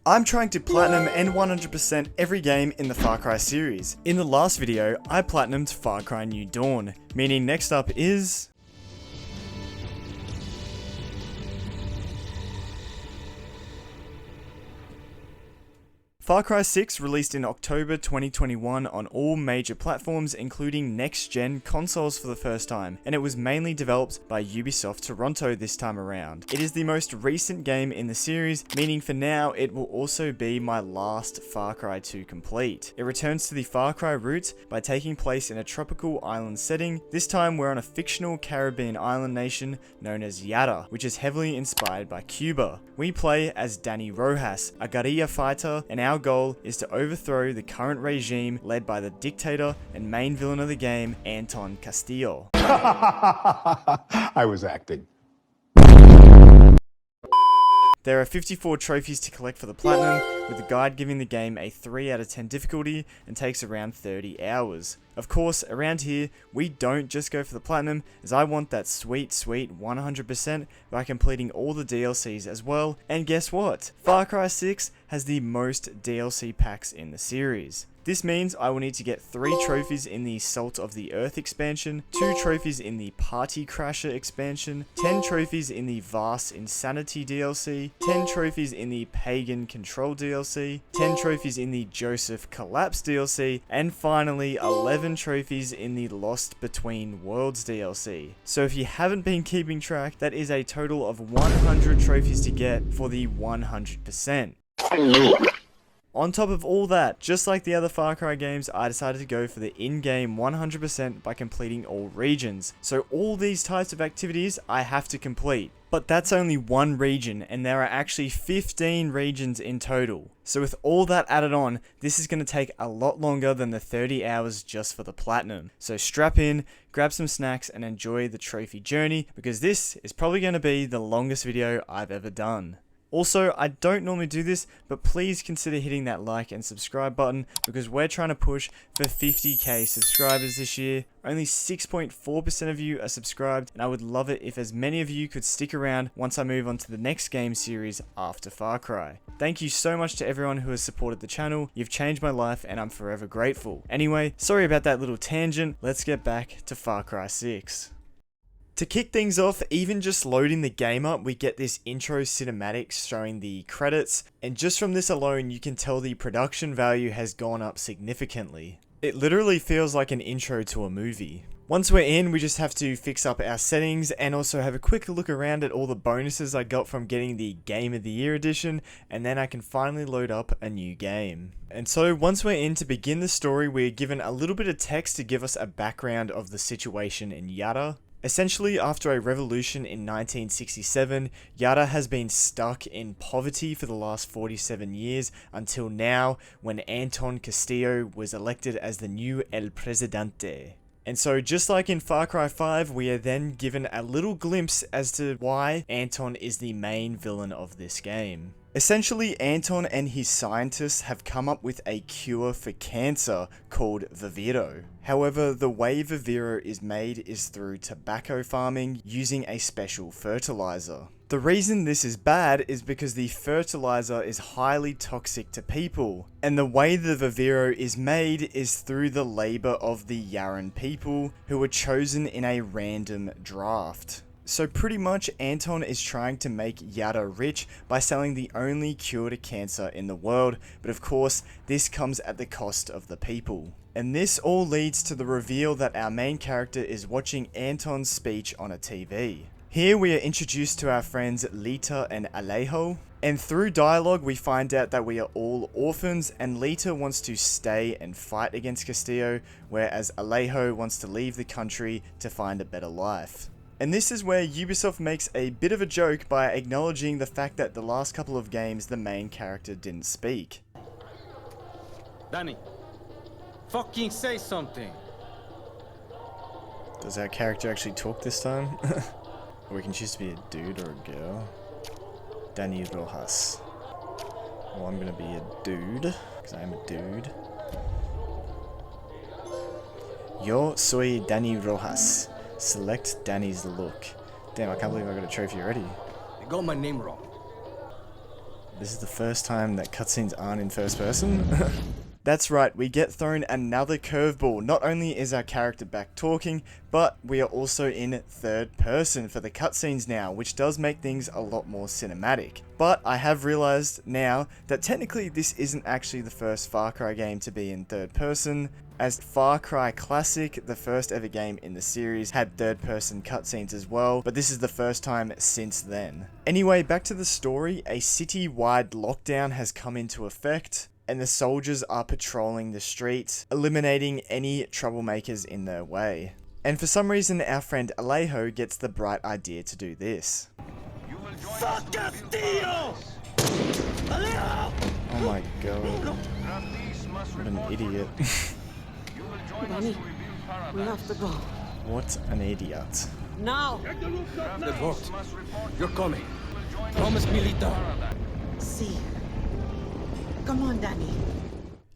I'm trying to platinum and 100% every game in the Far Cry series. In the last video, I platinumed Far Cry New Dawn, meaning next up is... Far Cry 6 released in October 2021 on all major platforms, including next-gen consoles for the first time, and it was mainly developed by Ubisoft Toronto this time around. It is the most recent game in the series, meaning for now it will also be my last Far Cry to complete. It returns to the Far Cry roots by taking place in a tropical island setting. This time we're on a fictional Caribbean island nation known as Yara, which is heavily inspired by Cuba. We play as Danny Rojas, a guerrilla fighter, and our goal is to overthrow the current regime led by the dictator and main villain of the game, Anton Castillo. I was acting. There are 54 trophies to collect for the platinum, with the guide giving the game a 3 out of 10 difficulty and takes around 30 hours. Of course, around here, we don't just go for the platinum, as I want that sweet 100% by completing all the DLCs as well, and guess what? Far Cry 6 has the most DLC packs in the series. This means I will need to get 3 trophies in the Salt of the Earth expansion, 2 trophies in the Party Crasher expansion, 10 trophies in the Vaas Insanity DLC, 10 trophies in the Pagan Control DLC, 10 trophies in the Joseph Collapse DLC, and finally 11 trophies in the Lost Between Worlds DLC. So if you haven't been keeping track, that is a total of 100 trophies to get for the 100%. On top of all that, just like the other Far Cry games, I decided to go for the in-game 100% by completing all regions. So all these types of activities I have to complete. But that's only one region, and there are actually 15 regions in total. So with all that added on, this is going to take a lot longer than the 30 hours just for the platinum. So strap in, grab some snacks, and enjoy the trophy journey, because this is probably going to be the longest video I've ever done. Also, I don't normally do this, but please consider hitting that like and subscribe button because we're trying to push for 50k subscribers this year. Only 6.4% of you are subscribed, and I would love it if as many of you could stick around once I move on to the next game series after Far Cry. Thank you so much to everyone who has supported the channel. You've changed my life and I'm forever grateful. Anyway, sorry about that little tangent. Let's get back to Far Cry 6. To kick things off, even just loading the game up, we get this intro cinematic showing the credits, and just from this alone you can tell the production value has gone up significantly. It literally feels like an intro to a movie. Once we're in, we just have to fix up our settings and also have a quick look around at all the bonuses I got from getting the Game of the Year edition, and then I can finally load up a new game. And so once we're in to begin the story, we're given a little bit of text to give us a background of the situation in Yara. Essentially, after a revolution in 1967, Yara has been stuck in poverty for the last 47 years until now, when Anton Castillo was elected as the new El Presidente. And so just like in Far Cry 5, we are then given a little glimpse as to why Anton is the main villain of this game. Essentially, Anton and his scientists have come up with a cure for cancer called Viviro. However, the way Viviro is made is through tobacco farming using a special fertilizer. The reason this is bad is because the fertilizer is highly toxic to people, and the way the Viviro is made is through the labor of the Yaran people who were chosen in a random draft. So pretty much Anton is trying to make Yara rich by selling the only cure to cancer in the world, but of course this comes at the cost of the people. And this all leads to the reveal that our main character is watching Anton's speech on a TV. Here we are introduced to our friends Lita and Alejo, and through dialogue we find out that we are all orphans, and Lita wants to stay and fight against Castillo, whereas Alejo wants to leave the country to find a better life. And this is where Ubisoft makes a bit of a joke by acknowledging the fact that the last couple of games the main character didn't speak. Danny, fucking say something. Does our character actually talk this time? Or we can choose to be a dude or a girl. Danny Rojas. Well, I'm gonna be a dude, because I am a dude. Yo soy Danny Rojas. Select Danny's look. Damn, I can't believe I got a trophy already. They got my name wrong. This is the first time that cutscenes aren't in first person. That's right, we get thrown another curveball. Not only is our character back talking, but we are also in third person for the cutscenes now, which does make things a lot more cinematic. But I have realized now that technically this isn't actually the first Far Cry game to be in third person, as Far Cry Classic, the first ever game in the series, had third person cutscenes as well, but this is the first time since then. Anyway, back to the story. A city-wide lockdown has come into effect, and the soldiers are patrolling the streets, eliminating any troublemakers in their way. And for some reason, our friend Alejo gets the bright idea to do this. Fuck Castillo! Alejo! Oh my god. What an idiot. Danny, we have to go. What an idiot. Now! That worked. You're coming. Promise me, Lita. See. Come on, Danny.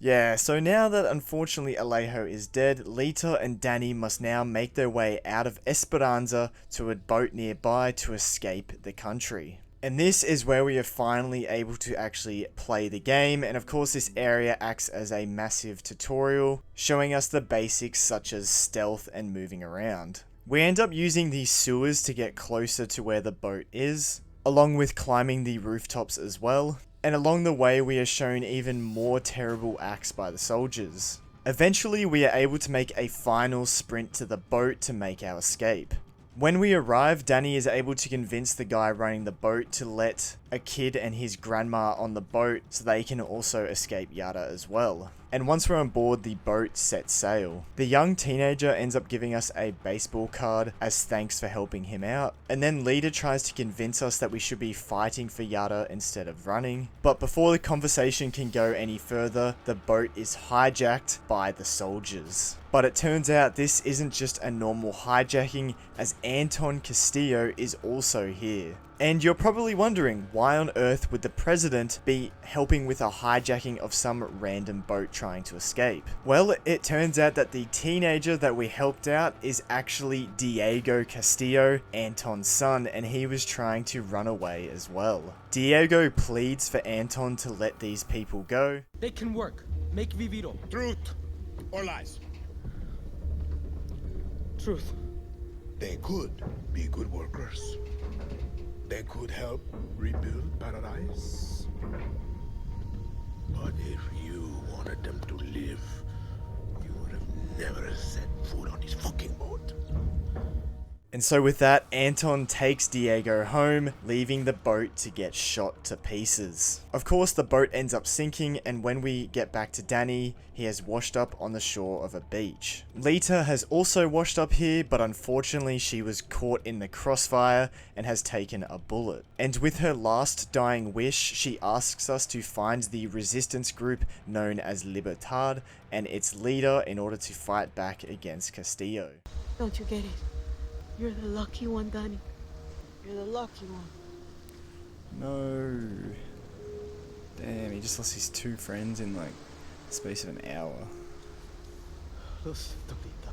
Yeah, so now that unfortunately Alejo is dead, Lita and Danny must now make their way out of Esperanza to a boat nearby to escape the country. And this is where we are finally able to actually play the game, and of course this area acts as a massive tutorial, showing us the basics such as stealth and moving around. We end up using these sewers to get closer to where the boat is, along with climbing the rooftops as well. And along the way we are shown even more terrible acts by the soldiers. Eventually we are able to make a final sprint to the boat to make our escape. When we arrive, Danny is able to convince the guy running the boat to let a kid and his grandma on the boat so they can also escape Yada as well. And once we're on board, the boat sets sail. The young teenager ends up giving us a baseball card as thanks for helping him out. And then Lita tries to convince us that we should be fighting for Yada instead of running. But before the conversation can go any further, the boat is hijacked by the soldiers. But it turns out this isn't just a normal hijacking, as Anton Castillo is also here. And you're probably wondering, why on earth would the president be helping with a hijacking of some random boat trying to escape? Well, it turns out that the teenager that we helped out is actually Diego Castillo, Anton's son, and he was trying to run away as well. Diego pleads for Anton to let these people go. They can work. Make Viviro. Truth or lies? Truth. They could be good workers. They could help rebuild paradise. But if you wanted them to live, you would have never set foot on this fucking boat. And so with that, Anton takes Diego home, leaving the boat to get shot to pieces. Of course, the boat ends up sinking, and when we get back to Danny, he has washed up on the shore of a beach. Lita has also washed up here, but unfortunately she was caught in the crossfire and has taken a bullet. And with her last dying wish, she asks us to find the resistance group known as Libertad and its leader in order to fight back against Castillo. Don't you get it? You're the lucky one, Danny. You're the lucky one. No. Damn, he just lost his two friends in like the space of an hour. Lo siento, Lita.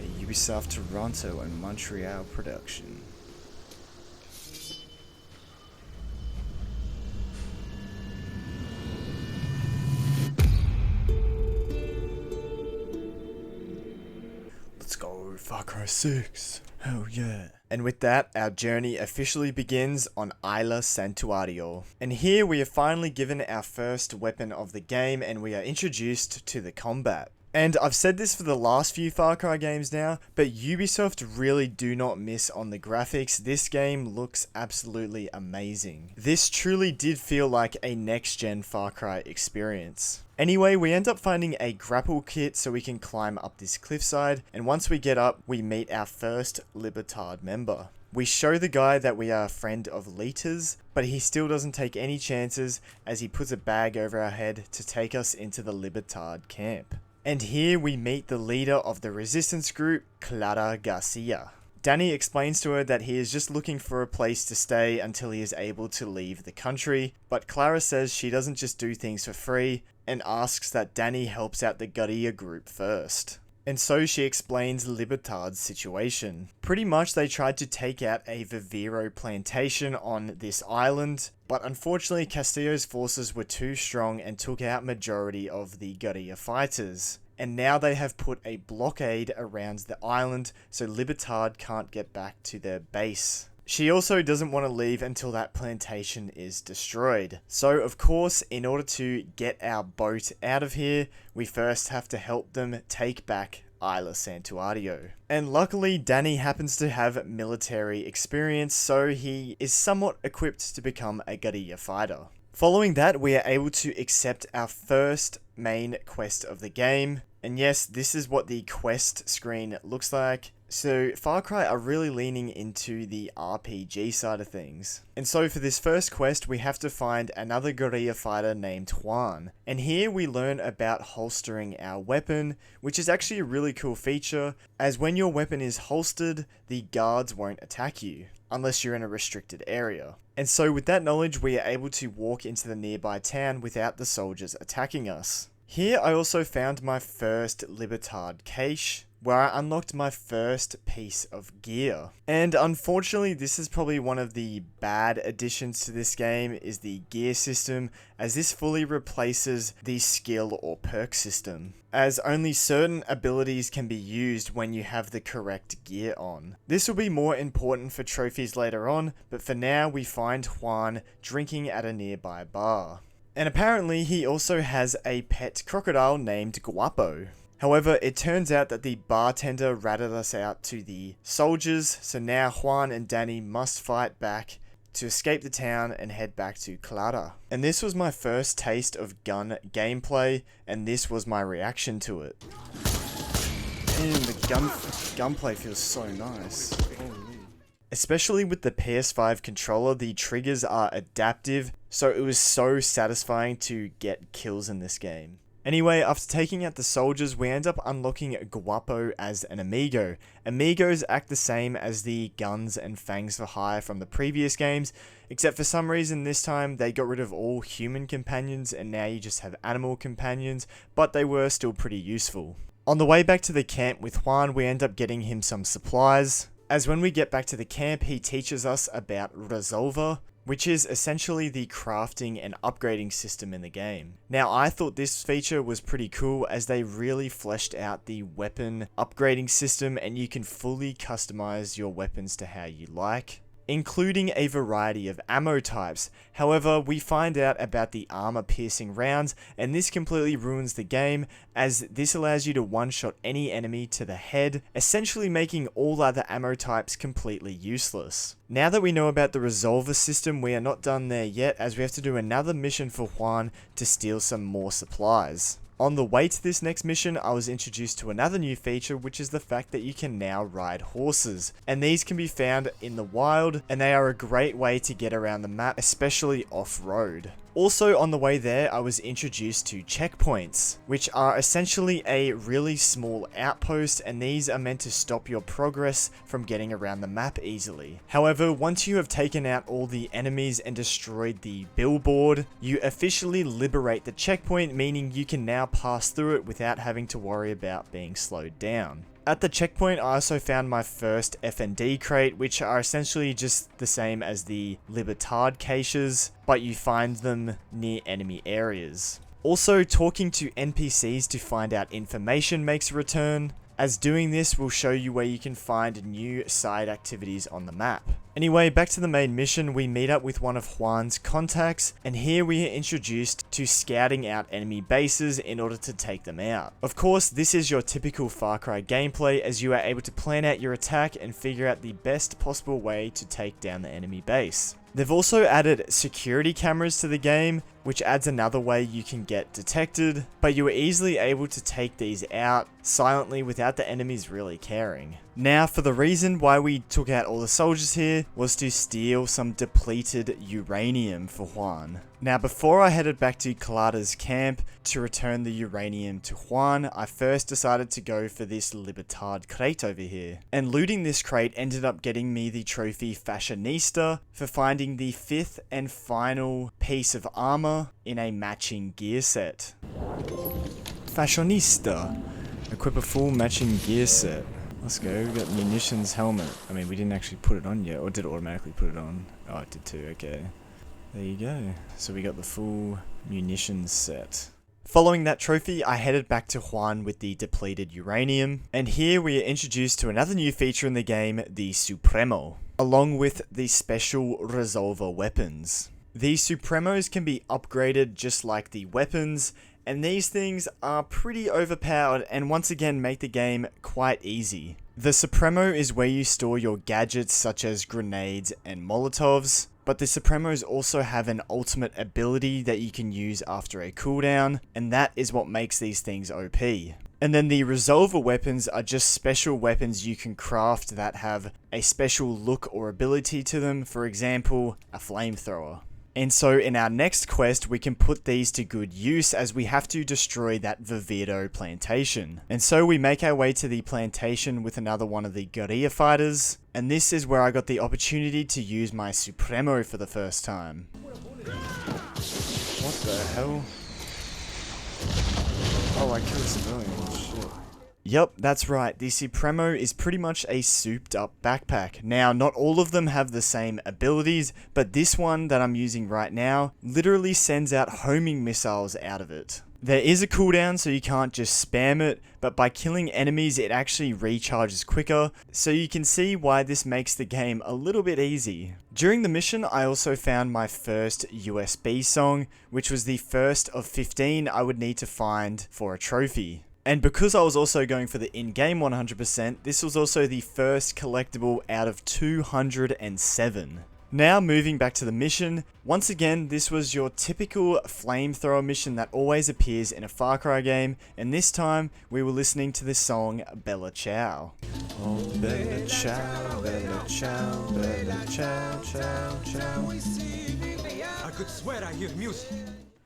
A Ubisoft Toronto and Montreal production. Let's go, Far Cry 6. Hell yeah. And with that, our journey officially begins on Isla Santuario. And here we are finally given our first weapon of the game, and we are introduced to the combat. And I've said this for the last few Far Cry games now, but Ubisoft really do not miss on the graphics. This game looks absolutely amazing. This truly did feel like a next-gen Far Cry experience. Anyway, we end up finding a grapple kit so we can climb up this cliffside, and once we get up, we meet our first Libertad member. We show the guy that we are a friend of Lita's, but he still doesn't take any chances as he puts a bag over our head to take us into the Libertad camp. And here we meet the leader of the resistance group, Clara Garcia. Danny explains to her that he is just looking for a place to stay until he is able to leave the country, but Clara says she doesn't just do things for free and asks that Danny helps out the Guerrilla group first. And so she explains Libertad's situation. Pretty much they tried to take out a Viviro plantation on this island, but unfortunately Castillo's forces were too strong and took out majority of the guerrilla fighters. And now they have put a blockade around the island so Libertad can't get back to their base. She also doesn't want to leave until that plantation is destroyed. So of course, in order to get our boat out of here, we first have to help them take back Isla Santuario. And luckily, Danny happens to have military experience, so he is somewhat equipped to become a guerrilla fighter. Following that, we are able to accept our first main quest of the game. And yes, this is what the quest screen looks like. So Far Cry are really leaning into the RPG side of things. And so for this first quest, we have to find another guerrilla fighter named Juan. And here we learn about holstering our weapon, which is actually a really cool feature, as when your weapon is holstered, the guards won't attack you, unless you're in a restricted area. And so with that knowledge, we are able to walk into the nearby town without the soldiers attacking us. Here I also found my first Libertad cache, where I unlocked my first piece of gear. And unfortunately, this is probably one of the bad additions to this game, is the gear system, as this fully replaces the skill or perk system, as only certain abilities can be used when you have the correct gear on. This will be more important for trophies later on, but for now we find Juan drinking at a nearby bar. And apparently he also has a pet crocodile named Guapo. However, it turns out that the bartender ratted us out to the soldiers, so now Juan and Danny must fight back to escape the town and head back to Clara. And this was my first taste of gun gameplay, and this was my reaction to it. Damn, the gunplay feels so nice. Holy. Especially with the PS5 controller, the triggers are adaptive, so it was so satisfying to get kills in this game. Anyway, after taking out the soldiers, we end up unlocking Guapo as an amigo. Amigos act the same as the guns and fangs for hire from the previous games, except for some reason this time they got rid of all human companions and now you just have animal companions, but they were still pretty useful. On the way back to the camp with Juan, we end up getting him some supplies, as when we get back to the camp he teaches us about Resolver, which is essentially the crafting and upgrading system in the game. Now I thought this feature was pretty cool as they really fleshed out the weapon upgrading system and you can fully customize your weapons to how you like, including a variety of ammo types. However, we find out about the armor piercing rounds and this completely ruins the game, as this allows you to one-shot any enemy to the head, essentially making all other ammo types completely useless. Now that we know about the Resolver system, we are not done there yet, as we have to do another mission for Juan to steal some more supplies. On the way to this next mission, I was introduced to another new feature, which is the fact that you can now ride horses. And these can be found in the wild, and they are a great way to get around the map, especially off-road. Also on the way there, I was introduced to checkpoints, which are essentially a really small outpost, and these are meant to stop your progress from getting around the map easily. However, once you have taken out all the enemies and destroyed the billboard, you officially liberate the checkpoint, meaning you can now pass through it without having to worry about being slowed down. At the checkpoint, I also found my first F&D crate, which are essentially just the same as the Libertad caches, but you find them near enemy areas. Also, talking to NPCs to find out information makes a return, as doing this will show you where you can find new side activities on the map. Anyway, back to the main mission, we meet up with one of Juan's contacts, and here we are introduced to scouting out enemy bases in order to take them out. Of course, this is your typical Far Cry gameplay, as you are able to plan out your attack and figure out the best possible way to take down the enemy base. They've also added security cameras to the game, which adds another way you can get detected, but you are easily able to take these out silently without the enemies really caring. Now, for the reason why we took out all the soldiers here was to steal some depleted uranium for Juan. Now, before I headed back to Clara's camp to return the uranium to Juan, I first decided to go for this Libertad crate over here. And looting this crate ended up getting me the trophy Fashionista for finding the 5th and final piece of armor in a matching gear set. Fashionista. Equip a full matching gear set. Let's go. We got munitions helmet. I mean, we didn't actually put it on yet, or did it automatically put it on? Oh, it did too. Okay. There you go. So we got the full munitions set. Following that trophy, I headed back to Juan with the depleted uranium, and here we are introduced to another new feature in the game, the Supremo, along with the special resolver weapons. These Supremos can be upgraded just like the weapons, and these things are pretty overpowered and once again make the game quite easy. The Supremo is where you store your gadgets such as grenades and molotovs, but the Supremos also have an ultimate ability that you can use after a cooldown, and that is what makes these things OP. And then the resolver weapons are just special weapons you can craft that have a special look or ability to them, for example, a flamethrower. And so in our next quest, we can put these to good use as we have to destroy that Vivido plantation. And so we make our way to the plantation with another one of the guerrilla fighters, and this is where I got the opportunity to use my Supremo for the first time. What the hell? Oh, I killed a civilian. Shit. Yep, that's right, the Supremo is pretty much a souped up backpack. Now, not all of them have the same abilities, but this one that I'm using right now literally sends out homing missiles out of it. There is a cooldown, so you can't just spam it, but by killing enemies it actually recharges quicker, so you can see why this makes the game a little bit easy. During the mission, I also found my first USB song, which was the first of 15 I would need to find for a trophy. And because I was also going for the in-game 100%, this was also the first collectible out of 207. Now moving back to the mission, once again this was your typical flamethrower mission that always appears in a Far Cry game, and this time we were listening to the song Bella Ciao. Oh Bella Ciao, Bella Ciao, Bella Ciao, Ciao, Ciao. I could swear I hear music.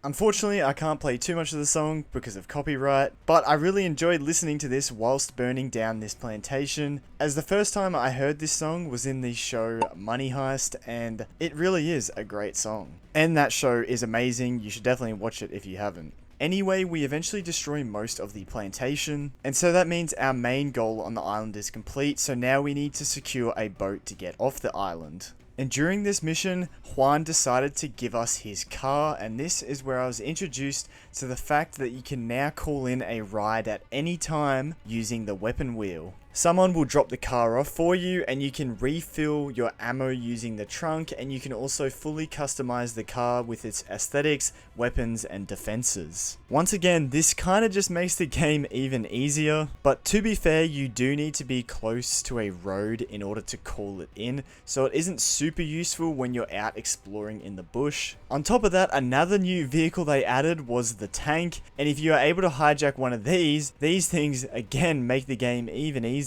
Unfortunately, I can't play too much of the song because of copyright, but I really enjoyed listening to this whilst burning down this plantation, as the first time I heard this song was in the show Money Heist, and it really is a great song. And that show is amazing, you should definitely watch it if you haven't. Anyway, we eventually destroy most of the plantation, and so that means our main goal on the island is complete, so now we need to secure a boat to get off the island. And during this mission, Juan decided to give us his car, and this is where I was introduced to the fact that you can now call in a ride at any time using the weapon wheel. Someone will drop the car off for you, and you can refill your ammo using the trunk, and you can also fully customize the car with its aesthetics, weapons, and defenses. Once again, this kind of just makes the game even easier, but to be fair, you do need to be close to a road in order to call it in, so it isn't super useful when you're out exploring in the bush. On top of that, another new vehicle they added was the tank, and if you are able to hijack one of these things again make the game even easier.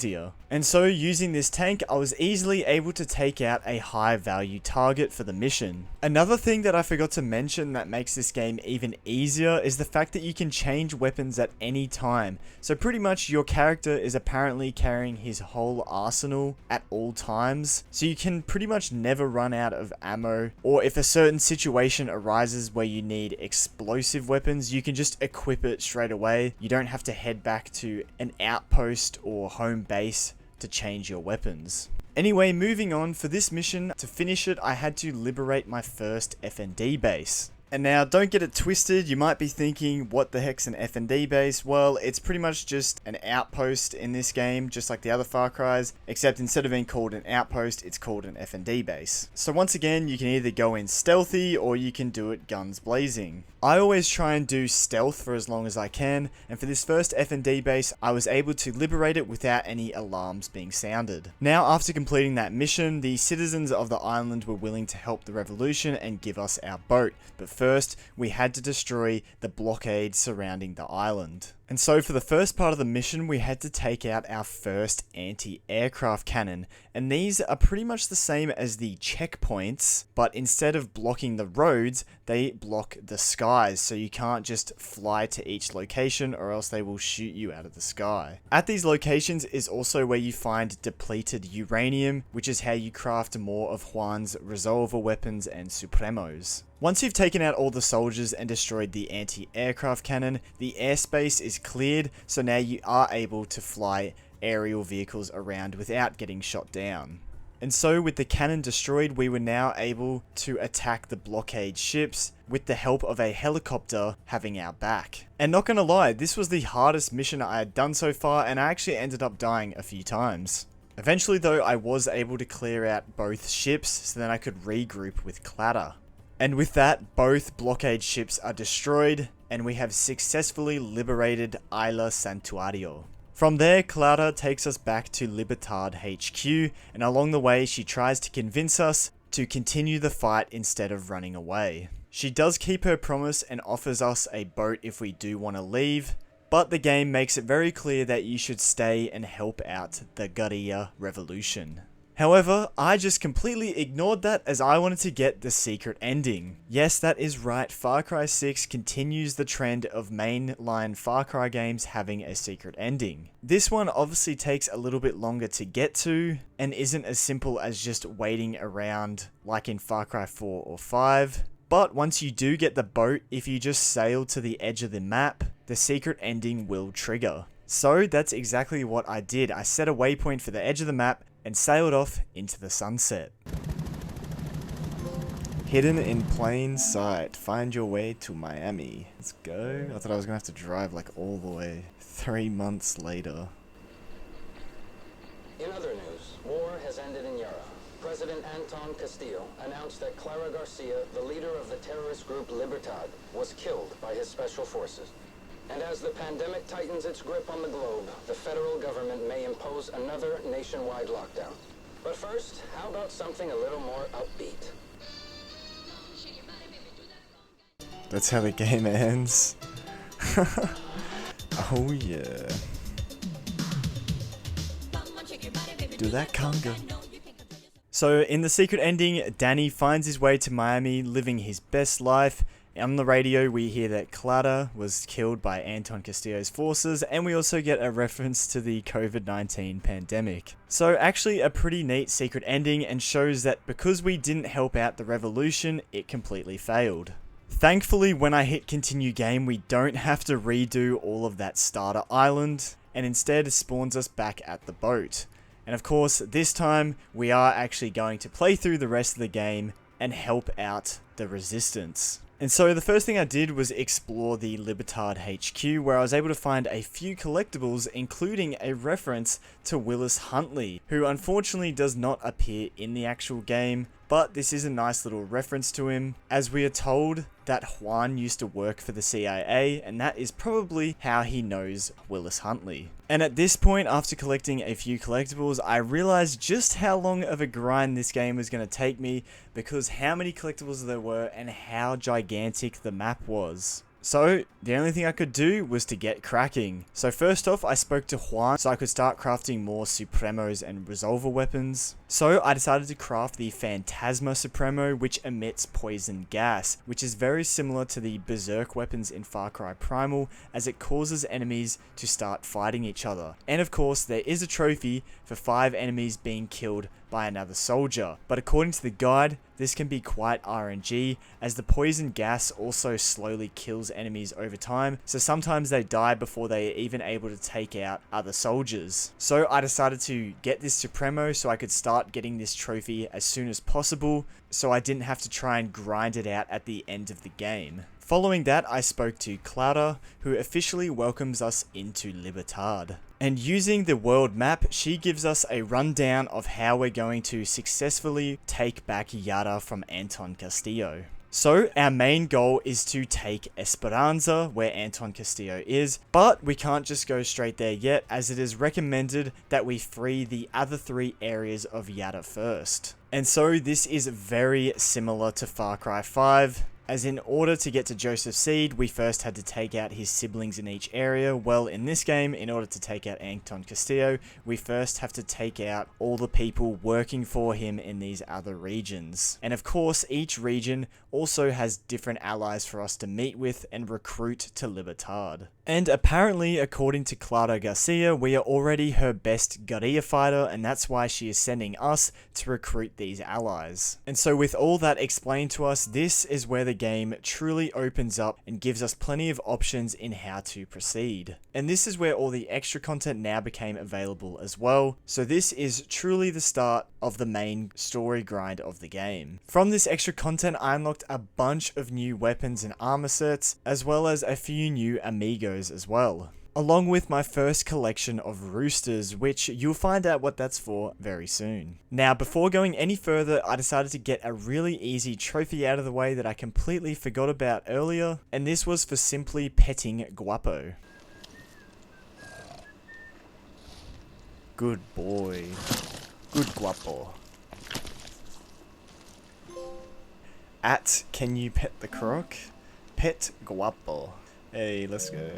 And so using this tank, I was easily able to take out a high value target for the mission. Another thing that I forgot to mention that makes this game even easier is the fact that you can change weapons at any time. So pretty much your character is apparently carrying his whole arsenal at all times. So you can pretty much never run out of ammo, or if a certain situation arises where you need explosive weapons, you can just equip it straight away. You don't have to head back to an outpost or home base to change your weapons. Anyway, moving on, for this mission, to finish it, I had to liberate my first F&D base. And now, don't get it twisted, you might be thinking, what the heck's an F&D base? Well, it's pretty much just an outpost in this game, just like the other Far Cries, except instead of being called an outpost, it's called an F&D base. So once again, you can either go in stealthy, or you can do it guns blazing. I always try and do stealth for as long as I can, and for this first F&D base, I was able to liberate it without any alarms being sounded. Now, after completing that mission, the citizens of the island were willing to help the revolution and give us our boat, but first, we had to destroy the blockade surrounding the island. And so for the first part of the mission, we had to take out our first anti-aircraft cannon, and these are pretty much the same as the checkpoints, but instead of blocking the roads, they block the skies, so you can't just fly to each location or else they will shoot you out of the sky. At these locations is also where you find depleted uranium, which is how you craft more of Juan's resolver weapons and Supremos. Once you've taken out all the soldiers and destroyed the anti-aircraft cannon, the airspace is cleared, so now you are able to fly aerial vehicles around without getting shot down. And so with the cannon destroyed, we were now able to attack the blockade ships with the help of a helicopter having our back. And not gonna lie, this was the hardest mission I had done so far, and I actually ended up dying a few times. Eventually though, I was able to clear out both ships, so then I could regroup with Clatter. And with that, both blockade ships are destroyed, and we have successfully liberated Isla Santuario. From there, Clara takes us back to Libertad HQ, and along the way she tries to convince us to continue the fight instead of running away. She does keep her promise and offers us a boat if we do want to leave, but the game makes it very clear that you should stay and help out the Guerrilla Revolution. However, I just completely ignored that as I wanted to get the secret ending. Yes, that is right, Far Cry 6 continues the trend of mainline Far Cry games having a secret ending. This one obviously takes a little bit longer to get to, and isn't as simple as just waiting around like in Far Cry 4 or 5. But once you do get the boat, if you just sail to the edge of the map, the secret ending will trigger. So that's exactly what I did. I set a waypoint for the edge of the map and sailed off into the sunset. Hidden in plain sight, find your way to Miami. Let's go. I thought I was gonna have to drive like all the way. 3 months later. In other news, war has ended in Yara. President Anton Castillo announced that Clara Garcia, the leader of the terrorist group Libertad, was killed by his special forces. And as the pandemic tightens its grip on the globe, the federal government may impose another nationwide lockdown. But first, how about something a little more upbeat? That's how the game ends. Oh yeah. Do that conga. So in the secret ending, Danny finds his way to Miami, living his best life. On the radio, we hear that Clara was killed by Anton Castillo's forces, and we also get a reference to the COVID-19 pandemic. So actually a pretty neat secret ending, and shows that because we didn't help out the revolution, it completely failed. Thankfully, when I hit continue game, we don't have to redo all of that starter island, and instead spawns us back at the boat. And of course, this time, we are actually going to play through the rest of the game and help out the resistance. And so the first thing I did was explore the Libertad HQ, where I was able to find a few collectibles, including a reference to Willis Huntley, who unfortunately does not appear in the actual game, but this is a nice little reference to him, as we are told that Juan used to work for the CIA, and that is probably how he knows Willis Huntley. And at this point, after collecting a few collectibles, I realized just how long of a grind this game was going to take me, because how many collectibles there were and how gigantic the map was. So, the only thing I could do was to get cracking. So first off, I spoke to Juan so I could start crafting more Supremos and Resolver weapons. So I decided to craft the Phantasma Supremo, which emits poison gas, which is very similar to the Berserk weapons in Far Cry Primal, as it causes enemies to start fighting each other. And of course, there is a trophy for 5 enemies being killed by another soldier, but according to the guide, this can be quite RNG, as the poison gas also slowly kills enemies over time, so sometimes they die before they are even able to take out other soldiers. So I decided to get this Supremo so I could start getting this trophy as soon as possible, so I didn't have to try and grind it out at the end of the game. Following that, I spoke to Clara, who officially welcomes us into Libertad. And using the world map, she gives us a rundown of how we're going to successfully take back Yara from Anton Castillo. So our main goal is to take Esperanza, where Anton Castillo is, but we can't just go straight there yet, as it is recommended that we free the other 3 areas of Yara first. And so this is very similar to Far Cry 5. As in order to get to Joseph Seed, we first had to take out his siblings in each area. Well, in this game, in order to take out Anton Castillo, we first have to take out all the people working for him in these other regions. And of course, each region also has different allies for us to meet with and recruit to Libertad. And apparently, according to Clara Garcia, we are already her best guerrilla fighter, and that's why she is sending us to recruit these allies. And so with all that explained to us, this is where the game truly opens up and gives us plenty of options in how to proceed. And this is where all the extra content now became available as well. So this is truly the start of the main story grind of the game. From this extra content, I unlocked a bunch of new weapons and armor sets, as well as a few new amigos as well, along with my first collection of roosters, which you'll find out what that's for very soon. Now, before going any further, I decided to get a really easy trophy out of the way that I completely forgot about earlier, and this was for simply petting Guapo. Good boy. Good Guapo. Can you pet the croc? Pet Guapo. Hey, let's go.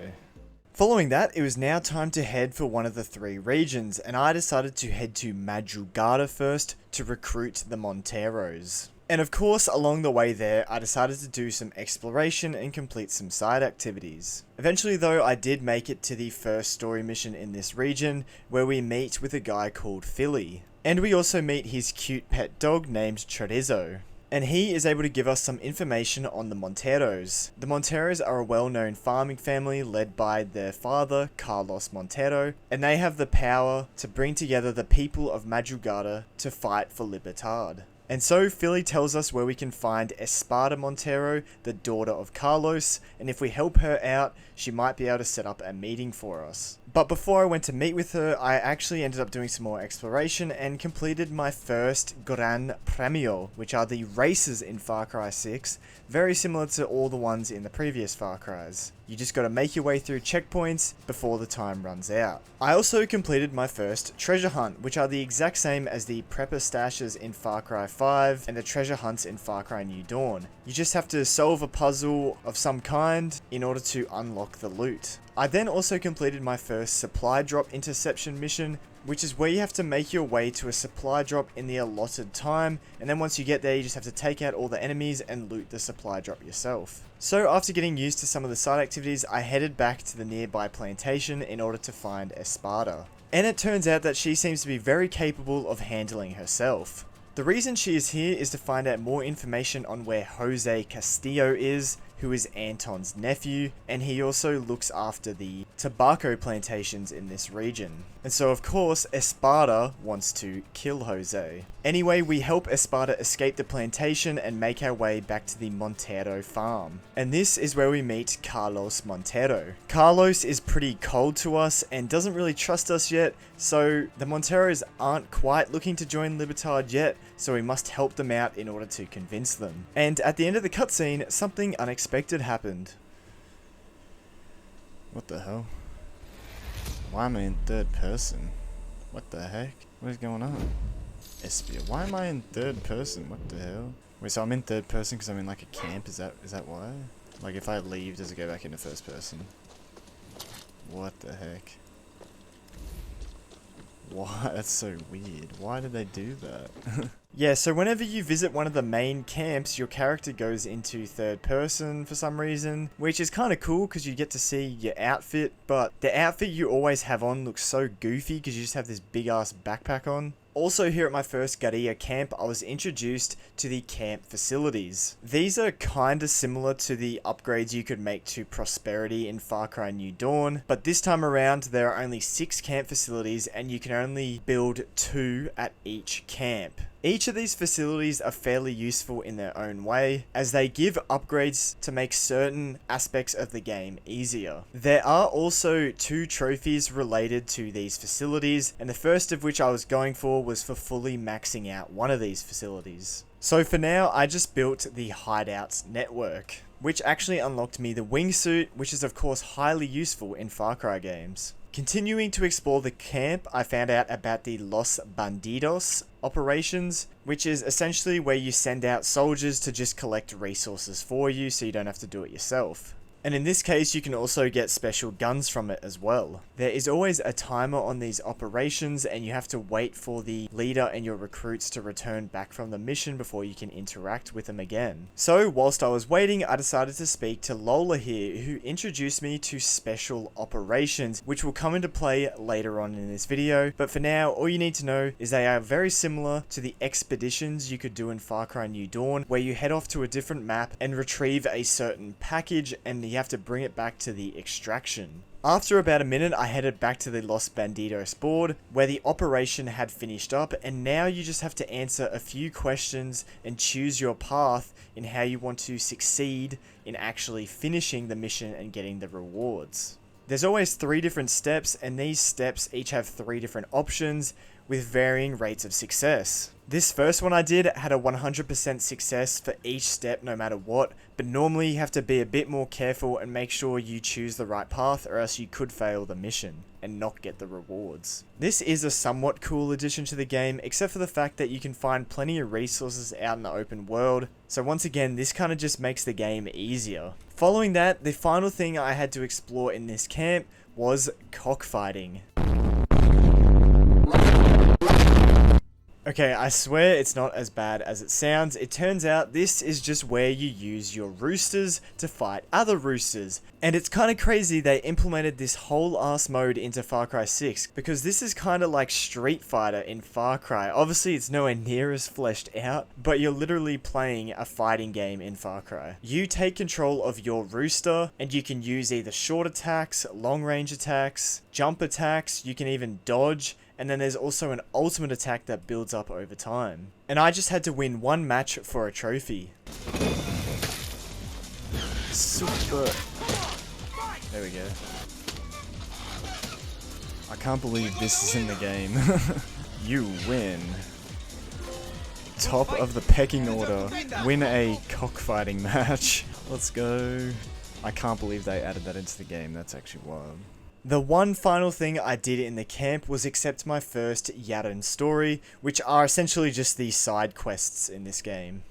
Following that, it was now time to head for one of the 3 regions, and I decided to head to Madrugada first to recruit the Monteros. And of course, along the way there, I decided to do some exploration and complete some side activities. Eventually though, I did make it to the first story mission in this region, where we meet with a guy called Philly. And we also meet his cute pet dog named Chorizo. And he is able to give us some information on the Monteros. The Monteros are a well-known farming family led by their father, Carlos Montero, and they have the power to bring together the people of Madrugada to fight for Libertad. And so Philly tells us where we can find Espada Montero, the daughter of Carlos, and if we help her out, she might be able to set up a meeting for us. But before I went to meet with her, I actually ended up doing some more exploration and completed my first Gran Premio, which are the races in Far Cry 6, very similar to all the ones in the previous Far Cries. You just gotta make your way through checkpoints before the time runs out. I also completed my first treasure hunt, which are the exact same as the prepper stashes in Far Cry 5 and the treasure hunts in Far Cry New Dawn. You just have to solve a puzzle of some kind in order to unlock the loot. I then also completed my first supply drop interception mission, which is where you have to make your way to a supply drop in the allotted time, and then once you get there you just have to take out all the enemies and loot the supply drop yourself. So after getting used to some of the side activities, I headed back to the nearby plantation in order to find Espada. And it turns out that she seems to be very capable of handling herself. The reason she is here is to find out more information on where Jose Castillo is, who is Anton's nephew, and he also looks after the tobacco plantations in this region. And so of course, Espada wants to kill Jose. Anyway, we help Espada escape the plantation and make our way back to the Montero farm. And this is where we meet Carlos Montero. Carlos is pretty cold to us and doesn't really trust us yet, so the Monteros aren't quite looking to join Libertad yet, so we must help them out in order to convince them. And at the end of the cutscene, something unexpected happened. What the hell? Why am I in third person? What the heck? What is going on? Espia, why am I in third person? What the hell? Wait, so I'm in third person because I'm in like a camp? Is that why? Like if I leave, does it go back into first person? What the heck? Why? That's so weird. Why did they do that? Yeah, so whenever you visit one of the main camps, your character goes into third person for some reason, which is kind of cool because you get to see your outfit, but the outfit you always have on looks so goofy because you just have this big ass backpack on. Also here at my first guerrilla camp, I was introduced to the camp facilities. These are kinda similar to the upgrades you could make to Prosperity in Far Cry New Dawn, but this time around there are only 6 camp facilities and you can only build 2 at each camp. Each of these facilities are fairly useful in their own way, as they give upgrades to make certain aspects of the game easier. There are also 2 trophies related to these facilities, and the first of which I was going for was for fully maxing out one of these facilities. So for now, I just built the Hideouts network, which actually unlocked me the wingsuit, which is of course highly useful in Far Cry games. Continuing to explore the camp, I found out about the Los Bandidos operations, which is essentially where you send out soldiers to just collect resources for you so you don't have to do it yourself. And in this case, you can also get special guns from it as well. There is always a timer on these operations, and you have to wait for the leader and your recruits to return back from the mission before you can interact with them again. So whilst I was waiting, I decided to speak to Lola here, who introduced me to special operations, which will come into play later on in this video. But for now, all you need to know is they are very similar to the expeditions you could do in Far Cry New Dawn, where you head off to a different map and retrieve a certain package, and you have to bring it back to the extraction. After about a minute, I headed back to the Los Bandidos board, where the operation had finished up, and now you just have to answer a few questions and choose your path in how you want to succeed in actually finishing the mission and getting the rewards. There's always 3 different steps, and these steps each have 3 different options with varying rates of success. This first one I did had a 100% success for each step no matter what, but normally you have to be a bit more careful and make sure you choose the right path, or else you could fail the mission and not get the rewards. This is a somewhat cool addition to the game, except for the fact that you can find plenty of resources out in the open world, so once again this kind of just makes the game easier. Following that, the final thing I had to explore in this camp was cockfighting. Okay, I swear it's not as bad as it sounds. It turns out this is just where you use your roosters to fight other roosters. And it's kind of crazy they implemented this whole ass mode into Far Cry 6, because this is kind of like Street Fighter in Far Cry. Obviously it's nowhere near as fleshed out, but you're literally playing a fighting game in Far Cry. You take control of your rooster, and you can use either short attacks, long range attacks, jump attacks, you can even dodge, and then there's also an ultimate attack that builds up over time. And I just had to win 1 match for a trophy. Super. There we go. I can't believe this is in the game. You win. Top of the pecking order. Win a cockfighting match. Let's go. I can't believe they added that into the game. That's actually wild. The one final thing I did in the camp was accept my first Yaren story, which are essentially just the side quests in this game.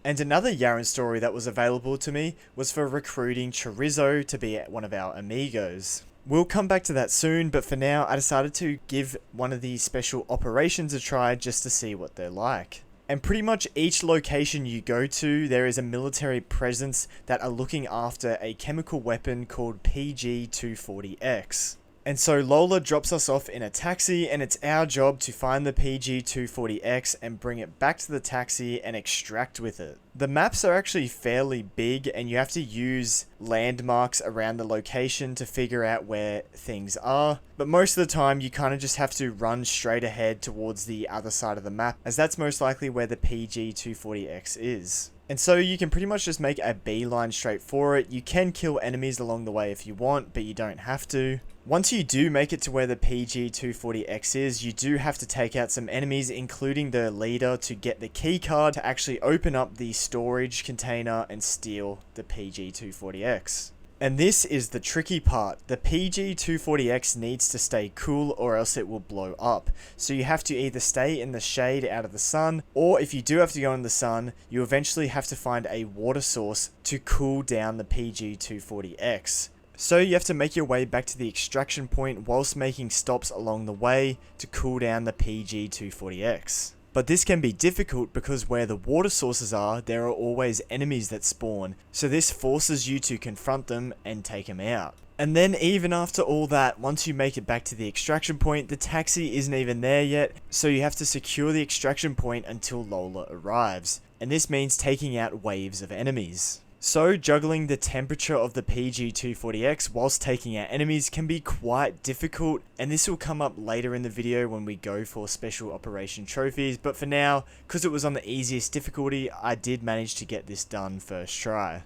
And another Yaren story that was available to me was for recruiting Chorizo to be one of our amigos. We'll come back to that soon, but for now I decided to give one of these special operations a try just to see what they're like. And pretty much each location you go to, there is a military presence that are looking after a chemical weapon called PG-240X. And so Lola drops us off in a taxi, and it's our job to find the PG-240X and bring it back to the taxi and extract with it. The maps are actually fairly big, and you have to use landmarks around the location to figure out where things are. But most of the time you kind of just have to run straight ahead towards the other side of the map, as that's most likely where the PG-240X is. And so you can pretty much just make a beeline straight for it. You can kill enemies along the way if you want, but you don't have to. Once you do make it to where the PG-240X is, you do have to take out some enemies, including the leader, to get the key card to actually open up the storage container and steal the PG-240X. And this is the tricky part. The PG-240X needs to stay cool, or else it will blow up. So you have to either stay in the shade out of the sun, or if you do have to go in the sun, you eventually have to find a water source to cool down the PG-240X. So you have to make your way back to the extraction point whilst making stops along the way to cool down the PG-240X. But this can be difficult because where the water sources are, there are always enemies that spawn, so this forces you to confront them and take them out. And then even after all that, once you make it back to the extraction point, the taxi isn't even there yet, so you have to secure the extraction point until Lola arrives. And this means taking out waves of enemies. So juggling the temperature of the PG-240X whilst taking out enemies can be quite difficult, and this will come up later in the video when we go for special operation trophies, but for now, because it was on the easiest difficulty, I did manage to get this done first try.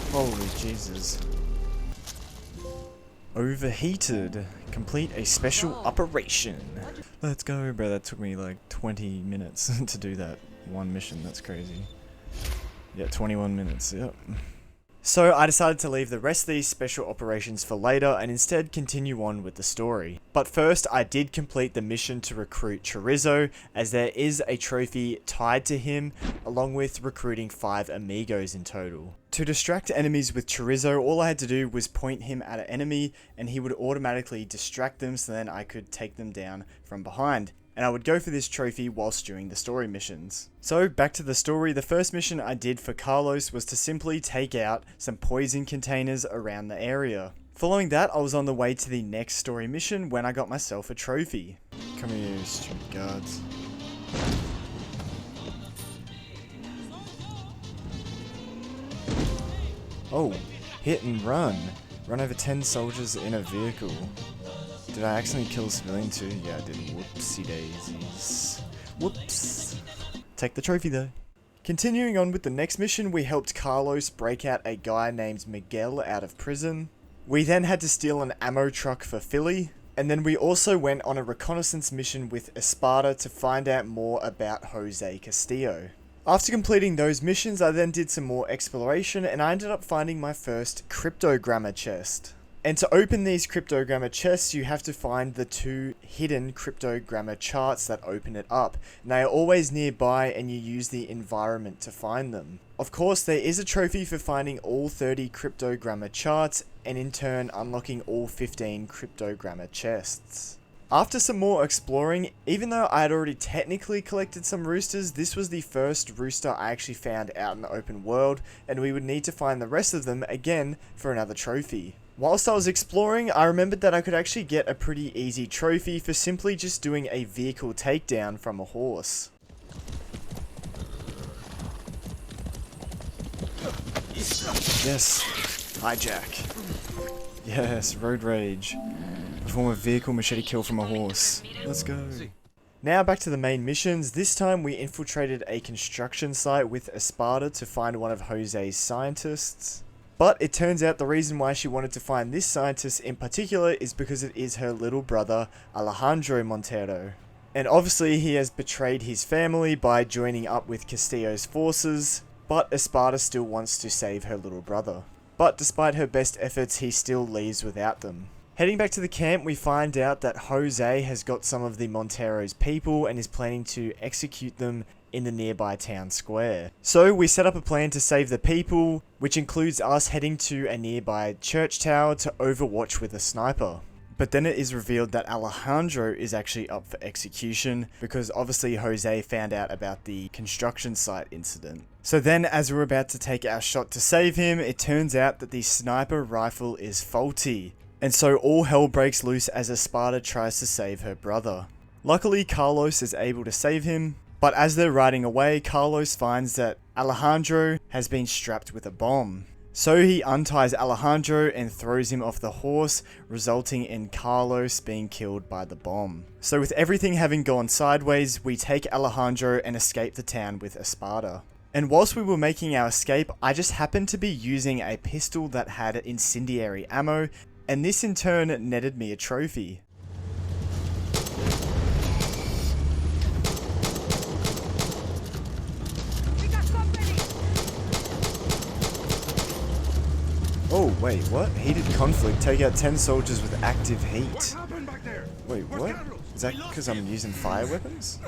Holy Jesus. Overheated. Complete a special operation. Let's go, bro. That took me like 20 minutes to do that one mission. That's crazy. Yeah, 21 minutes, yep. So I decided to leave the rest of these special operations for later and instead continue on with the story. But first I did complete the mission to recruit Chorizo, as there is a trophy tied to him, along with recruiting 5 amigos in total. To distract enemies with Chorizo, all I had to do was point him at an enemy and he would automatically distract them, so then I could take them down from behind. And I would go for this trophy whilst doing the story missions. So back to the story, the first mission I did for Carlos was to simply take out some poison containers around the area. Following that, I was on the way to the next story mission when I got myself a trophy. Come here, you stupid guards. Oh, hit and run. Run over 10 soldiers in a vehicle. Did I accidentally kill a civilian too? Yeah, I did. Whoopsie daisies. Whoops. Take the trophy though. Continuing on with the next mission, we helped Carlos break out a guy named Miguel out of prison. We then had to steal an ammo truck for Philly. And then we also went on a reconnaissance mission with Esparta to find out more about Jose Castillo. After completing those missions, I then did some more exploration and I ended up finding my first cryptogramma chest. And to open these cryptogramma chests, you have to find the 2 hidden cryptogramma charts that open it up. And they are always nearby and you use the environment to find them. Of course, there is a trophy for finding all 30 cryptogramma charts and in turn unlocking all 15 cryptogramma chests. After some more exploring, even though I had already technically collected some roosters, this was the first rooster I actually found out in the open world, and we would need to find the rest of them again for another trophy. Whilst I was exploring, I remembered that I could actually get a pretty easy trophy for simply just doing a vehicle takedown from a horse. Yes, hijack. Yes, road rage. Perform a vehicle machete kill from a horse. Let's go. Now back to the main missions. This time we infiltrated a construction site with Esparta to find one of Jose's scientists. But it turns out the reason why she wanted to find this scientist in particular is because it is her little brother, Alejandro Montero. And obviously he has betrayed his family by joining up with Castillo's forces, but Esparta still wants to save her little brother. But despite her best efforts, he still leaves without them. Heading back to the camp, we find out that Jose has got some of the Montero's people and is planning to execute them in the nearby town square. So we set up a plan to save the people, which includes us heading to a nearby church tower to overwatch with a sniper. But then it is revealed that Alejandro is actually up for execution because obviously Jose found out about the construction site incident. So then as we're about to take our shot to save him, it turns out that the sniper rifle is faulty. And so all hell breaks loose as Esparta tries to save her brother. Luckily Carlos is able to save him, but as they're riding away, Carlos finds that Alejandro has been strapped with a bomb. So he unties Alejandro and throws him off the horse, resulting in Carlos being killed by the bomb. So with everything having gone sideways, we take Alejandro and escape the town with Esparta. And whilst we were making our escape, I just happened to be using a pistol that had incendiary ammo, and this in turn netted me a trophy. Oh, wait, what? Heated conflict. Take out 10 soldiers with active heat. Wait, what? Is that because I'm using fire weapons?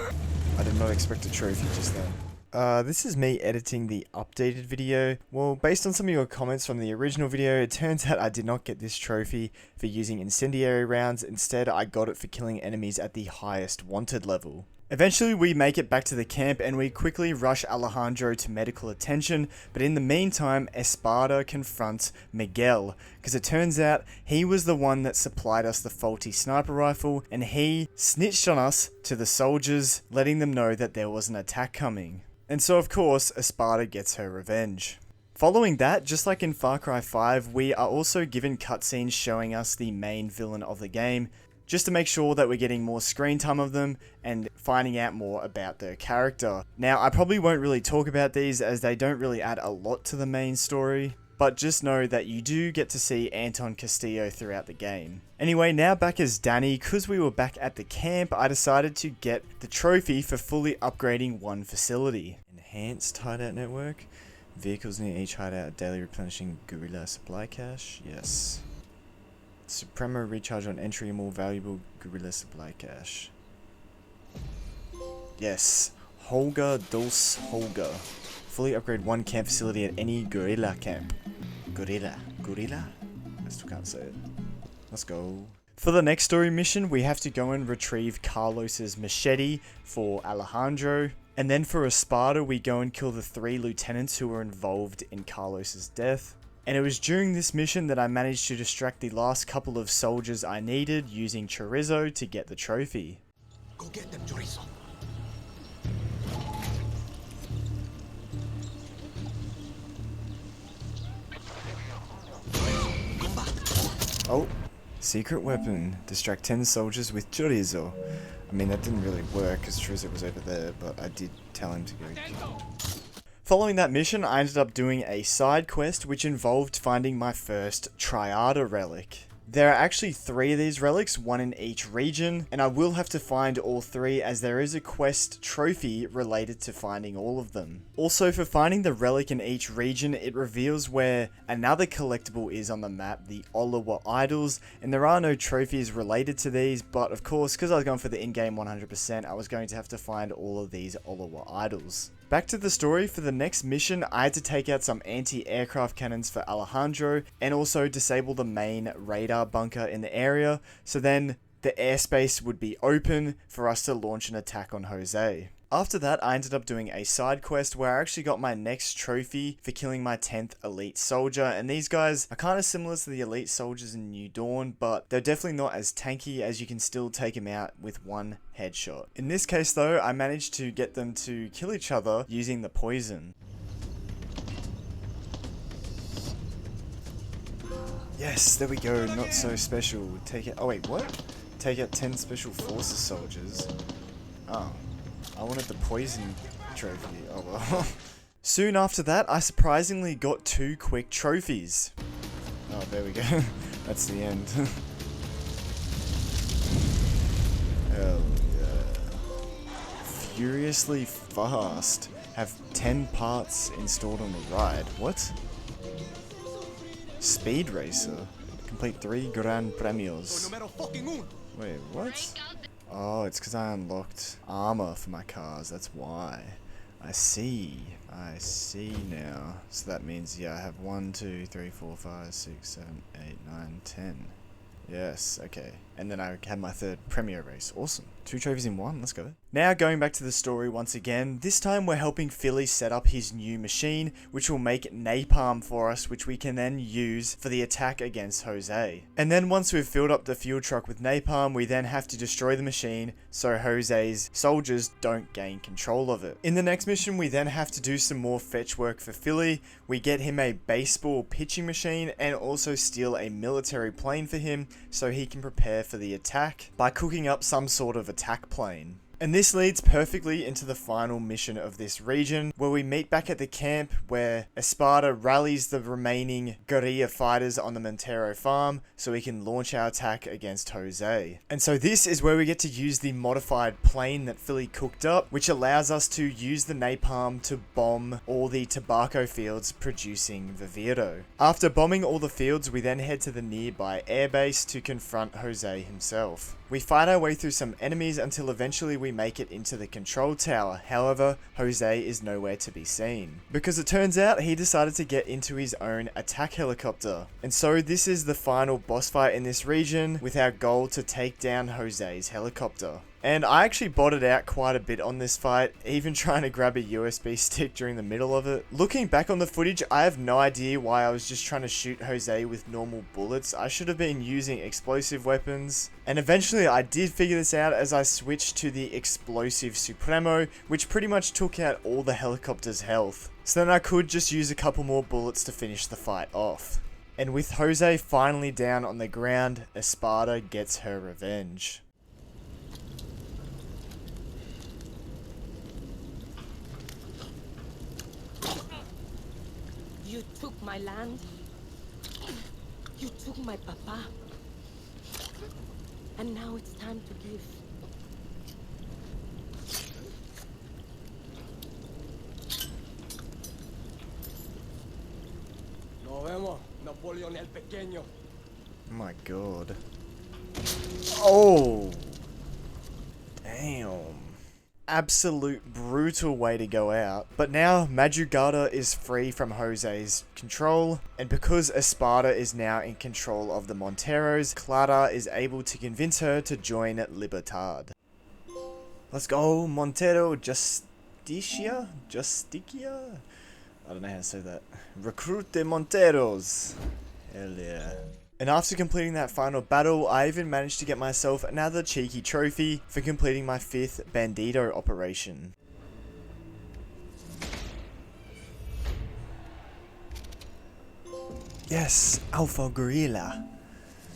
I did not expect a trophy just then. This is me editing the updated video. Well, based on some of your comments from the original video, it turns out I did not get this trophy for using incendiary rounds. Instead, I got it for killing enemies at the highest wanted level. Eventually we make it back to the camp and we quickly rush Alejandro to medical attention, but in the meantime Esparta confronts Miguel, because it turns out he was the one that supplied us the faulty sniper rifle and he snitched on us to the soldiers, letting them know that there was an attack coming. And so of course Esparta gets her revenge. Following that, just like in Far Cry 5, we are also given cutscenes showing us the main villain of the game, just to make sure that we're getting more screen time of them and finding out more about their character. Now, I probably won't really talk about these as they don't really add a lot to the main story, but just know that you do get to see Anton Castillo throughout the game. Anyway, now back as Danny, because we were back at the camp, I decided to get the trophy for fully upgrading one facility. Enhanced hideout network? Vehicles near each hideout are daily replenishing guerrilla supply cache. Yes. Supremo recharge on entry, more valuable guerrilla supply cache. Yes. Holga Dulce Holga. Fully upgrade one camp facility at any guerrilla camp. Guerrilla. I still can't say it. Let's go. For the next story mission, we have to go and retrieve Carlos's machete for Alejandro. And then for Espada, we go and kill the 3 lieutenants who were involved in Carlos's death. And it was during this mission that I managed to distract the last couple of soldiers I needed using Chorizo to get the trophy. Go get them, Chorizo. Oh, secret weapon. Distract 10 soldiers with Chorizo. I mean, that didn't really work because Chorizo was over there, but I did tell him to go. Following that mission, I ended up doing a side quest which involved finding my first Triada relic. There are actually 3 of these relics, 1 in each region, and I will have to find all 3 as there is a quest trophy related to finding all of them. Also, for finding the relic in each region, it reveals where another collectible is on the map, the Olawa Idols, and there are no trophies related to these, but of course, because I was going for the in-game 100%, I was going to have to find all of these Olawa Idols. Back to the story, for the next mission, I had to take out some anti-aircraft cannons for Alejandro, and also disable the main radar bunker in the area, so then the airspace would be open for us to launch an attack on Jose. After that, I ended up doing a side quest where I actually got my next trophy for killing my 10th elite soldier, and these guys are kind of similar to the elite soldiers in New Dawn, but they're definitely not as tanky as you can still take them out with one headshot. In this case though, I managed to get them to kill each other using the poison. Yes, there we go, not so special. Take it. Oh wait, what? Take out 10 special forces soldiers. Oh. I wanted the poison trophy. Oh well. Soon after that, I surprisingly got 2 quick trophies. Oh, there we go. That's the end. Hell yeah. Furiously fast. Have 10 parts installed on the ride. What? Speed Racer. Complete 3 Grand Premios. Wait, what? Oh, it's because I unlocked armor for my cars, that's why. I see now. So that means, yeah, I have 1, 2, 3, 4, 5, 6, 7, 8, 9, 10. Yes, okay. And then I had my 3rd Premier race. Awesome. 2 trophies in 1, let's go. Now going back to the story once again, this time we're helping Philly set up his new machine, which will make napalm for us, which we can then use for the attack against Jose. And then once we've filled up the fuel truck with napalm, we then have to destroy the machine so Jose's soldiers don't gain control of it. In the next mission, we then have to do some more fetch work for Philly. We get him a baseball pitching machine and also steal a military plane for him so he can prepare for the attack by cooking up some sort of attack plane. And this leads perfectly into the final mission of this region, where we meet back at the camp where Espada rallies the remaining guerrilla fighters on the Montero farm so we can launch our attack against Jose. And so this is where we get to use the modified plane that Philly cooked up, which allows us to use the napalm to bomb all the tobacco fields producing Viviro. After bombing all the fields, we then head to the nearby airbase to confront Jose himself. We fight our way through some enemies until eventually we make it into the control tower. However, Jose is nowhere to be seen, because it turns out he decided to get into his own attack helicopter. And so this is the final boss fight in this region, with our goal to take down Jose's helicopter. And I actually botted out quite a bit on this fight, even trying to grab a USB stick during the middle of it. Looking back on the footage, I have no idea why I was just trying to shoot Jose with normal bullets. I should have been using explosive weapons. And eventually I did figure this out as I switched to the Explosive Supremo, which pretty much took out all the helicopter's health. So then I could just use a couple more bullets to finish the fight off. And with Jose finally down on the ground, Espada gets her revenge. You took my land. You took my papa. And now it's time to give. Nos vemos, Napoleon el Pequeño. Oh my god. Oh! Damn. Absolute brutal way to go out. But now Madrugada is free from Jose's control, and because Espada is now in control of the Monteros, Clara is able to convince her to join Libertad. Let's go, Montero Justicia? I don't know how to say that. Recruit the Monteros. Hell yeah. And after completing that final battle, I even managed to get myself another cheeky trophy for completing my 5th Bandito operation. Yes, Alpha Gorilla.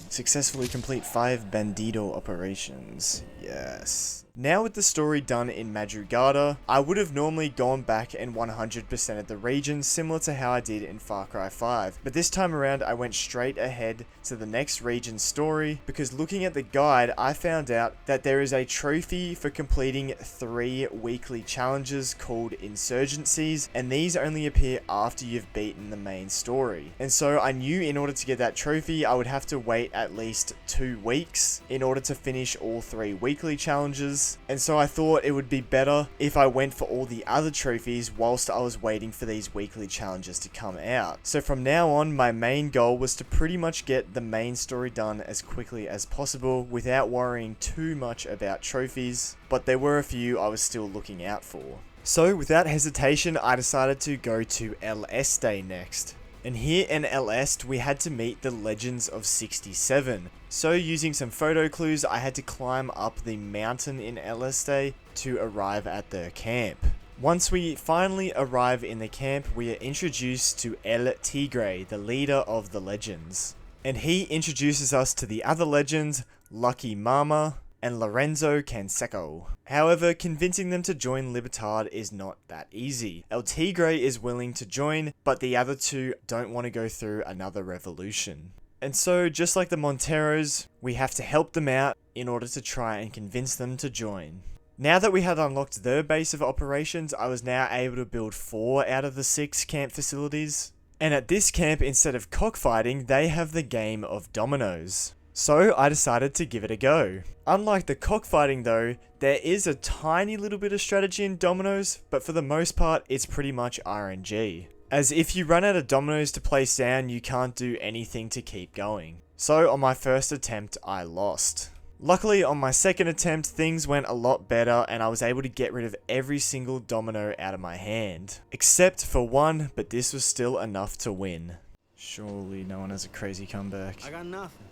Successfully complete 5 Bandito operations. Yes. Now with the story done in Madrugada, I would have normally gone back and 100%ed the region similar to how I did in Far Cry 5, but this time around I went straight ahead to the next region's story because looking at the guide I found out that there is a trophy for completing 3 weekly challenges called Insurgencies, and these only appear after you've beaten the main story. And so I knew in order to get that trophy I would have to wait at least 2 weeks in order to finish all 3 weekly challenges. And so I thought it would be better if I went for all the other trophies whilst I was waiting for these weekly challenges to come out. So from now on, my main goal was to pretty much get the main story done as quickly as possible without worrying too much about trophies, but there were a few I was still looking out for. So without hesitation, I decided to go to Este next. And here in Este, we had to meet the Legends of 67. So using some photo clues, I had to climb up the mountain in Este to arrive at their camp. Once we finally arrive in the camp, we are introduced to El Tigre, the leader of the Legends. And he introduces us to the other Legends, Lucky Mama and Lorenzo Canseco. However, convincing them to join Libertad is not that easy. El Tigre is willing to join, but the other two don't want to go through another revolution. And so, just like the Monteros, we have to help them out in order to try and convince them to join. Now that we had unlocked their base of operations, I was now able to build 4 out of the 6 camp facilities. And at this camp, instead of cockfighting, they have the game of dominoes. So I decided to give it a go. Unlike the cockfighting though, there is a tiny little bit of strategy in dominoes, but for the most part, it's pretty much RNG. As if you run out of dominoes to place down, you can't do anything to keep going. So on my first attempt, I lost. Luckily, on my second attempt, things went a lot better and I was able to get rid of every single domino out of my hand. Except for one, but this was still enough to win. Surely no one has a crazy comeback. I got nothing.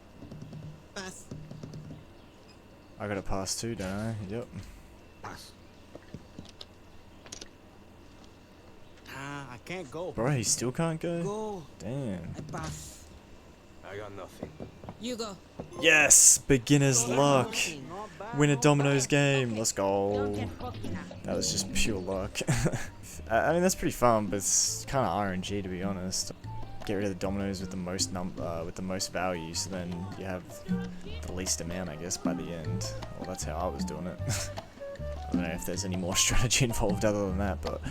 Pass. I got a pass too, don't I? Yep. Pass. I can't go. Bro, he still can't go? Go. Damn. I pass. I got nothing. You go. Yes! Beginner's luck! Win a dominoes game, let's Don't go. get cocky now. That was just pure luck. I mean, that's pretty fun, but it's kind of RNG to be honest. Get rid of the dominoes with the most value, so then you have the least amount, I guess, by the end. Well, that's how I was doing it. I don't know if there's any more strategy involved other than that, but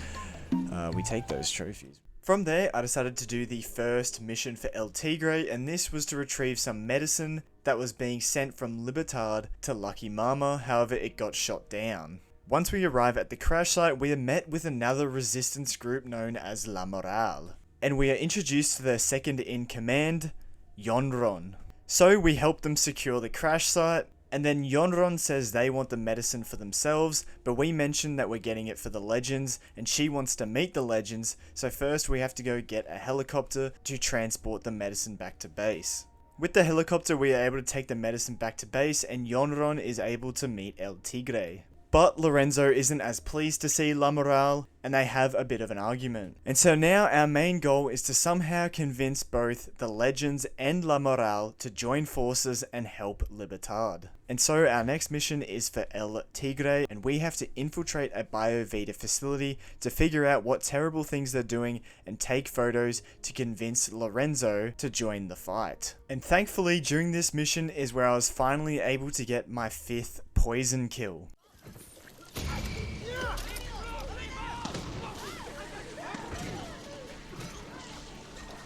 we take those trophies. From there, I decided to do the first mission for El Tigre, and this was to retrieve some medicine that was being sent from Libertad to Lucky Mama, however it got shot down. Once we arrive at the crash site, we are met with another resistance group known as La Moral, and we are introduced to their second in command, Yonron. So we help them secure the crash site, and then Yonron says they want the medicine for themselves, but we mention that we're getting it for the Legends, and she wants to meet the Legends, so first we have to go get a helicopter to transport the medicine back to base. With the helicopter we are able to take the medicine back to base, and Yonron is able to meet El Tigre. But Lorenzo isn't as pleased to see La Moral, and they have a bit of an argument. And so now our main goal is to somehow convince both the Legends and La Moral to join forces and help Libertad. And so our next mission is for El Tigre, and we have to infiltrate a BioVita facility to figure out what terrible things they're doing and take photos to convince Lorenzo to join the fight. And thankfully during this mission is where I was finally able to get my 5th poison kill.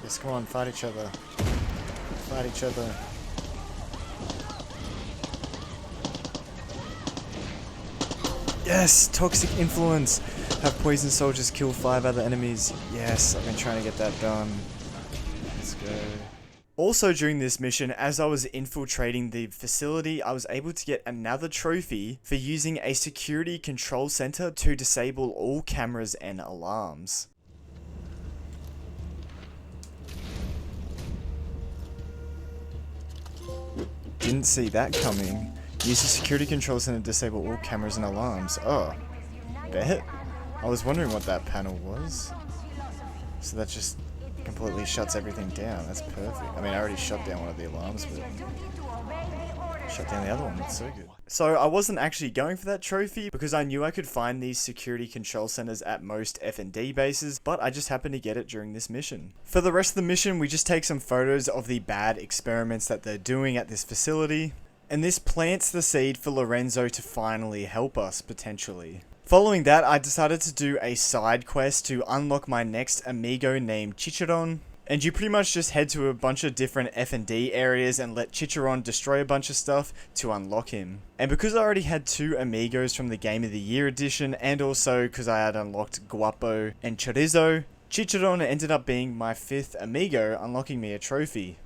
Yes, come on, fight each other. Fight each other. Yes! Toxic influence! Have poison soldiers kill 5 other enemies. Yes, I've been trying to get that done. Let's go. Also during this mission, as I was infiltrating the facility, I was able to get another trophy for using a security control center to disable all cameras and alarms. Didn't see that coming. Use the security control center to disable all cameras and alarms. Oh, bet. I was wondering what that panel was. So that just completely shuts everything down. That's perfect. I mean, I already shut down one of the alarms, but shut down the other one. That's so good. So I wasn't actually going for that trophy because I knew I could find these security control centers at most F&D bases, but I just happened to get it during this mission. For the rest of the mission, we just take some photos of the bad experiments that they're doing at this facility, and this plants the seed for Lorenzo to finally help us, potentially. Following that, I decided to do a side quest to unlock my next amigo named Chicharon. And you pretty much just head to a bunch of different F&D areas and let Chicharon destroy a bunch of stuff to unlock him. And because I already had 2 amigos from the Game of the Year edition, and also because I had unlocked Guapo and Chorizo, Chicharon ended up being my 5th amigo, unlocking me a trophy.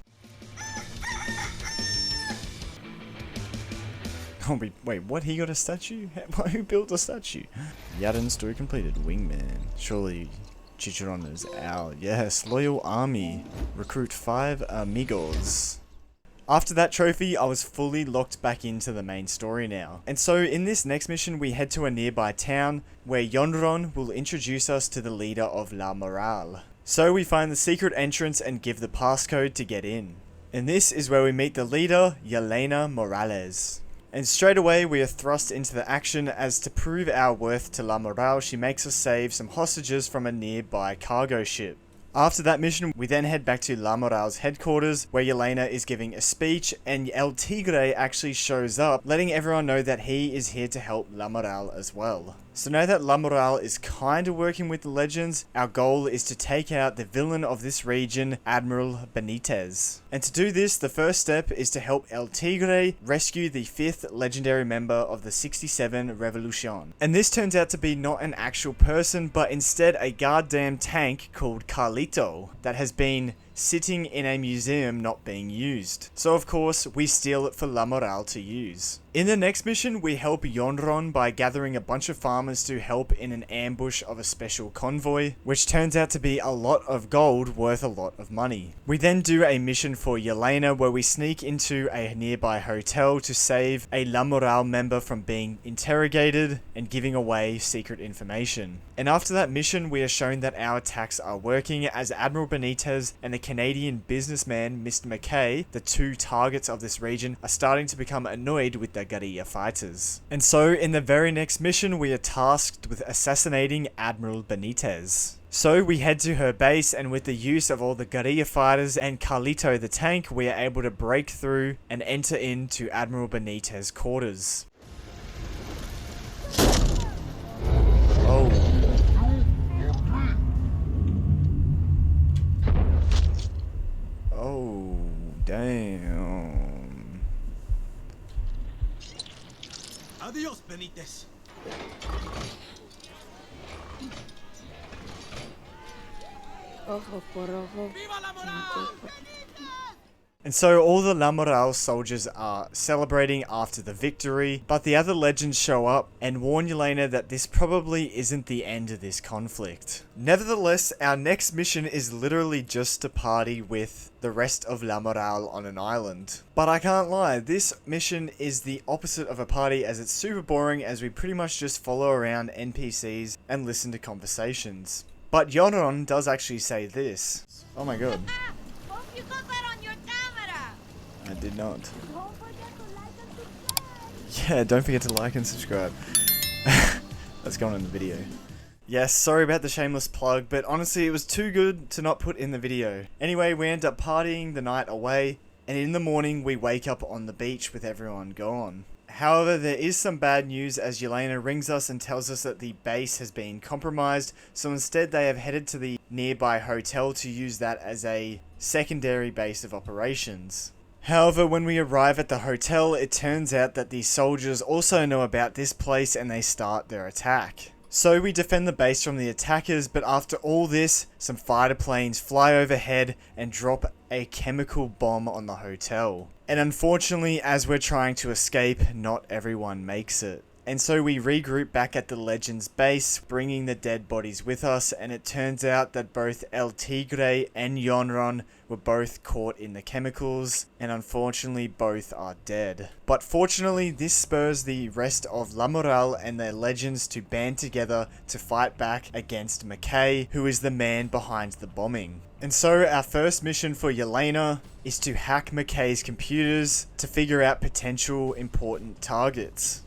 Oh, wait, what? He got a statue? Who built a statue? Yadin story completed. Wingman. Surely Chicharon is our... Yes, loyal army. Recruit 5 amigos. After that trophy, I was fully locked back into the main story now. And so in this next mission, we head to a nearby town where Yonron will introduce us to the leader of La Morale. So we find the secret entrance and give the passcode to get in. And this is where we meet the leader, Yelena Morales. And straight away we are thrust into the action, as to prove our worth to La Morale, she makes us save some hostages from a nearby cargo ship. After that mission, we then head back to La Morale's headquarters, where Yelena is giving a speech, and El Tigre actually shows up, letting everyone know that he is here to help La Morale as well. So now that La Morale is kinda working with the legends, our goal is to take out the villain of this region, Admiral Benitez. And to do this, the first step is to help El Tigre rescue the 5th legendary member of the 67 Revolution. And this turns out to be not an actual person, but instead a goddamn tank called Carlito that has been sitting in a museum not being used. So of course, we steal it for La Morale to use. In the next mission, we help Yonron by gathering a bunch of farmers to help in an ambush of a special convoy, which turns out to be a lot of gold worth a lot of money. We then do a mission for Yelena where we sneak into a nearby hotel to save a La Morale member from being interrogated and giving away secret information. And after that mission, we are shown that our attacks are working, as Admiral Benitez and the Canadian businessman Mr. McKay, the 2 targets of this region, are starting to become annoyed with the guerrilla fighters. And so in the very next mission, we are tasked with assassinating Admiral Benitez. So we head to her base, and with the use of all the guerrilla fighters and Carlito the tank, we are able to break through and enter into Admiral Benitez's quarters. Oh. Oh, damn. Adios, Benitez. Ojo por ojo. ¡Viva la moral! And so all the La Morale soldiers are celebrating after the victory, but the other legends show up and warn Yelena that this probably isn't the end of this conflict. Nevertheless, our next mission is literally just to party with the rest of La Morale on an island. But I can't lie, this mission is the opposite of a party, as it's super boring, as we pretty much just follow around NPCs and listen to conversations. But Yonron does actually say this. Oh my god. Hope you got that on your camera. I did not. Don't forget to like and subscribe. Yeah, don't forget to like and subscribe. That's going in the video. Yes, sorry about the shameless plug, but honestly it was too good to not put in the video. Anyway, we end up partying the night away, and in the morning we wake up on the beach with everyone gone. However, there is some bad news as Yelena rings us and tells us that the base has been compromised, so instead they have headed to the nearby hotel to use that as a secondary base of operations. However, when we arrive at the hotel, it turns out that the soldiers also know about this place and they start their attack. So we defend the base from the attackers, but after all this, some fighter planes fly overhead and drop a chemical bomb on the hotel. And unfortunately, as we're trying to escape, not everyone makes it. And so we regroup back at the Legends base, bringing the dead bodies with us, and it turns out that both El Tigre and Yonron were both caught in the chemicals, and unfortunately both are dead. But fortunately, this spurs the rest of La Moral and their Legends to band together to fight back against McKay, who is the man behind the bombing. And so our first mission for Yelena is to hack McKay's computers to figure out potential important targets.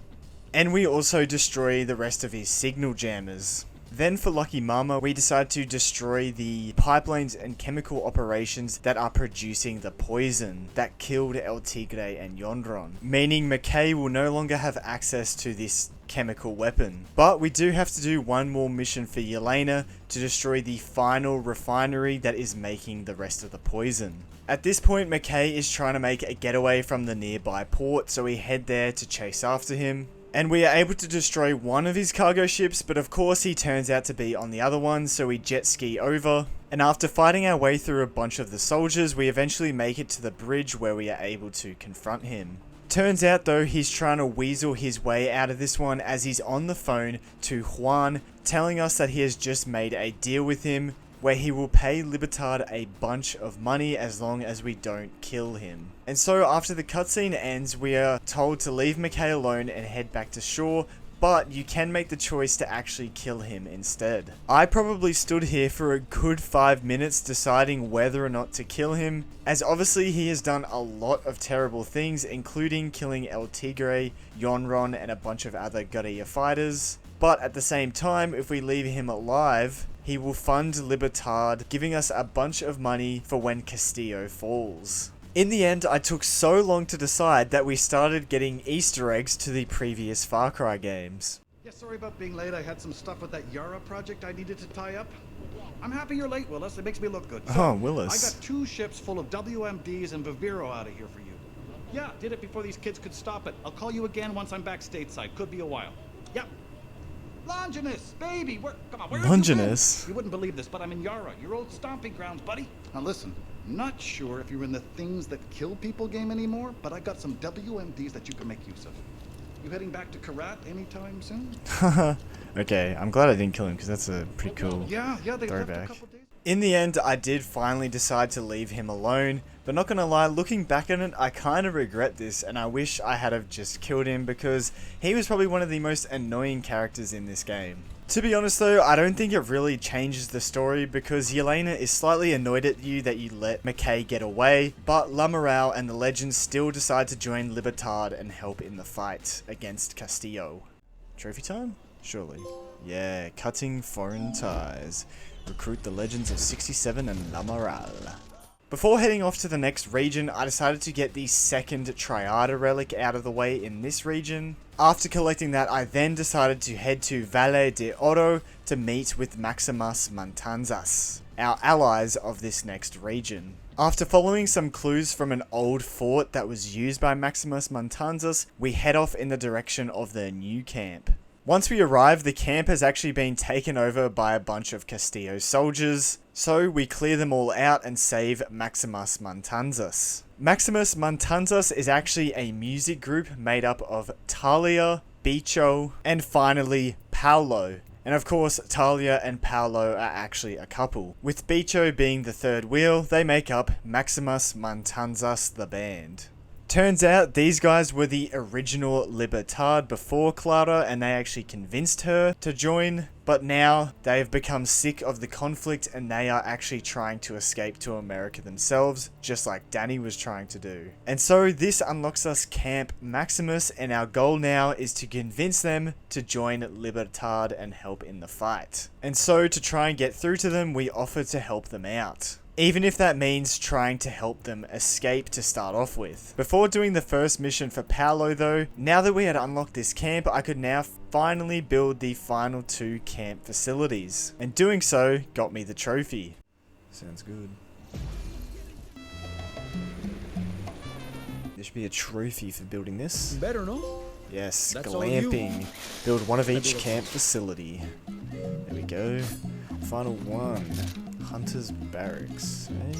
And we also destroy the rest of his signal jammers. Then for Lucky Mama, we decide to destroy the pipelines and chemical operations that are producing the poison that killed El Tigre and Yonron, meaning McKay will no longer have access to this chemical weapon. But we do have to do one more mission for Yelena to destroy the final refinery that is making the rest of the poison. At this point, McKay is trying to make a getaway from the nearby port, so we head there to chase after him. And we are able to destroy one of his cargo ships, but of course he turns out to be on the other one, so we jet ski over. And after fighting our way through a bunch of the soldiers, we eventually make it to the bridge where we are able to confront him. Turns out though, he's trying to weasel his way out of this one as he's on the phone to Juan, telling us that he has just made a deal with him where he will pay Libertad a bunch of money as long as we don't kill him. And so after the cutscene ends, we are told to leave McKay alone and head back to shore, but you can make the choice to actually kill him instead. I probably stood here for a good 5 minutes deciding whether or not to kill him, as obviously he has done a lot of terrible things, including killing El Tigre, Yonron, and a bunch of other guerrilla fighters. But at the same time, if we leave him alive, he will fund Libertad, giving us a bunch of money for when Castillo falls. In the end, I took so long to decide that we started getting Easter eggs to the previous Far Cry games. Yeah, sorry about being late. I had some stuff with that Yara project I needed to tie up. I'm happy you're late, Willis. It makes me look good. So, Willis. I got 2 ships full of WMDs and Viviro out of here for you. Yeah, did it before these kids could stop it. I'll call you again once I'm back stateside. Could be a while. Yep. Longinus, baby, come on, where Longinus? You wouldn't believe this, but I'm in Yara, your old stomping grounds, buddy. Now listen, not sure if you're in the things that kill people game anymore, but I got some WMDs that you can make use of. You heading back to Karat anytime soon? Okay, I'm glad I didn't kill him because that's a pretty cool yeah, they left a throwback. couple days. In the end, I did finally decide to leave him alone, but not gonna lie, looking back at it, I kind of regret this, and I wish I had have just killed him because he was probably one of the most annoying characters in this game. To be honest though, I don't think it really changes the story because Yelena is slightly annoyed at you that you let McKay get away, but La Moral and the Legends still decide to join Libertad and help in the fight against Castillo. Trophy time? Surely. Yeah, cutting foreign ties. Recruit the Legends of 67 and La Moral. Before heading off to the next region, I decided to get the second Triada relic out of the way in this region. After collecting that, I then decided to head to Valle De Oro to meet with Maximus Matanzas, our allies of this next region. After following some clues from an old fort that was used by Maximus Matanzas, we head off in the direction of their new camp. Once we arrive, the camp has actually been taken over by a bunch of Castillo soldiers, so we clear them all out and save Maximus Matanzas. Maximus Matanzas is actually a music group made up of Talia, Bicho, and finally Paolo. And of course, Talia and Paolo are actually a couple. With Bicho being the third wheel, they make up Maximus Matanzas the band. Turns out these guys were the original Libertad before Clara and they actually convinced her to join, but now they've become sick of the conflict and they are actually trying to escape to America themselves, just like Danny was trying to do. And so this unlocks us Camp Maximus and our goal now is to convince them to join Libertad and help in the fight. And so to try and get through to them, we offer to help them out. even if that means trying to help them escape to start off with. Before doing the first mission for Paolo though, now that we had unlocked this camp, I could now finally build the final 2 camp facilities, and doing so got me the trophy. Sounds good. There should be a trophy for building this. Better, no? Yes, That's all you. glamping. Build one of each camp facility. There we go. Final one. Hunter's Barracks. Eh?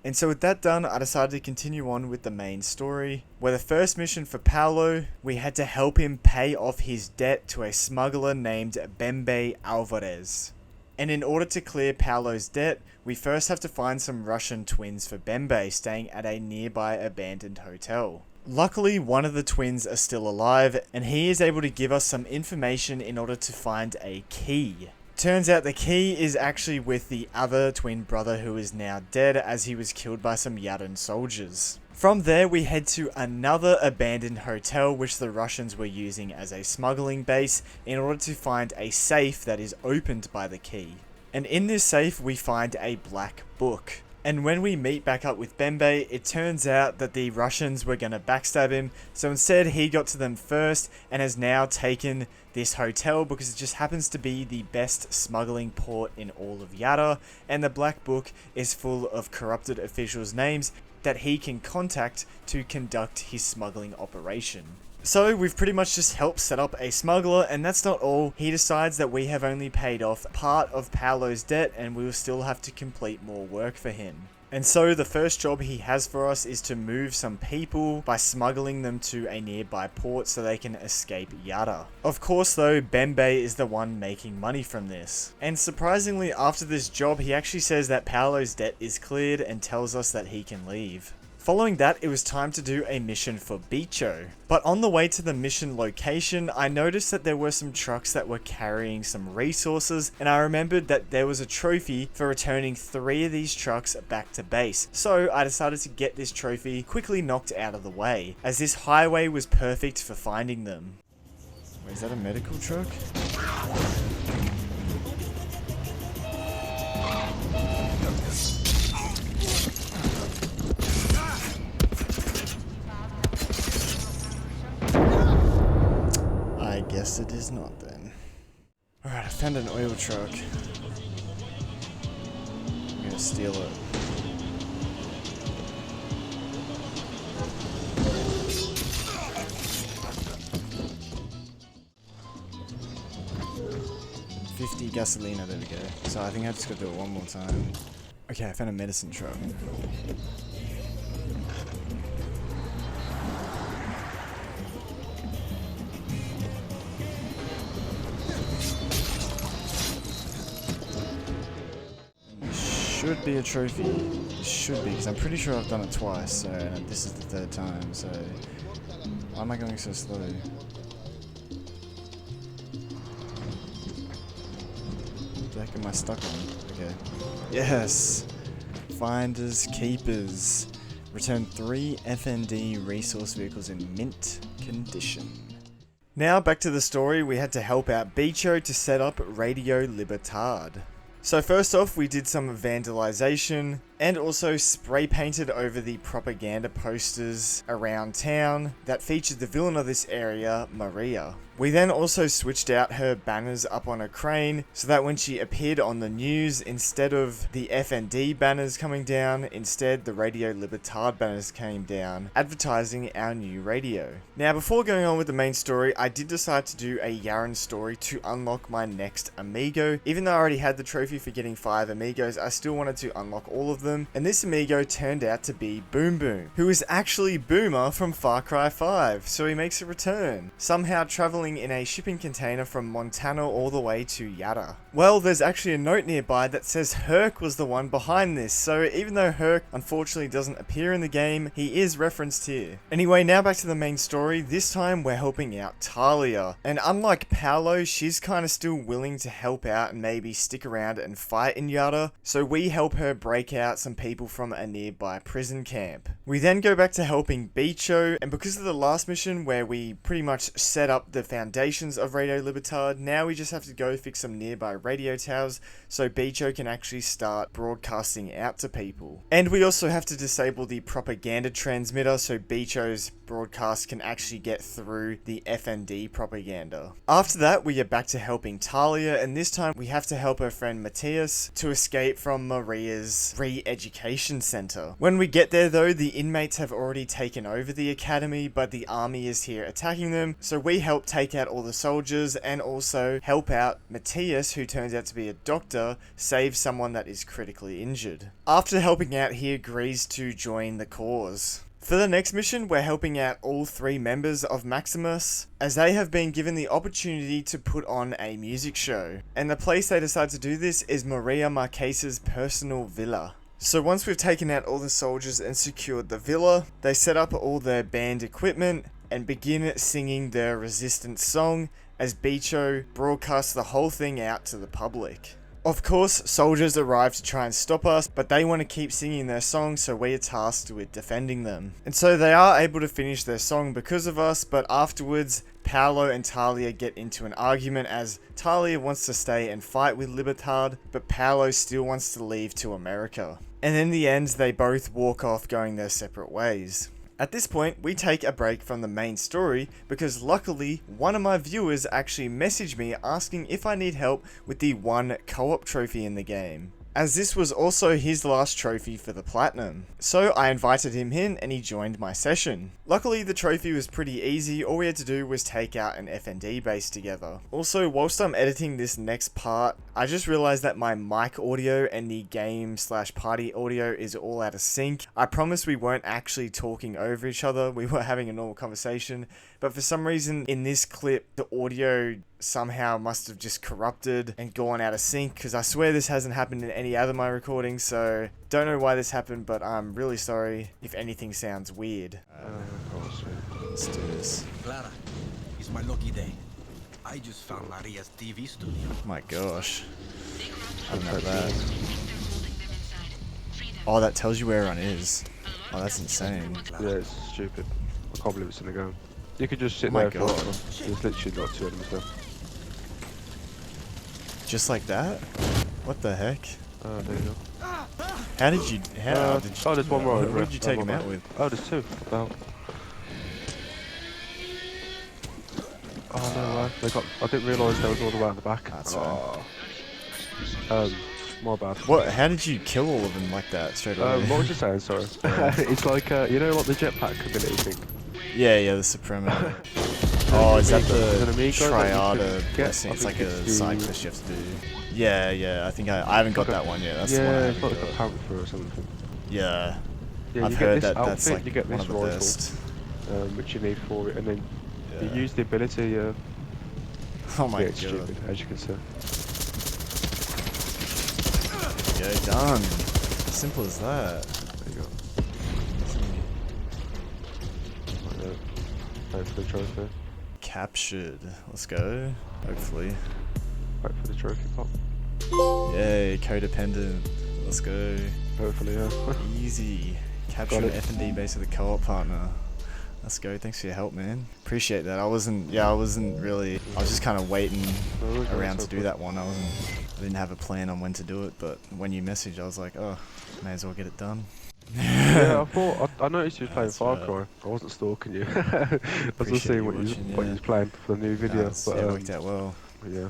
And so with that done, I decided to continue on with the main story, where the first mission for Paolo, we had to help him pay off his debt to a smuggler named Bembe Alvarez. And in order to clear Paolo's debt, we first have to find some Russian twins for Bembe staying at a nearby abandoned hotel. Luckily, one of the twins are still alive, and he is able to give us some information in order to find a key. Turns out the key is actually with the other twin brother who is now dead as he was killed by some Yadin soldiers. From there we head to another abandoned hotel which the Russians were using as a smuggling base in order to find a safe that is opened by the key. And in this safe we find a black book. And when we meet back up with Bembe, it turns out that the Russians were going to backstab him, so instead he got to them first and has now taken this hotel because it just happens to be the best smuggling port in all of Yara, and the black book is full of corrupted officials' names that he can contact to conduct his smuggling operation. So we've pretty much just helped set up a smuggler, and that's not all. He decides that we have only paid off part of Paolo's debt and we will still have to complete more work for him. And so the first job he has for us is to move some people by smuggling them to a nearby port so they can escape Yara. Of course though, Bembe is the one making money from this. And surprisingly, after this job he actually says that Paolo's debt is cleared and tells us that he can leave. Following that, it was time to do a mission for Bicho. But on the way to the mission location, I noticed that there were some trucks that were carrying some resources, and I remembered that there was a trophy for returning 3 of these trucks back to base. So I decided to get this trophy quickly knocked out of the way, as this highway was perfect for finding them. Wait, is that a medical truck? I guess it is not then. Alright, I found an oil truck. I'm gonna steal it. $50 gasolina, there we go. So I think I just gotta do it one more time. Okay, I found a medicine truck. Should be a trophy. It should be, because I'm pretty sure I've done it twice, so this is the 3rd time, so why am I going so slow? What the heck am I stuck on? Okay. Yes! Finders Keepers. Return 3 FND resource vehicles in mint condition. Now back to the story, we had to help out Bicho to set up Radio Libertad. So first off, we did some vandalization and also spray painted over the propaganda posters around town that featured the villain of this area, Maria. We then also switched out her banners up on a crane so that when she appeared on the news, instead of the FND banners coming down, instead the Radio Libertad banners came down, advertising our new radio. Now before going on with the main story, I did decide to do a Yaren story to unlock my next amigo. Even though I already had the trophy for getting 5 amigos, I still wanted to unlock all of them, and this amigo turned out to be Boom Boom, who is actually Boomer from Far Cry 5, so he makes a return, somehow traveling in a shipping container from Montana all the way to Yara. Well, there's actually a note nearby that says Herc was the one behind this, so even though Herc unfortunately doesn't appear in the game, he is referenced here. Anyway, now back to the main story. This time we're helping out Talia, and unlike Paolo, she's kind of still willing to help out and maybe stick around and fight in Yara, so we help her break out some people from a nearby prison camp. We then go back to helping Bicho, and because of the last mission where we pretty much set up the foundations of Radio Libertad. Now we just have to go fix some nearby radio towers so Bicho can actually start broadcasting out to people. And we also have to disable the propaganda transmitter so Bicho's broadcast can actually get through the FND propaganda. After that, we are back to helping Talia, and this time we have to help her friend Matthias to escape from Maria's re-education center. When we get there though, the inmates have already taken over the academy, but the army is here attacking them, so we help take out all the soldiers and also help out Matthias, who turns out to be a doctor, save someone that is critically injured. After helping out, he agrees to join the cause. For the next mission, we're helping out all 3 members of Maximus, as they have been given the opportunity to put on a music show. And the place they decide to do this is Maria Marquez's personal villa. So once we've taken out all the soldiers and secured the villa, they set up all their band equipment and begin singing their resistance song as Bicho broadcasts the whole thing out to the public. Of course, soldiers arrive to try and stop us, but they want to keep singing their song, so we are tasked with defending them. And so they are able to finish their song because of us, but afterwards, Paolo and Talia get into an argument as Talia wants to stay and fight with Libertad, but Paolo still wants to leave to America. And in the end, they both walk off going their separate ways. At this point, we take a break from the main story because luckily, one of my viewers actually messaged me asking if I need help with the 1 co-op trophy in the game, as this was also his last trophy for the platinum. So I invited him in and he joined my session. Luckily the trophy was pretty easy, all we had to do was take out an FND base together. Also, whilst I'm editing this next part, I just realized that my mic audio and the game/party audio is all out of sync. I promise we weren't actually talking over each other, we were having a normal conversation, but for some reason in this clip the audio somehow must have just corrupted and gone out of sync, because I swear this hasn't happened in any other of my recordings, so don't know why this happened, but I'm really sorry if anything sounds weird. Let's do this. Clara, it's my lucky day. I just found Maria's TV studio. Oh my gosh. I don't know that. Oh, that tells you where everyone is. Oh, that's insane. Yeah, it's stupid. I can't believe it's in the game. You could just sit Oh my there God. for there's literally like 2 enemies there. Just like that? What the heck? There you go. How did you... How did you... Oh, there's one more over What there. did you take One him more. out with? Oh, there's 2. What the hell? Oh no way. They got. I didn't realise they was all the way at the back. That's My bad. What? How did you kill all of them like that straight away? What was you saying? Sorry. It's like you know, like the jetpack ability thing. Yeah, the Suprema. Oh, is that the amigo that you Triada could get? blessing? I It's like think a it's the- side quest you have to do. Yeah, I think I haven't got that one yet. That's the one I Yeah, haven't it's like got. a panther or something. Yeah, Yeah, I've you heard get this that that's outfit, like you get one this of the rifle, best. which you need for it, and then Yeah. you use the ability. Oh my Yeah, god. it's stupid, as you can see. Go, done. Simple as that. There you go. Right there. Wait for the trophy. Captured. Let's go. Hopefully. Wait for the trophy pop. Yay, codependent. Let's go. Hopefully, yeah. Easy. Capture Got an it. F&D base with a co-op partner. Let's go. Thanks for your help, man. Appreciate that. I wasn't really. I was just kind of waiting around to do that one. I didn't have a plan on when to do it, but when you messaged, I was like, oh, may as well get it done. Yeah, I noticed you was playing That's Far right. Cry. I wasn't stalking you. I was just Appreciate seeing you what you watching, was playing for the new video. But it worked out well. yeah,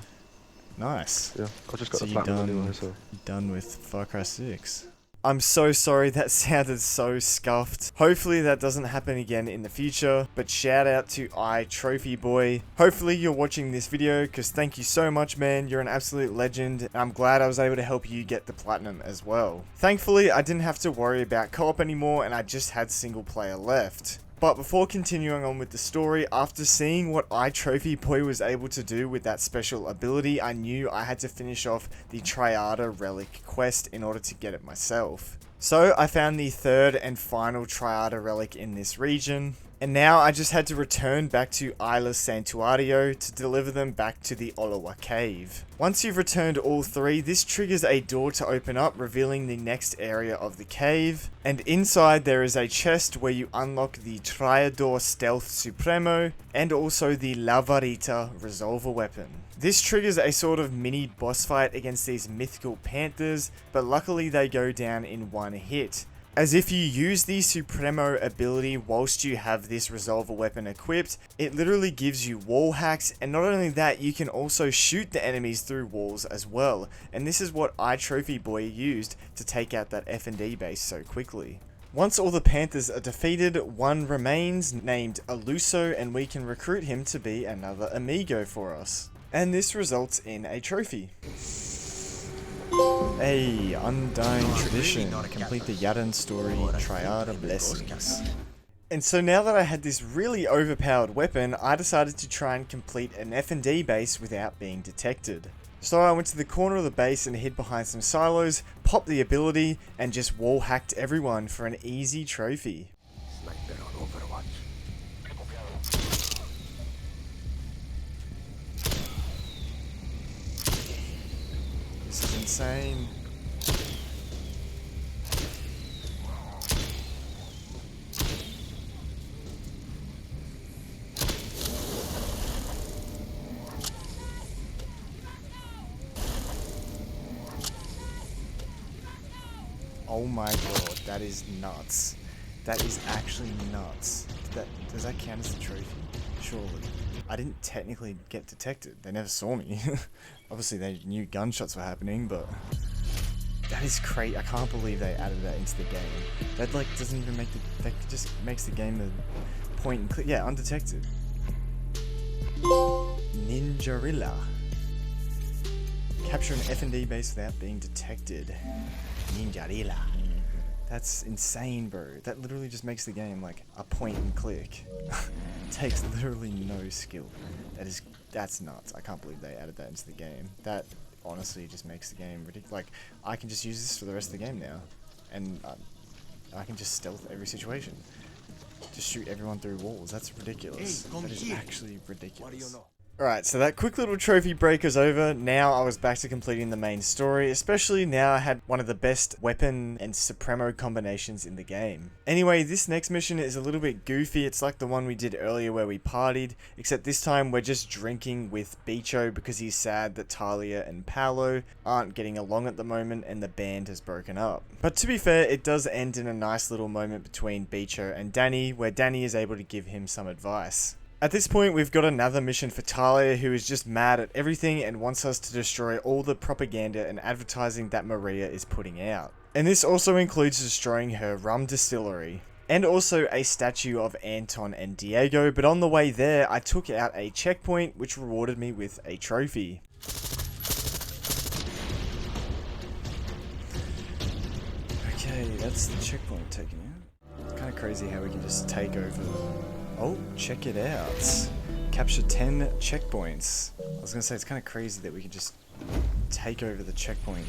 Nice. yeah. I just got So the you platinum done, anyway, so. done with Far Cry 6. I'm so sorry, that sounded so scuffed. Hopefully that doesn't happen again in the future, but shout out to Trophy Boy. Hopefully you're watching this video, because thank you so much, man. You're an absolute legend, and I'm glad I was able to help you get the platinum as well. Thankfully, I didn't have to worry about co-op anymore, and I just had single player left. But before continuing on with the story, after seeing what Trophy Boy was able to do with that special ability, I knew I had to finish off the Triada Relic quest in order to get it myself. So I found the third and final Triada Relic in this region, And now I just had to return back to Isla's Santuario to deliver them back to the Olawa cave. Once you've returned all 3, this triggers a door to open up, revealing the next area of the cave. And inside there is a chest where you unlock the Triador Stealth Supremo and also the Lavarita Resolver weapon. This triggers a sort of mini boss fight against these mythical panthers, but luckily they go down in one hit. As if you use the Supremo ability whilst you have this Resolver weapon equipped, it literally gives you wall hacks, and not only that, you can also shoot the enemies through walls as well, and this is what iTrophy Boy used to take out that F&D base so quickly. Once all the Panthers are defeated, one remains named Aluso, and we can recruit him to be another amigo for us. And this results in a trophy. A undying tradition, complete the Yadin story, Triad of Blessings. And so now that I had this really overpowered weapon, I decided to try and complete an F&D base without being detected. So I went to the corner of the base and hid behind some silos, popped the ability, and just wall hacked everyone for an easy trophy. Sniper on Overwatch. This is insane. Oh my god, that is nuts. That is actually nuts. Does that count as a trophy? Surely. I didn't technically get detected. They never saw me. Obviously they knew gunshots were happening, but that is crazy. I can't believe they added that into the game. That like doesn't even make that just makes the game a point and click. Yeah, undetected. Ninjarilla. Capture an F&D base without being detected. Ninjarilla. That's insane, bro. That literally just makes the game like a point and click. Takes literally no skill. That's nuts. I can't believe they added that into the game. That honestly just makes the game ridiculous. Like, I can just use this for the rest of the game now. And I can just stealth every situation. Just shoot everyone through walls. That's ridiculous. That is actually ridiculous. What do you know? Alright, so that quick little trophy break is over. Now I was back to completing the main story, especially now I had one of the best weapon and Supremo combinations in the game. Anyway, this next mission is a little bit goofy. It's like the one we did earlier where we partied, except this time we're just drinking with Bicho because he's sad that Talia and Paolo aren't getting along at the moment and the band has broken up. But to be fair, it does end in a nice little moment between Bicho and Danny, where Danny is able to give him some advice. At this point, we've got another mission for Talia, who is just mad at everything and wants us to destroy all the propaganda and advertising that Maria is putting out. And this also includes destroying her rum distillery. And also a statue of Anton and Diego, but on the way there, I took out a checkpoint, which rewarded me with a trophy. Okay, that's the checkpoint taken out. It's kind of crazy how we can just take over. Oh, check it out. Capture 10 checkpoints. I was gonna say, it's kind of crazy that we can just take over the checkpoint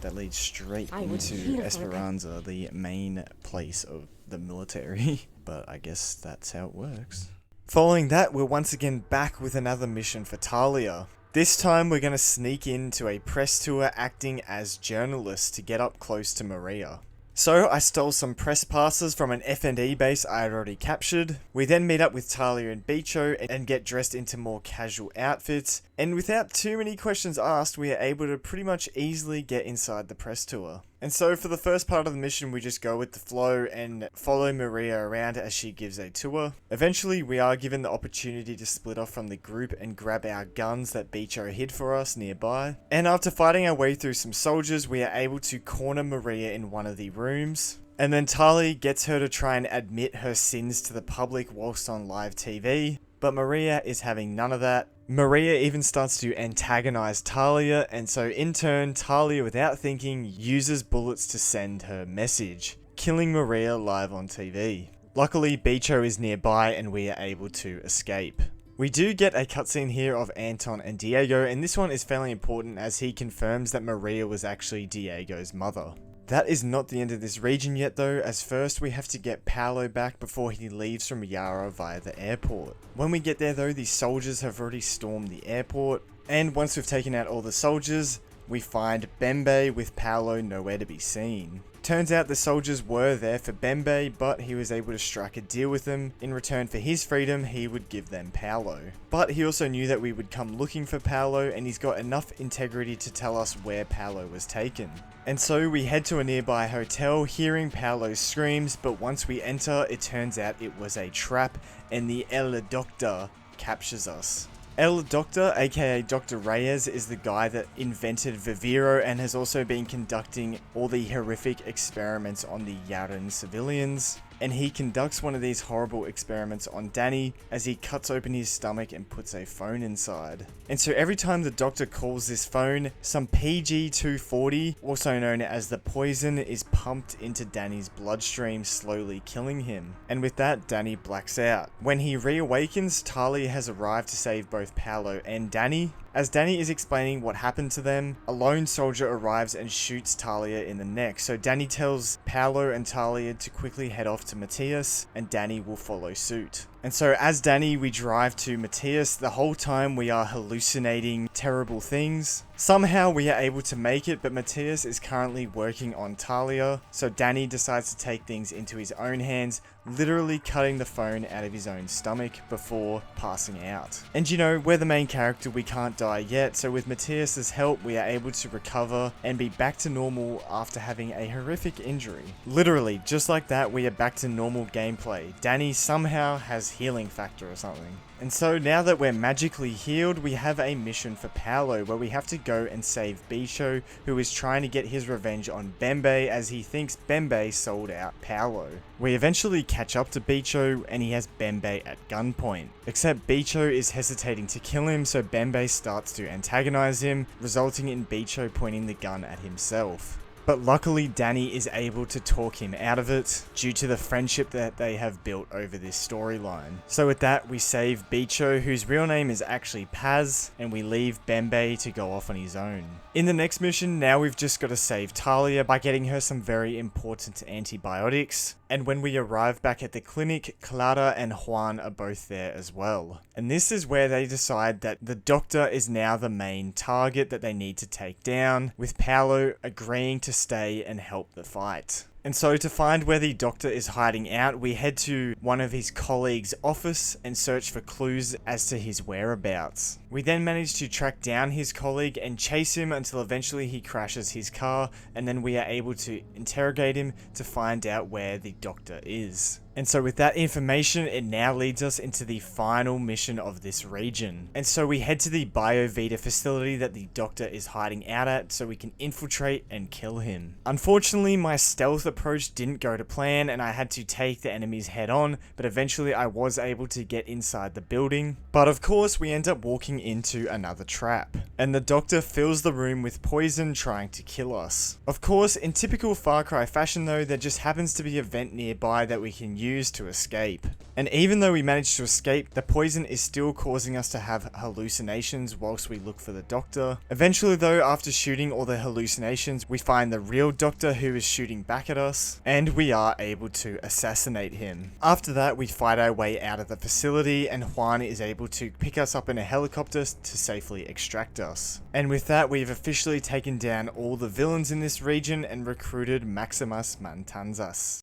that leads straight into Esperanza, the main place of the military. But I guess that's how it works. Following that, we're once again back with another mission for Talia. This time we're gonna sneak into a press tour acting as journalists to get up close to Maria. So I stole some press passes from an F&E base I had already captured. We then meet up with Talia and Bicho and get dressed into more casual outfits. And without too many questions asked, we are able to pretty much easily get inside the press tour. And so for the first part of the mission, we just go with the flow and follow Maria around as she gives a tour. Eventually, we are given the opportunity to split off from the group and grab our guns that Bicho hid for us nearby. And after fighting our way through some soldiers, we are able to corner Maria in one of the rooms. And then Talia gets her to try and admit her sins to the public whilst on live TV. But Maria is having none of that. Maria even starts to antagonize Talia, and so in turn, Talia, without thinking, uses bullets to send her message, killing Maria live on TV. Luckily, Bicho is nearby and we are able to escape. We do get a cutscene here of Anton and Diego, and this one is fairly important as he confirms that Maria was actually Diego's mother. That is not the end of this region yet though, as first we have to get Paolo back before he leaves from Yara via the airport. When we get there though, the soldiers have already stormed the airport, and once we've taken out all the soldiers, we find Bembe with Paolo nowhere to be seen. Turns out the soldiers were there for Bembe, but he was able to strike a deal with them. In return for his freedom, he would give them Paolo. But he also knew that we would come looking for Paolo, and he's got enough integrity to tell us where Paolo was taken. And so we head to a nearby hotel, hearing Paolo's screams, but once we enter, it turns out it was a trap, and the El Doctor captures us. El Doctor, aka Dr. Reyes, is the guy that invented Viviro and has also been conducting all the horrific experiments on the Yaran civilians. And he conducts one of these horrible experiments on Danny as he cuts open his stomach and puts a phone inside. And so every time the doctor calls this phone, some PG-240, also known as the poison, is pumped into Danny's bloodstream, slowly killing him. And with that, Danny blacks out. When he reawakens, Talia has arrived to save both Paolo and Danny. As Danny is explaining what happened to them, a lone soldier arrives and shoots Talia in the neck, so Danny tells Paolo and Talia to quickly head off to Matthias, and Danny will follow suit. And so as Danny, we drive to Matthias. The whole time we are hallucinating terrible things. Somehow we are able to make it, but Matthias is currently working on Talia, so Danny decides to take things into his own hands, literally cutting the phone out of his own stomach before passing out. And you know, we're the main character, we can't die yet, so with Matthias's help we are able to recover and be back to normal after having a horrific injury. Literally, just like that, we are back to normal gameplay. Danny somehow has healing factor or something. And so now that we're magically healed, we have a mission for Paolo where we have to go and save Bicho, who is trying to get his revenge on Bembe as he thinks Bembe sold out Paolo. We eventually catch up to Bicho and he has Bembe at gunpoint. Except Bicho is hesitating to kill him, so Bembe starts to antagonize him, resulting in Bicho pointing the gun at himself. But luckily Danny is able to talk him out of it due to the friendship that they have built over this storyline. So with that, we save Bicho, whose real name is actually Paz, and we leave Bembe to go off on his own. In the next mission, now we've just got to save Talia by getting her some very important antibiotics. And when we arrive back at the clinic, Clara and Juan are both there as well. And this is where they decide that the doctor is now the main target that they need to take down, with Paolo agreeing to stay and help the fight. And so to find where the doctor is hiding out, we head to one of his colleagues' office and search for clues as to his whereabouts. We then manage to track down his colleague and chase him until eventually he crashes his car, and then we are able to interrogate him to find out where the doctor is. And so with that information, it now leads us into the final mission of this region. And so we head to the BioVita facility that the doctor is hiding out at so we can infiltrate and kill him. Unfortunately, my stealth approach didn't go to plan and I had to take the enemies head on, but eventually I was able to get inside the building. But of course, we end up walking into another trap. And the doctor fills the room with poison trying to kill us. Of course, in typical Far Cry fashion though, there just happens to be a vent nearby that we can use to escape. And even though we managed to escape, the poison is still causing us to have hallucinations whilst we look for the doctor. Eventually though, after shooting all the hallucinations, we find the real doctor who is shooting back at us, and we are able to assassinate him. After that, we fight our way out of the facility and Juan is able to pick us up in a helicopter to safely extract us. And with that, we've officially taken down all the villains in this region and recruited Maximus Matanzas.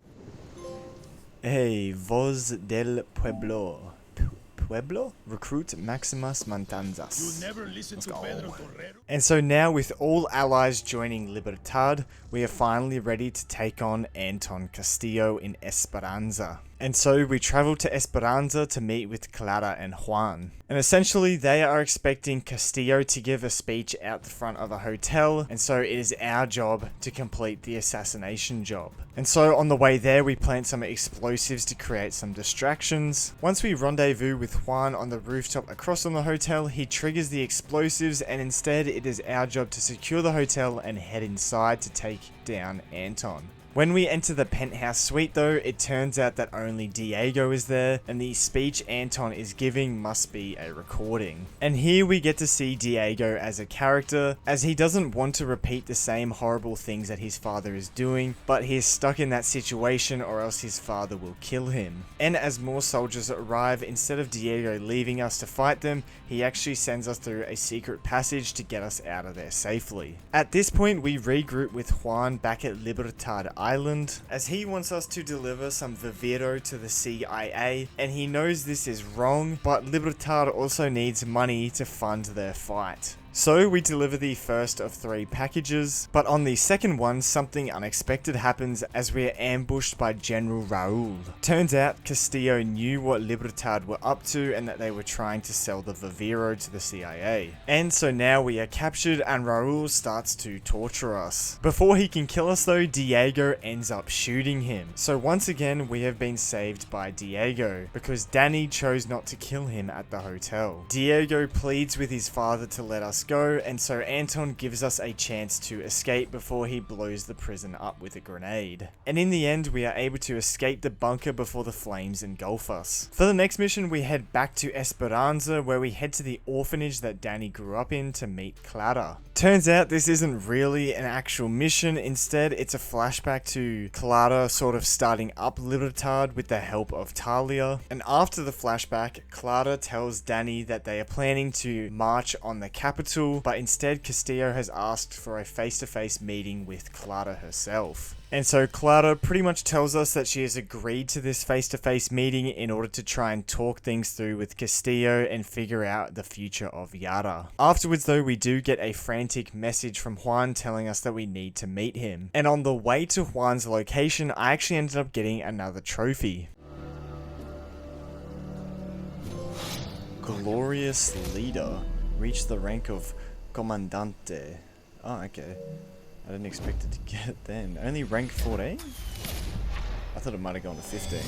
Hey, voz del pueblo. Pueblo? Recruit Maximus Matanzas. You never listen to Pedro Torrero? And so now with all allies joining Libertad, we are finally ready to take on Anton Castillo in Esperanza. And so we travel to Esperanza to meet with Clara and Juan. And essentially they are expecting Castillo to give a speech out the front of a hotel, and so it is our job to complete the assassination job. And so on the way there we plant some explosives to create some distractions. Once we rendezvous with Juan on the rooftop across from the hotel, he triggers the explosives and instead it is our job to secure the hotel and head inside to take down Anton. When we enter the penthouse suite though, it turns out that only Diego is there, and the speech Anton is giving must be a recording. And here we get to see Diego as a character, as he doesn't want to repeat the same horrible things that his father is doing, but he is stuck in that situation or else his father will kill him. And as more soldiers arrive, instead of Diego leaving us to fight them, he actually sends us through a secret passage to get us out of there safely. At this point, we regroup with Juan back at Libertad Island, as he wants us to deliver some viviro to the CIA, and he knows this is wrong, but Libertad also needs money to fund their fight. So we deliver the first of 3 packages, but on the second one something unexpected happens as we are ambushed by General Raul. Turns out Castillo knew what Libertad were up to and that they were trying to sell the viviro to the CIA. And so now we are captured and Raul starts to torture us. Before he can kill us though, Diego ends up shooting him. So once again we have been saved by Diego, because Danny chose not to kill him at the hotel. Diego pleads with his father to let us go, and so Anton gives us a chance to escape before he blows the prison up with a grenade. And in the end, we are able to escape the bunker before the flames engulf us. For the next mission, we head back to Esperanza, where we head to the orphanage that Danny grew up in to meet Clara. Turns out this isn't really an actual mission, instead it's a flashback to Clara sort of starting up Libertad with the help of Talia. And after the flashback, Clara tells Danny that they are planning to march on the capital, but instead Castillo has asked for a face-to-face meeting with Clara herself. And so Clara pretty much tells us that she has agreed to this face-to-face meeting in order to try and talk things through with Castillo and figure out the future of Yara. Afterwards though, we do get a frantic message from Juan telling us that we need to meet him. And on the way to Juan's location, I actually ended up getting another trophy. Glorious Leader. Reach the rank of Comandante. Oh, okay. I didn't expect it to get it then. Only rank 14? I thought it might have gone to 15.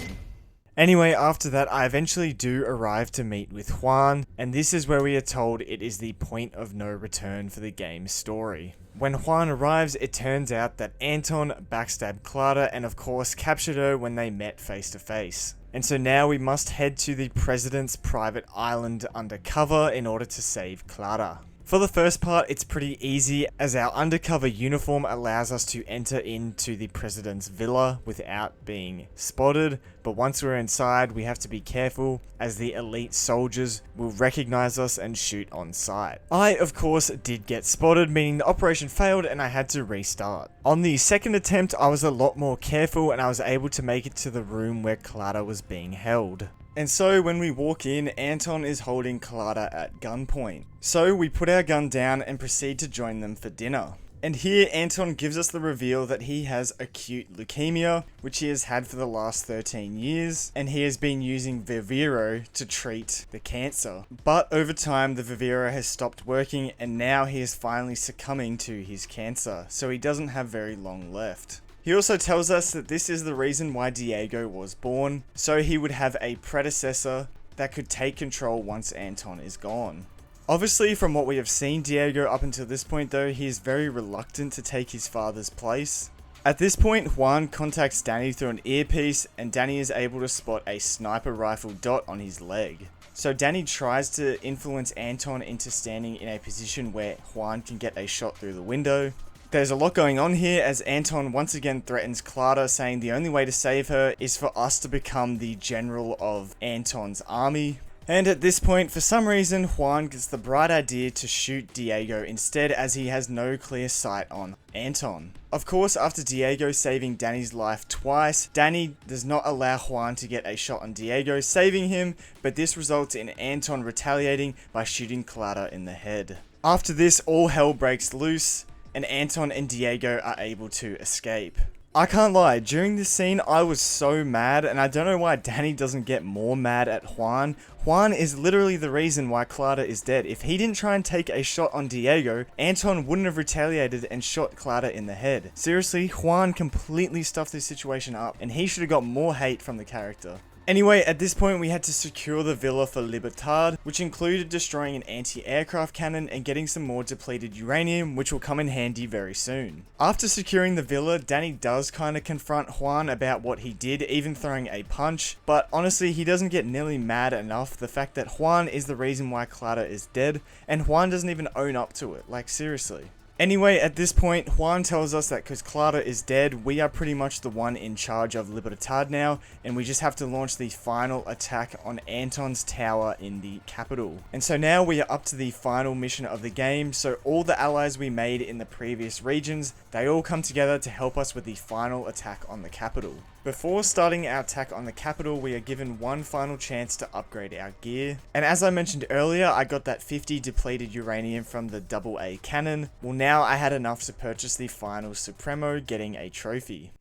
Anyway, after that, I eventually do arrive to meet with Juan, and this is where we are told it is the point of no return for the game's story. When Juan arrives, it turns out that Anton backstabbed Clara and of course captured her when they met face to face. And so now we must head to the president's private island undercover in order to save Clara. For the first part, it's pretty easy as our undercover uniform allows us to enter into the president's villa without being spotted, but once we're inside we have to be careful as the elite soldiers will recognize us and shoot on sight. I of course did get spotted, meaning the operation failed and I had to restart. On the second attempt I was a lot more careful and I was able to make it to the room where Clara was being held. And so when we walk in, Anton is holding Clara at gunpoint. So we put our gun down and proceed to join them for dinner. And here Anton gives us the reveal that he has acute leukemia, which he has had for the last 13 years, and he has been using Viviro to treat the cancer. But over time the Viviro has stopped working and now he is finally succumbing to his cancer, so he doesn't have very long left. He also tells us that this is the reason why Diego was born, so he would have a predecessor that could take control once Anton is gone. Obviously, from what we have seen Diego up until this point though, he is very reluctant to take his father's place. At this point, Juan contacts Danny through an earpiece, and Danny is able to spot a sniper rifle dot on his leg. So Danny tries to influence Anton into standing in a position where Juan can get a shot through the window. There's a lot going on here as Anton once again threatens Clara, saying the only way to save her is for us to become the general of Anton's army. And at this point, for some reason, Juan gets the bright idea to shoot Diego instead, as he has no clear sight on Anton. Of course, after Diego saving Danny's life twice, Danny does not allow Juan to get a shot on Diego, saving him, but this results in Anton retaliating by shooting Clara in the head. After this, all hell breaks loose, and Anton and Diego are able to escape. I can't lie, during this scene I was so mad, and I don't know why Danny doesn't get more mad at Juan. Juan is literally the reason why Clara is dead. If he didn't try and take a shot on Diego, Anton wouldn't have retaliated and shot Clara in the head. Seriously, Juan completely stuffed this situation up, and he should have got more hate from the character. Anyway, at this point we had to secure the villa for Libertad, which included destroying an anti-aircraft cannon and getting some more depleted uranium, which will come in handy very soon. After securing the villa, Danny does kind of confront Juan about what he did, even throwing a punch, but honestly he doesn't get nearly mad enough the fact that Juan is the reason why Clara is dead, and Juan doesn't even own up to it, like seriously. Anyway, at this point, Juan tells us that because Clara is dead, we are pretty much the one in charge of Libertad now, and we just have to launch the final attack on Anton's tower in the capital. And so now we are up to the final mission of the game, so all the allies we made in the previous regions, they all come together to help us with the final attack on the capital. Before starting our attack on the capital, we are given one final chance to upgrade our gear. And as I mentioned earlier, I got that 50 depleted uranium from the AA cannon. Well, now I had enough to purchase the final Supremo, getting a trophy.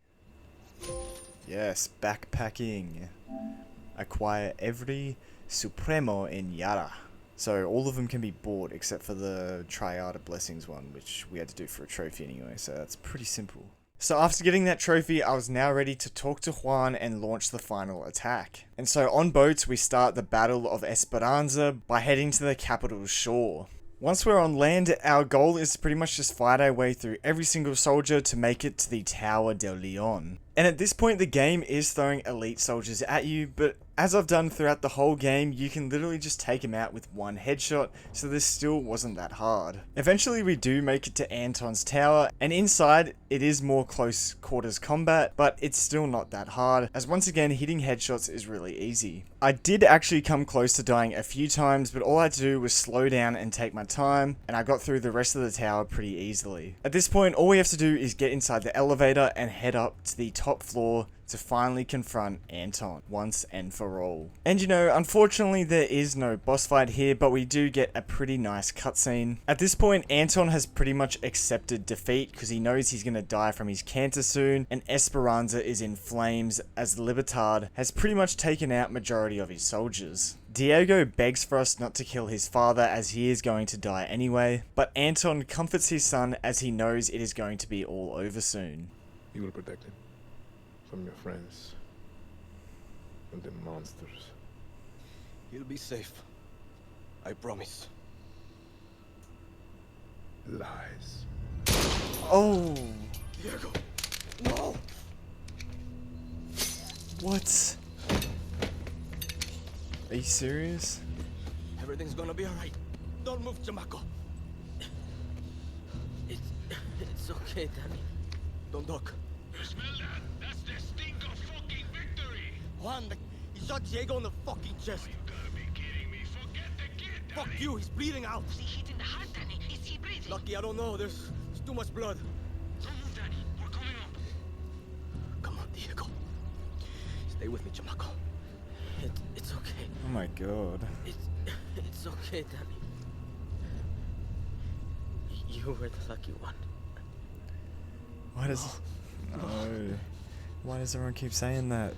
Yes, backpacking. Acquire every Supremo in Yara. So all of them can be bought except for the Triad of Blessings one, which we had to do for a trophy anyway, so that's pretty simple. So after getting that trophy, I was now ready to talk to Juan and launch the final attack. And so on boats, we start the Battle of Esperanza by heading to the capital's shore. Once we're on land, our goal is to pretty much just fight our way through every single soldier to make it to the Tower del Leon. And at this point, the game is throwing elite soldiers at you, but as I've done throughout the whole game, you can literally just take him out with one headshot, so this still wasn't that hard. Eventually we do make it to Anton's tower, and inside it is more close quarters combat, but it's still not that hard, as once again hitting headshots is really easy. I did actually come close to dying a few times, but all I had to do was slow down and take my time, and I got through the rest of the tower pretty easily. At this point, all we have to do is get inside the elevator and head up to the top floor to finally confront Anton once and for all. And you know, unfortunately there is no boss fight here, but we do get a pretty nice cutscene. At this point, Anton has pretty much accepted defeat because he knows he's gonna die from his cancer soon, and Esperanza is in flames as Libertad has pretty much taken out majority of his soldiers. Diego begs for us not to kill his father as he is going to die anyway, but Anton comforts his son as he knows it is going to be all over soon. You will protect him. From your friends. From the monsters. He'll be safe. I promise. Lies. Oh! Diego! No! What? Are you serious? Everything's gonna be alright. Don't move, chamaco. It's okay, Danny. Don't talk. You smell that? That's the stink of fucking victory! Juan, he shot Diego in the fucking chest. You gotta be kidding me. Forget the kid, Fuck you, he's bleeding out. Was he hit in the heart, Danny? Is he breathing? Lucky, I don't know. There's too much blood. Don't move, Danny. We're coming up. Come on, Diego. Stay with me, chamaco. It's okay. Oh my god. It's okay, Danny. You were the lucky one. Why does... No. Why does everyone keep saying that?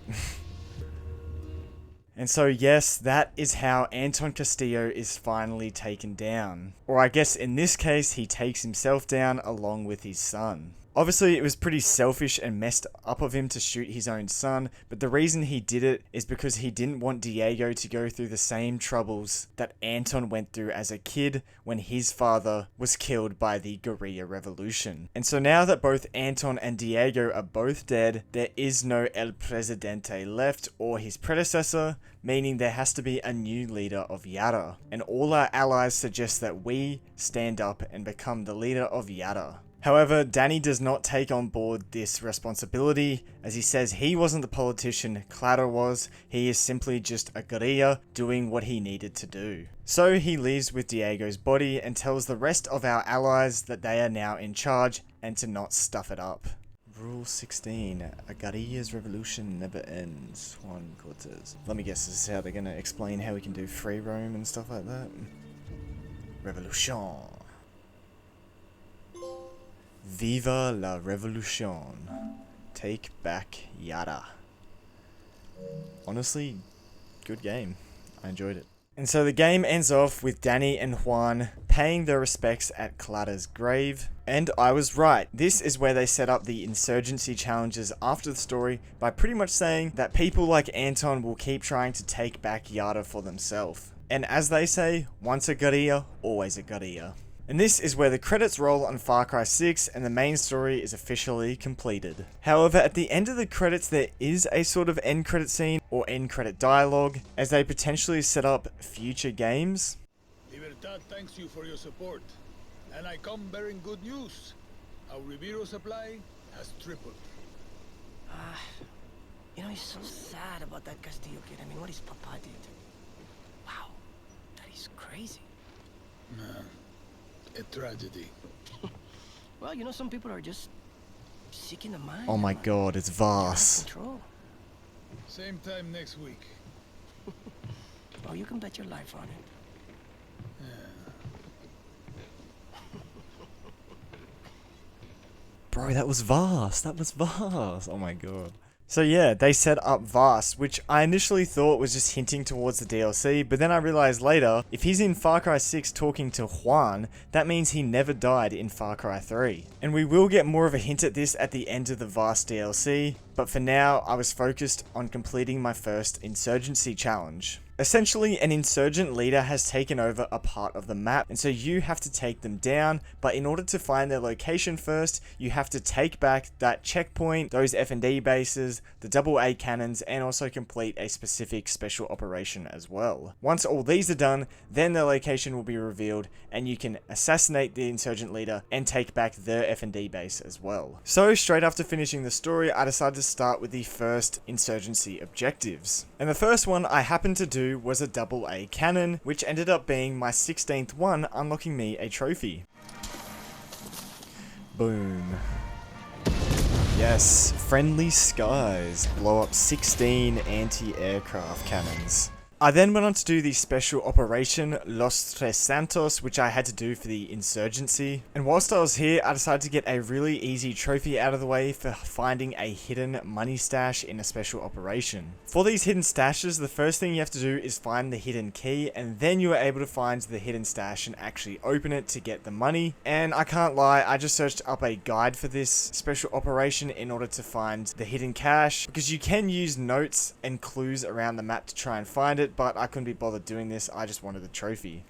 And so yes, that is how Anton Castillo is finally taken down. Or I guess in this case, he takes himself down along with his son. Obviously, it was pretty selfish and messed up of him to shoot his own son, but the reason he did it is because he didn't want Diego to go through the same troubles that Anton went through as a kid when his father was killed by the guerrilla revolution. And so now that both Anton and Diego are both dead, there is no El Presidente left or his predecessor, meaning there has to be a new leader of Yara. And all our allies suggest that we stand up and become the leader of Yara. However, Danny does not take on board this responsibility, as he says he wasn't the politician Clara was, he is simply just a guerrilla doing what he needed to do. So he leaves with Diego's body and tells the rest of our allies that they are now in charge and to not stuff it up. Rule 16, a guerrilla's revolution never ends. Juan Cortez. Let me guess, this is how they're gonna explain how we can do free roam and stuff like that? Revolution. Viva la revolution. Take back Yara. Honestly, good game. I enjoyed it. And so the game ends off with Danny and Juan paying their respects at Clara's grave. And I was right. This is where they set up the insurgency challenges after the story by pretty much saying that people like Anton will keep trying to take back Yara for themselves. And as they say, once a guerrilla, always a guerrilla. And this is where the credits roll on Far Cry 6 and the main story is officially completed. However, at the end of the credits there is a sort of end credit scene or end credit dialogue as they potentially set up future games. Libertad thanks you for your support, and I come bearing good news. Our Rivero supply has tripled. You know, it's so sad about that Castillo kid. I mean, what his papa did. Wow, that is crazy. A tragedy. Well, you know, some people are just sick in the mind. Oh my god, it's Vaas. Control. Same time next week. Oh, you can bet your life on it. Bro, that was Vaas. That was Vaas. Oh my god. So yeah, they set up Vaas, which I initially thought was just hinting towards the DLC, but then I realized later, if he's in Far Cry 6 talking to Juan, that means he never died in Far Cry 3. And we will get more of a hint at this at the end of the Vaas DLC, but for now, I was focused on completing my first insurgency challenge. Essentially, an insurgent leader has taken over a part of the map, and so you have to take them down, but in order to find their location first, you have to take back that checkpoint, those F&D bases, the AA cannons, and also complete a specific special operation as well. Once all these are done, then their location will be revealed, and you can assassinate the insurgent leader and take back their F&D base as well. So, straight after finishing the story, I decided to start with the first insurgency objectives. And the first one I happened to do was a AA cannon, which ended up being my 16th one, unlocking me a trophy. Boom. Yes, friendly skies blow up 16 anti-aircraft cannons. I then went on to do the special operation Los Tres Santos, which I had to do for the insurgency. And whilst I was here, I decided to get a really easy trophy out of the way for finding a hidden money stash in a special operation. For these hidden stashes, the first thing you have to do is find the hidden key, and then you are able to find the hidden stash and actually open it to get the money. And I can't lie, I just searched up a guide for this special operation in order to find the hidden cache, because you can use notes and clues around the map to try and find it, but I couldn't be bothered doing this. I just wanted the trophy.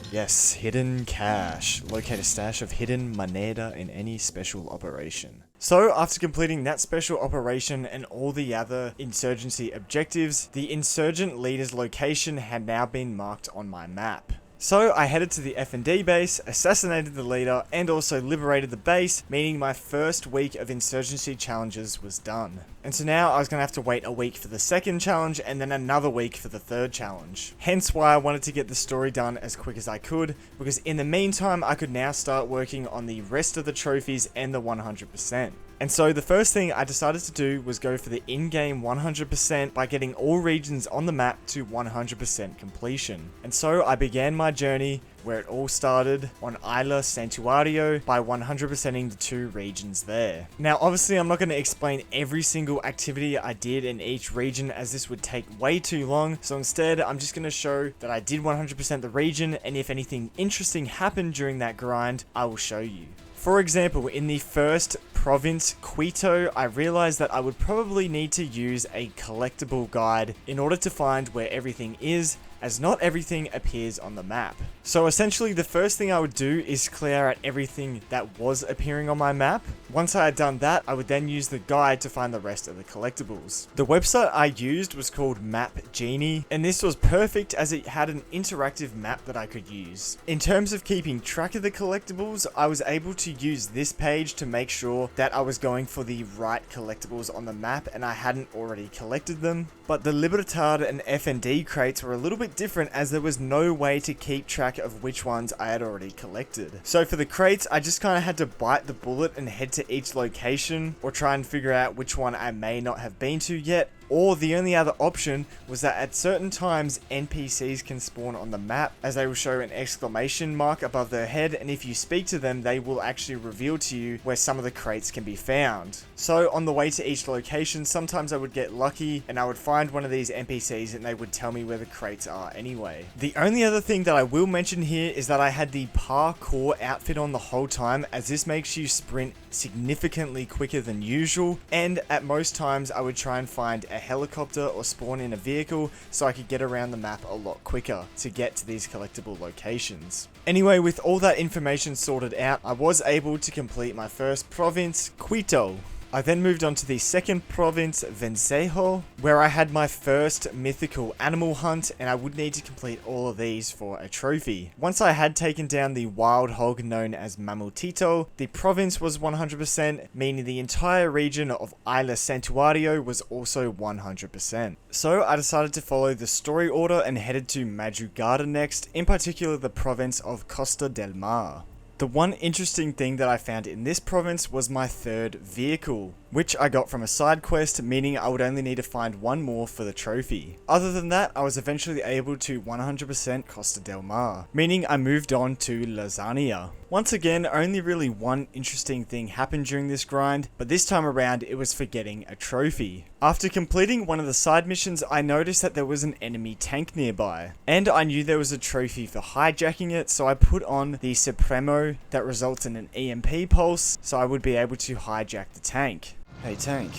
Yes, hidden cache. Locate a stash of hidden moneda in any special operation. So, after completing that special operation and all the other insurgency objectives, the insurgent leader's location had now been marked on my map. So I headed to the F&D base, assassinated the leader, and also liberated the base, meaning my first week of insurgency challenges was done. And so now I was going to have to wait a week for the second challenge, and then another week for the third challenge. Hence why I wanted to get the story done as quick as I could, because in the meantime I could now start working on the rest of the trophies and the 100%. And so the first thing I decided to do was go for the in-game 100% by getting all regions on the map to 100% completion. And so I began my journey where it all started on Isla Santuario by 100%ing the 2 regions there. Now obviously I'm not going to explain every single activity I did in each region as this would take way too long, so instead I'm just going to show that I did 100% the region, and if anything interesting happened during that grind, I will show you. For example, in the first province, Quito, I realized that I would probably need to use a collectible guide in order to find where everything is, as not everything appears on the map. So essentially the first thing I would do is clear out everything that was appearing on my map. Once I had done that, I would then use the guide to find the rest of the collectibles. The website I used was called Map Genie, and this was perfect as it had an interactive map that I could use. In terms of keeping track of the collectibles, I was able to use this page to make sure that I was going for the right collectibles on the map and I hadn't already collected them. But the Libertad and F&D crates were a little bit different as there was no way to keep track of which ones I had already collected. So for the crates, I just kind of had to bite the bullet and head to each location or try and figure out which one I may not have been to yet, or the only other option was that at certain times NPCs can spawn on the map, as they will show an exclamation mark above their head, and if you speak to them they will actually reveal to you where some of the crates can be found. So on the way to each location, sometimes I would get lucky and I would find one of these NPCs and they would tell me where the crates are anyway. The only other thing that I will mention here is that I had the parkour outfit on the whole time, as this makes you sprint significantly quicker than usual, and at most times I would try and find a helicopter or spawn in a vehicle so I could get around the map a lot quicker to get to these collectible locations. Anyway, with all that information sorted out, I was able to complete my first province, Quito. I then moved on to the second province, Vencejo, where I had my first mythical animal hunt, and I would need to complete all of these for a trophy. Once I had taken down the wild hog known as Mamutito, the province was 100%, meaning the entire region of Isla Santuario was also 100%. So I decided to follow the story order and headed to Madrugada next, in particular the province of Costa del Mar. The one interesting thing that I found in this province was my third vehicle, which I got from a side quest, meaning I would only need to find one more for the trophy. Other than that, I was eventually able to 100% Costa del Mar, meaning I moved on to Lasagna. Once again, only really one interesting thing happened during this grind, but this time around it was for getting a trophy. After completing one of the side missions, I noticed that there was an enemy tank nearby, and I knew there was a trophy for hijacking it, so I put on the Supremo that results in an EMP pulse, so I would be able to hijack the tank. Hey tank,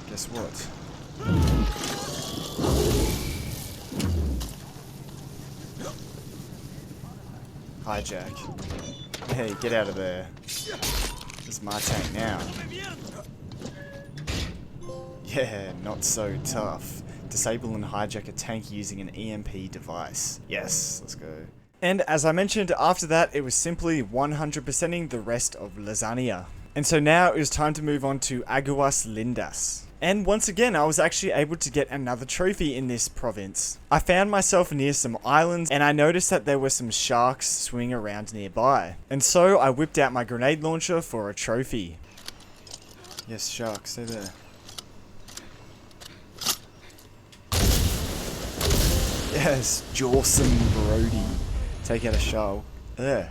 guess what? Hijack. Hey, get out of there. This is my tank now. Yeah, not so tough. Disable and hijack a tank using an EMP device. Yes, let's go. And as I mentioned, after that, it was simply 100%ing the rest of Lasagna. And so now it was time to move on to Aguas Lindas. And once again, I was actually able to get another trophy in this province. I found myself near some islands and I noticed that there were some sharks swimming around nearby. And so I whipped out my grenade launcher for a trophy. Yes, shark, stay there. Yes, Jawsome Brody. Take out a shark.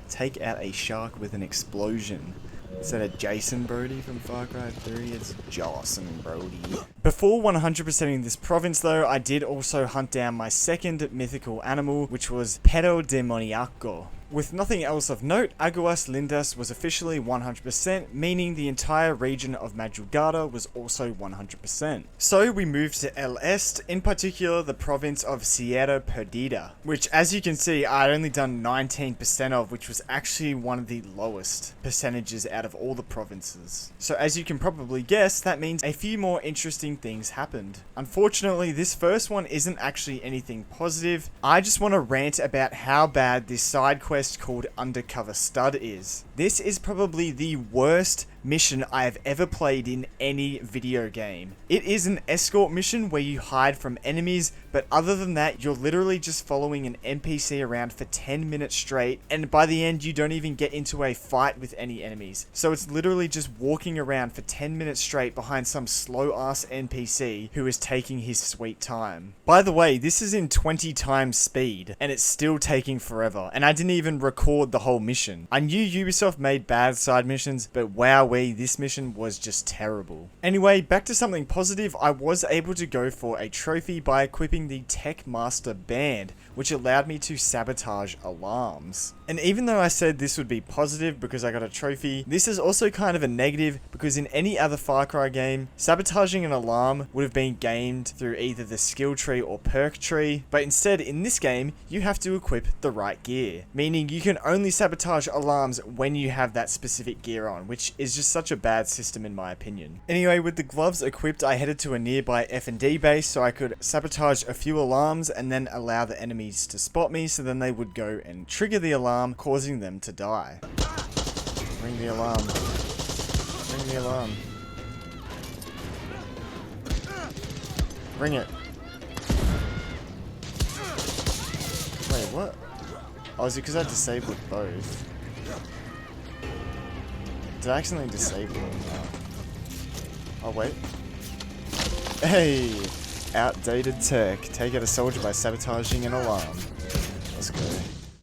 Take out a shark with an explosion. Instead of Jason Brody from Far Cry 3, it's Jawsome Brody. Before 100%ing this province though, I did also hunt down my second mythical animal, which was Perro Demoniaco. With nothing else of note, Aguas Lindas was officially 100%, meaning the entire region of Madrugada was also 100%. So we moved to El Este, in particular the province of Sierra Perdida, which as you can see I had only done 19% of, which was actually one of the lowest percentages out of all the provinces. So as you can probably guess, that means a few more interesting things happened. Unfortunately, this first one isn't actually anything positive. I just want to rant about how bad this side quest called Undercover Stud is. This is probably the worst mission I have ever played in any video game. It is an escort mission where you hide from enemies, but other than that, you're literally just following an NPC around for 10 minutes straight, and by the end, you don't even get into a fight with any enemies. So it's literally just walking around for 10 minutes straight behind some slow-ass NPC who is taking his sweet time. By the way, this is in 20 times speed, and it's still taking forever, and I didn't even record the whole mission. I knew Ubisoft made bad side missions, but wowee, this mission was just terrible. Anyway, back to something positive, I was able to go for a trophy by equipping the Tech Master Band, which allowed me to sabotage alarms. And even though I said this would be positive because I got a trophy, this is also kind of a negative because in any other Far Cry game, sabotaging an alarm would have been gained through either the skill tree or perk tree, but instead in this game, you have to equip the right gear, meaning you can only sabotage alarms when you have that specific gear on, which is just such a bad system in my opinion. Anyway, with the gloves equipped, I headed to a nearby F&D base so I could sabotage a few alarms and then allow the enemies to spot me, so then they would go and trigger the alarm, causing them to die. Ring the alarm. Ring the alarm. Ring it. Wait, what? Oh, is it because I disabled both? Did I accidentally disable them? Oh, wait. Hey! outdated tech. Take out a soldier by sabotaging an alarm. Let's go.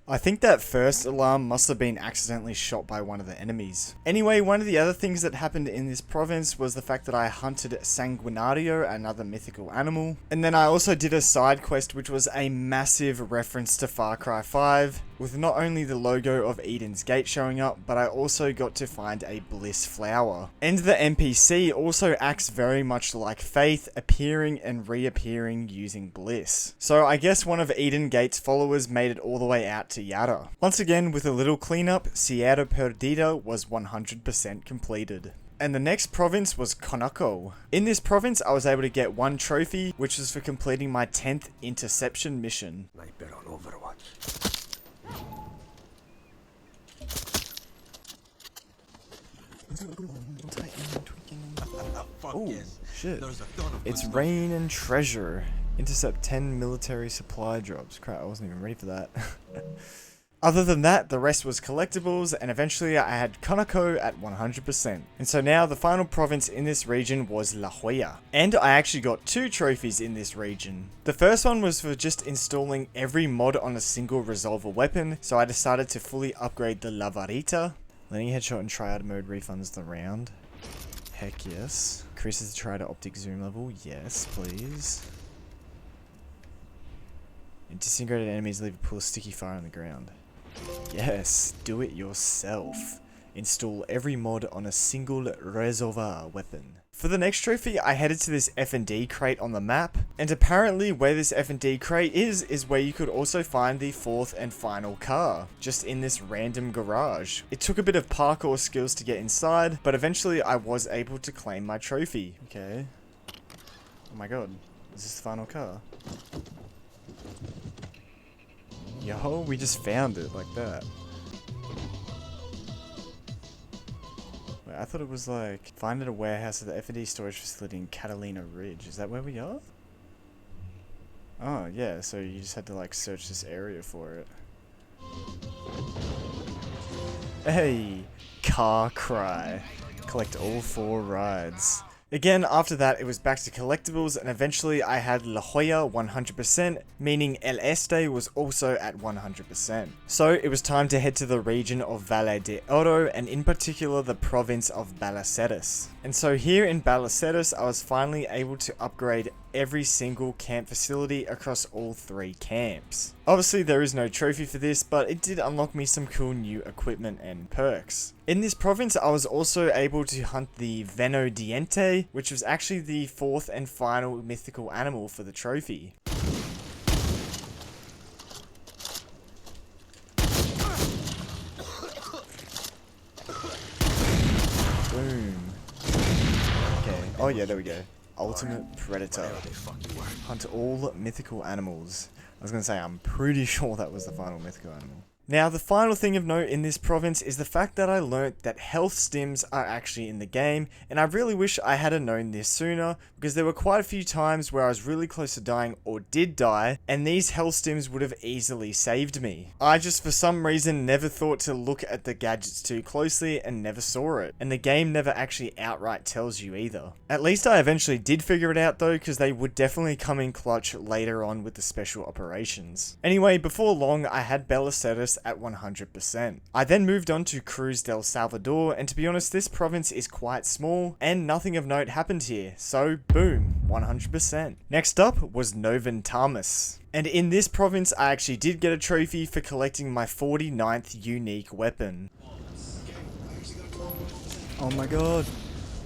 I think that first alarm must have been accidentally shot by one of the enemies. Anyway, one of the other things that happened in this province was the fact that I hunted Sanguinario, another mythical animal. And then I also did a side quest which was a massive reference to Far Cry 5, with not only the logo of Eden's Gate showing up, but I also got to find a Bliss flower. And the NPC also acts very much like Faith, appearing and reappearing using Bliss. So I guess one of Eden Gate's followers made it all the way out to Yara. Once again, with a little cleanup, Sierra Perdida was 100% completed. And the next province was Konako. In this province, I was able to get one trophy, which was for completing my 10th interception mission. Sniper on Overwatch. Oh, shit. It's rain and treasure. Intercept 10 military supply drops. Crap, I wasn't even ready for that. Other than that, the rest was collectibles, and eventually I had Konako at 100%. And so now the final province in this region was La Jolla. And I actually got 2 trophies in this region. The first one was for just installing every mod on a single resolver weapon, so I decided to fully upgrade the La Varita. Landing headshot and triad mode refunds the round. Heck yes. Increases the triad optic zoom level. Yes, please. And disintegrated enemies leave a pool of sticky fire on the ground. Yes, do it yourself. Install every mod on a single resolver weapon. For the next trophy, I headed to this F&D crate on the map, and apparently where this F&D crate is where you could also find the 4th and final car, just in this random garage. It took a bit of parkour skills to get inside, but eventually I was able to claim my trophy. Okay. Oh my god, is this the final car? Yo, we just found it like that. Wait, I thought it was like, find at a warehouse at the F&D storage facility in Catalina Ridge. Is that where we are? Oh, yeah, so you just had to like search this area for it. Hey, car cry. Collect all 4 rides. Again, after that, it was back to collectibles, and eventually I had La Jolla 100%, meaning El Este was also at 100%. So it was time to head to the region of Valle De Oro, and in particular the province of Balaceres. And so here in Balaceres, I was finally able to upgrade every single camp facility across all 3 camps. Obviously there is no trophy for this, but it did unlock me some cool new equipment and perks. In this province, I was also able to hunt the Veno Diente, which was actually the 4th and final mythical animal for the trophy. Boom. Okay, oh yeah, there we go. Ultimate Predator. Hunt all mythical animals. I was going to say, I'm pretty sure that was the final mythical animal. Now, the final thing of note in this province is the fact that I learnt that health stims are actually in the game, and I really wish I had known this sooner, because there were quite a few times where I was really close to dying or did die, and these health stims would have easily saved me. I just for some reason never thought to look at the gadgets too closely and never saw it, and the game never actually outright tells you either. At least I eventually did figure it out though, because they would definitely come in clutch later on with the special operations. Anyway, before long I had Balaceres at 100%. I then moved on to Cruz del Salvador, and to be honest, this province is quite small and nothing of note happened here, so boom, 100%. Next up was Noven Tarmus. And in this province I actually did get a trophy for collecting my 49th unique weapon. Oh my god,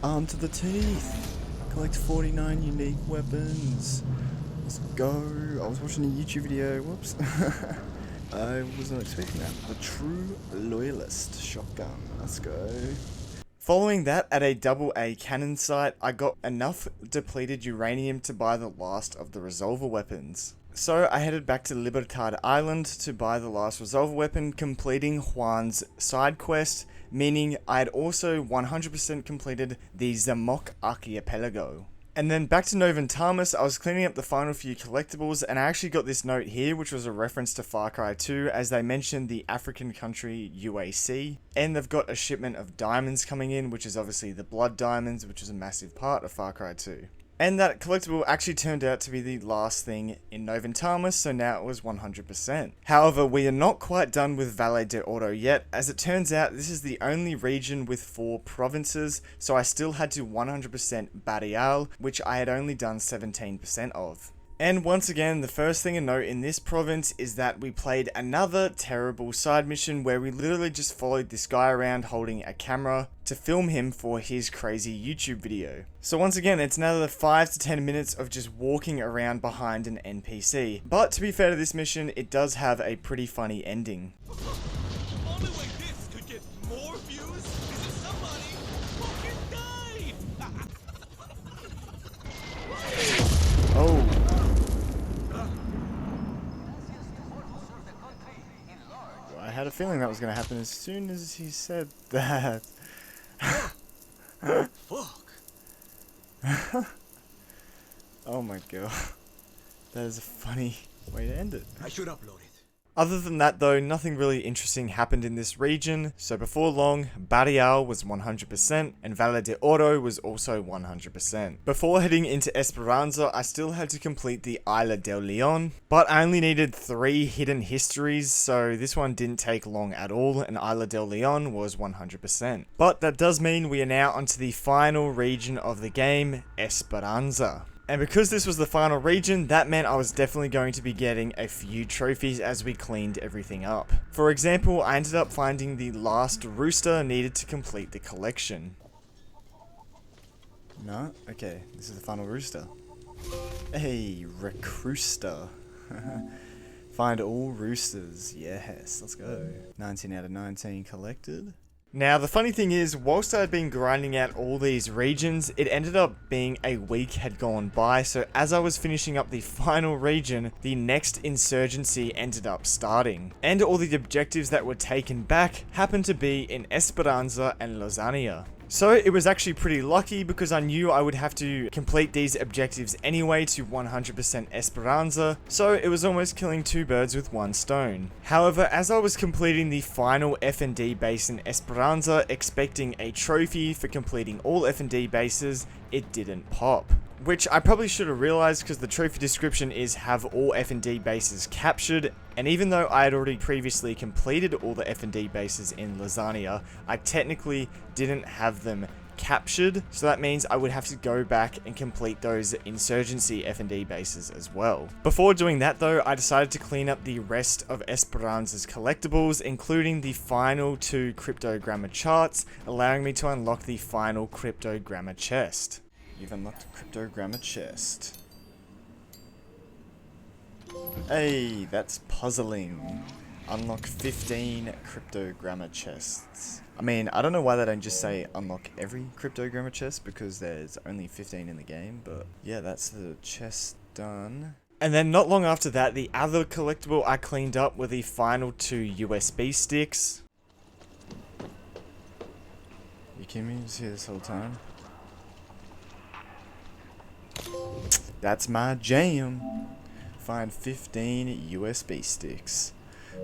arm to the teeth. Collect 49 unique weapons. Let's go. I was watching a YouTube video, whoops. I wasn't expecting that. The True Loyalist shotgun. Let's go. Following that, at a AA cannon site, I got enough depleted uranium to buy the last of the resolver weapons. So I headed back to Libertad Island to buy the last resolver weapon, completing Juan's side quest, meaning I had also 100% completed the Zamok Archipelago. And then back to Noven Tarmus, I was cleaning up the final few collectibles, and I actually got this note here, which was a reference to Far Cry 2, as they mentioned the African country UAC, and they've got a shipment of diamonds coming in, which is obviously the blood diamonds, which is a massive part of Far Cry 2. And that collectible actually turned out to be the last thing in Noventamus, so now it was 100%. However, we are not quite done with Valle De Oro yet, as it turns out this is the only region with 4 provinces, so I still had to 100% Barrial, which I had only done 17% of. And once again, the first thing to note in this province is that we played another terrible side mission where we literally just followed this guy around holding a camera to film him for his crazy YouTube video. So once again, it's another 5 to 10 minutes of just walking around behind an NPC. But to be fair to this mission, it does have a pretty funny ending. Only way this could get more views is if somebody fucking died! Oh. I had a feeling that was going to happen as soon as he said that. Fuck. Oh my god. That is a funny way to end it. I should upload it. Other than that though, nothing really interesting happened in this region, so before long, Barrial was 100% and Valle De Oro was also 100%. Before heading into Esperanza, I still had to complete the Isla del Leon, but I only needed 3 hidden histories, so this one didn't take long at all, and Isla del Leon was 100%. But that does mean we are now onto the final region of the game, Esperanza. And because this was the final region, that meant I was definitely going to be getting a few trophies as we cleaned everything up. For example, I ended up finding the last rooster needed to complete the collection. No? Okay, this is the final rooster. Hey, recruster. Find all roosters. Yes, let's go. 19 out of 19 collected. Now, the funny thing is, whilst I had been grinding out all these regions, it ended up being a week had gone by, so as I was finishing up the final region, the next insurgency ended up starting. And all the objectives that were taken back happened to be in Esperanza and Lasagna. So it was actually pretty lucky because I knew I would have to complete these objectives anyway to 100% Esperanza, so it was almost killing 2 birds with 1 stone. However, as I was completing the final F&D base in Esperanza, expecting a trophy for completing all F&D bases, it didn't pop. Which I probably should have realized because the trophy description is have all F&D bases captured, and even though I had already previously completed all the F&D bases in Lasagna, I technically didn't have them captured, so that means I would have to go back and complete those insurgency F&D bases as well. Before doing that though, I decided to clean up the rest of Esperanza's collectibles, including the final 2 cryptogramma charts, allowing me to unlock the final cryptogramma chest. You've unlocked a cryptogramma chest. Hey, that's puzzling. Unlock 15 cryptogramma chests. I mean, I don't know why they don't just say unlock every cryptogramma chest, because there's only 15 in the game, but yeah, that's the chest done. And then not long after that, the other collectible I cleaned up were the final 2 USB sticks. You kidding me? You was here this whole time? That's my jam. Find 15 USB sticks.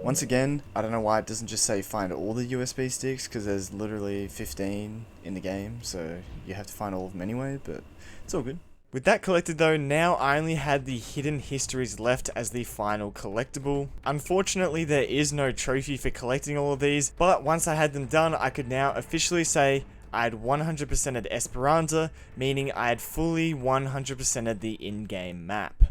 Once again, I don't know why it doesn't just say find all the USB sticks, because there's literally 15 in the game, so you have to find all of them anyway, but it's all good. With that collected though, now I only had the hidden histories left as the final collectible. Unfortunately, there is no trophy for collecting all of these, but once I had them done, I could now officially say I had 100%ed Esperanza, meaning I had fully 100%ed the in-game map.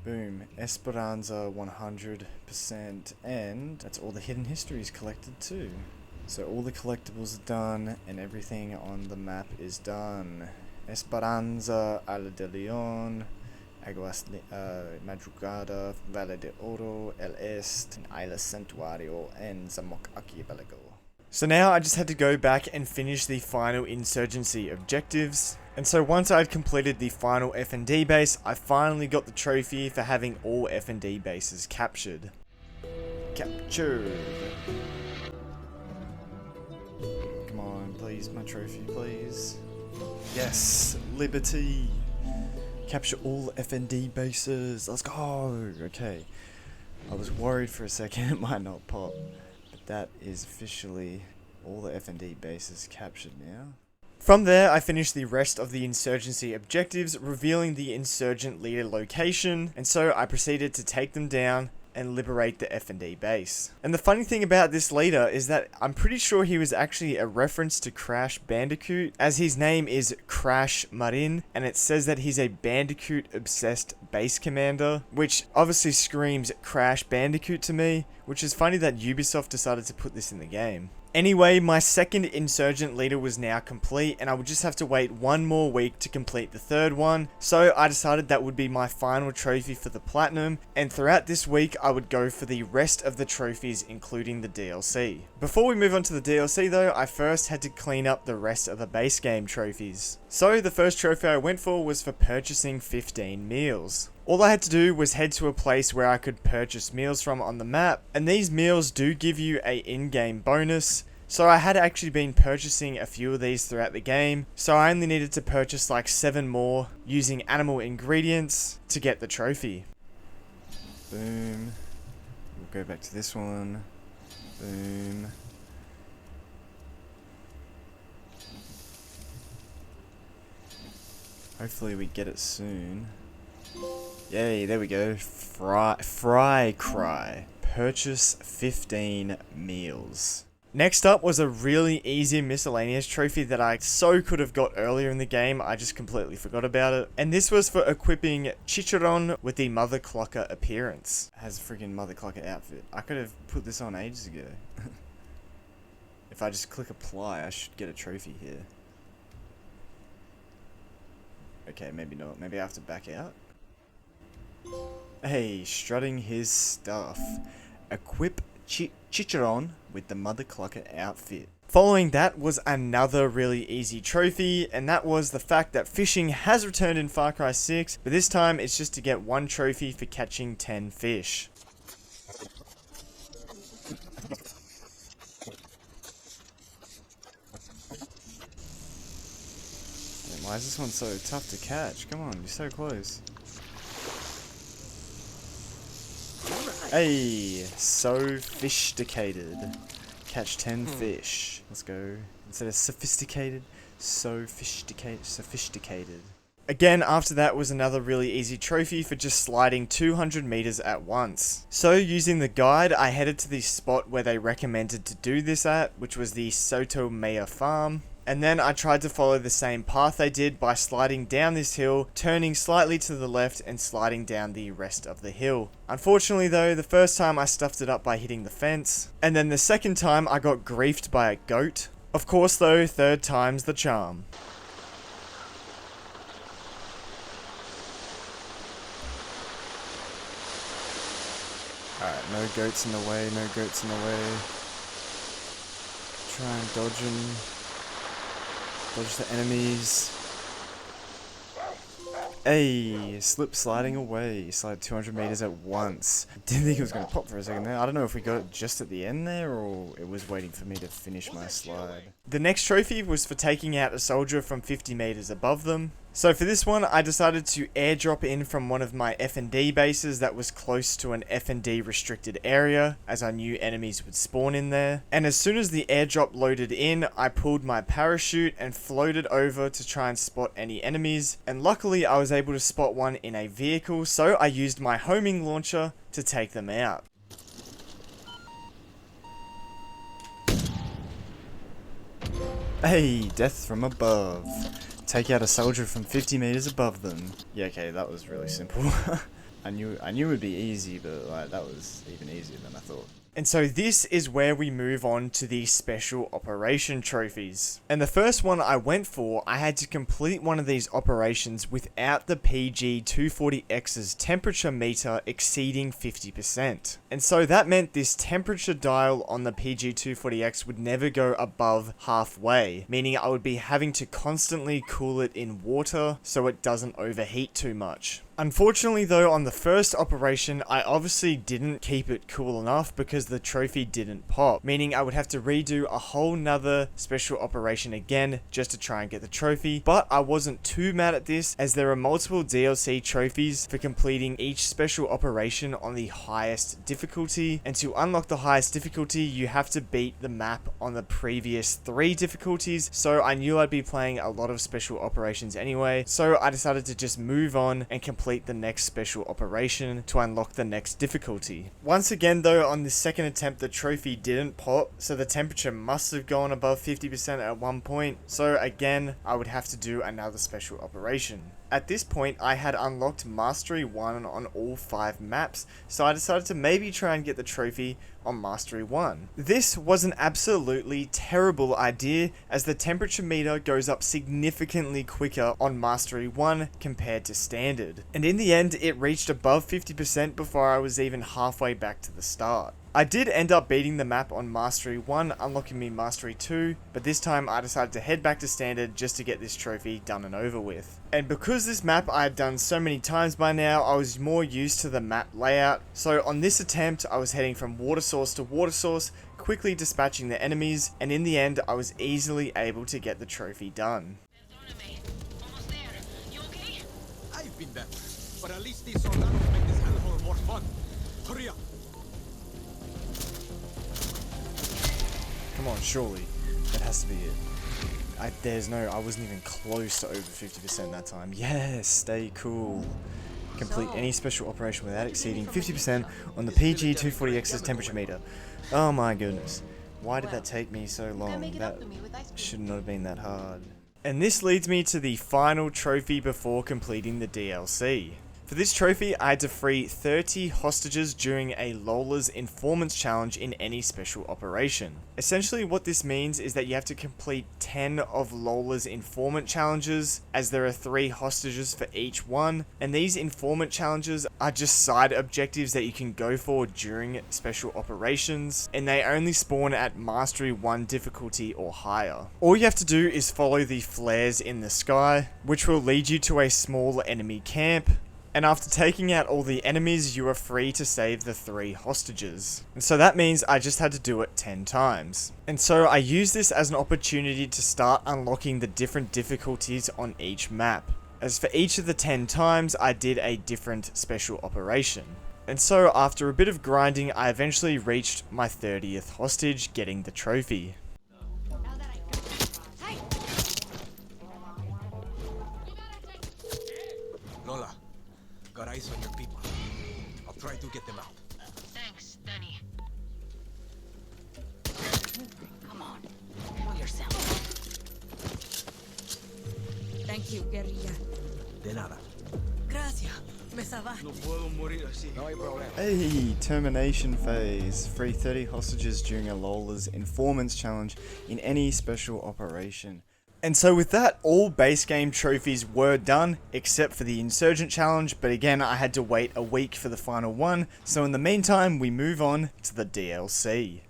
Boom, Esperanza 100%, and that's all the hidden histories collected too. So all the collectibles are done, and everything on the map is done. Esperanza, Isla de Leon, Madrugada, Valle De Oro, Este, Isla Santuario, and Zamok Archipelago. So now I just had to go back and finish the final insurgency objectives. And so once I had completed the final F&D base, I finally got the trophy for having all F&D bases captured. Captured. Come on, please, my trophy, please. Yes, liberty. Capture all F&D bases. Let's go. Okay. I was worried for a second it might not pop. But that is officially all the F&D bases captured now. From there, I finished the rest of the insurgency objectives, revealing the insurgent leader location, and so I proceeded to take them down and liberate the F&D base. And the funny thing about this leader is that I'm pretty sure he was actually a reference to Crash Bandicoot, as his name is Crash Marin, and it says that he's a Bandicoot-obsessed base commander, which obviously screams Crash Bandicoot to me, which is funny that Ubisoft decided to put this in the game. Anyway, my second insurgent leader was now complete, and I would just have to wait one more week to complete the third one, so I decided that would be my final trophy for the platinum, and throughout this week I would go for the rest of the trophies, including the DLC. Before we move on to the DLC though, I first had to clean up the rest of the base game trophies. So the first trophy I went for was for purchasing 15 meals. All I had to do was head to a place where I could purchase meals from on the map, and these meals do give you a in-game bonus, so I had actually been purchasing a few of these throughout the game, so I only needed to purchase like 7 more using animal ingredients to get the trophy. Boom. We'll go back to this one. Boom. Hopefully we get it soon. Yay, there we go. Fry cry. Purchase 15 meals. Next up was a really easy miscellaneous trophy that I so could have got earlier in the game, I just completely forgot about it. And this was for equipping Chicharron with the Mother Clocker appearance. It has a freaking Mother Clocker outfit. I could have put this on ages ago. If I just click apply, I should get a trophy here. Okay, maybe not. Maybe I have to back out. Hey, strutting his stuff. Equip Chicharron with the Mother Clocker outfit. Following that was another really easy trophy, and that was the fact that fishing has returned in Far Cry 6, but this time it's just to get 1 trophy for catching 10 fish. Why is this one so tough to catch? Come on, you're so close. Hey, so sophisticated. Catch 10 fish. Let's go. Instead of sophisticated, sophisticated. Again, after that was another really easy trophy for just sliding 200 meters at once. So using the guide, I headed to the spot where they recommended to do this at, which was the Soto Maya farm. And then I tried to follow the same path they did by sliding down this hill, turning slightly to the left and sliding down the rest of the hill. Unfortunately though, the first time I stuffed it up by hitting the fence, and then the second time I got griefed by a goat. Of course though, third time's the charm. Alright, no goats in the way, no goats in the way. Try and dodge them. Dodge the enemies. Hey, slip sliding away. Slide 200 meters at once. Didn't think it was going to pop for a second there. I don't know if we got it just at the end there or it was waiting for me to finish my slide. The next trophy was for taking out a soldier from 50 meters above them. So for this one, I decided to airdrop in from one of my F&D bases that was close to an F&D restricted area, as I knew enemies would spawn in there. And as soon as the airdrop loaded in, I pulled my parachute and floated over to try and spot any enemies. And luckily, I was able to spot one in a vehicle, so I used my homing launcher to take them out. Hey, death from above. Take out a soldier from 50 meters above them. Yeah, okay, that was really simple. I knew it would be easy, but like that was even easier than I thought. And so this is where we move on to the special operation trophies. And the first one I went for, I had to complete one of these operations without the PG-240X's temperature meter exceeding 50%. And so that meant this temperature dial on the PG-240X would never go above halfway, meaning I would be having to constantly cool it in water so it doesn't overheat too much. Unfortunately though, on the first operation, I obviously didn't keep it cool enough because the trophy didn't pop, meaning I would have to redo a whole nother special operation again just to try and get the trophy. But I wasn't too mad at this, as there are multiple DLC trophies for completing each special operation on the highest difficulty, and to unlock the highest difficulty you have to beat the map on the previous 3 difficulties, so I knew I'd be playing a lot of special operations anyway, so I decided to just move on and complete the next special operation to unlock the next difficulty. Once again though, on the second attempt the trophy didn't pop, so the temperature must have gone above 50% at one point, so again I would have to do another special operation. At this point, I had unlocked Mastery 1 on all 5 maps, so I decided to maybe try and get the trophy on Mastery 1. This was an absolutely terrible idea, as the temperature meter goes up significantly quicker on Mastery 1 compared to Standard. And in the end, it reached above 50% before I was even halfway back to the start. I did end up beating the map on Mastery 1, unlocking me Mastery 2, but this time I decided to head back to Standard just to get this trophy done and over with. And because this map I had done so many times by now, I was more used to the map layout, so on this attempt I was heading from water source to water source, quickly dispatching the enemies, and in the end I was easily able to get the trophy done. I've been better, but at least these soldados make this hellhole more fun. Hurry up! Come on, surely. That has to be it. I wasn't even close to over 50% that time. Yes, stay cool. Complete any special operation without exceeding 50% on the PG-240X's temperature meter. Oh my goodness. Why did that take me so long? That should not have been that hard. And this leads me to the final trophy before completing the DLC. For this trophy, I had to free 30 hostages during a Lola's Informants challenge in any special operation. Essentially what this means is that you have to complete 10 of Lola's Informant challenges, as there are 3 hostages for each one, and these Informant challenges are just side objectives that you can go for during special operations, and they only spawn at Mastery 1 difficulty or higher. All you have to do is follow the flares in the sky, which will lead you to a small enemy camp, and after taking out all the enemies, you are free to save the 3 hostages. And so that means I just had to do it 10 times. And so I used this as an opportunity to start unlocking the different difficulties on each map, as for each of the 10 times I did a different special operation. And so after a bit of grinding, I eventually reached my 30th hostage, getting the trophy. Lola, got eyes on your people. I'll try to get them out. Thanks, Danny. Come on, pull yourself. Thank you, guerrilla. De nada. Gracias. Me salvaste. No puedo morir así. No hay problema. Hey, termination phase. Free 30 hostages during a Lola's Informants challenge in any special operation. And so with that, all base game trophies were done, except for the Insurgent challenge, but again I had to wait a week for the final one, so in the meantime we move on to the DLC.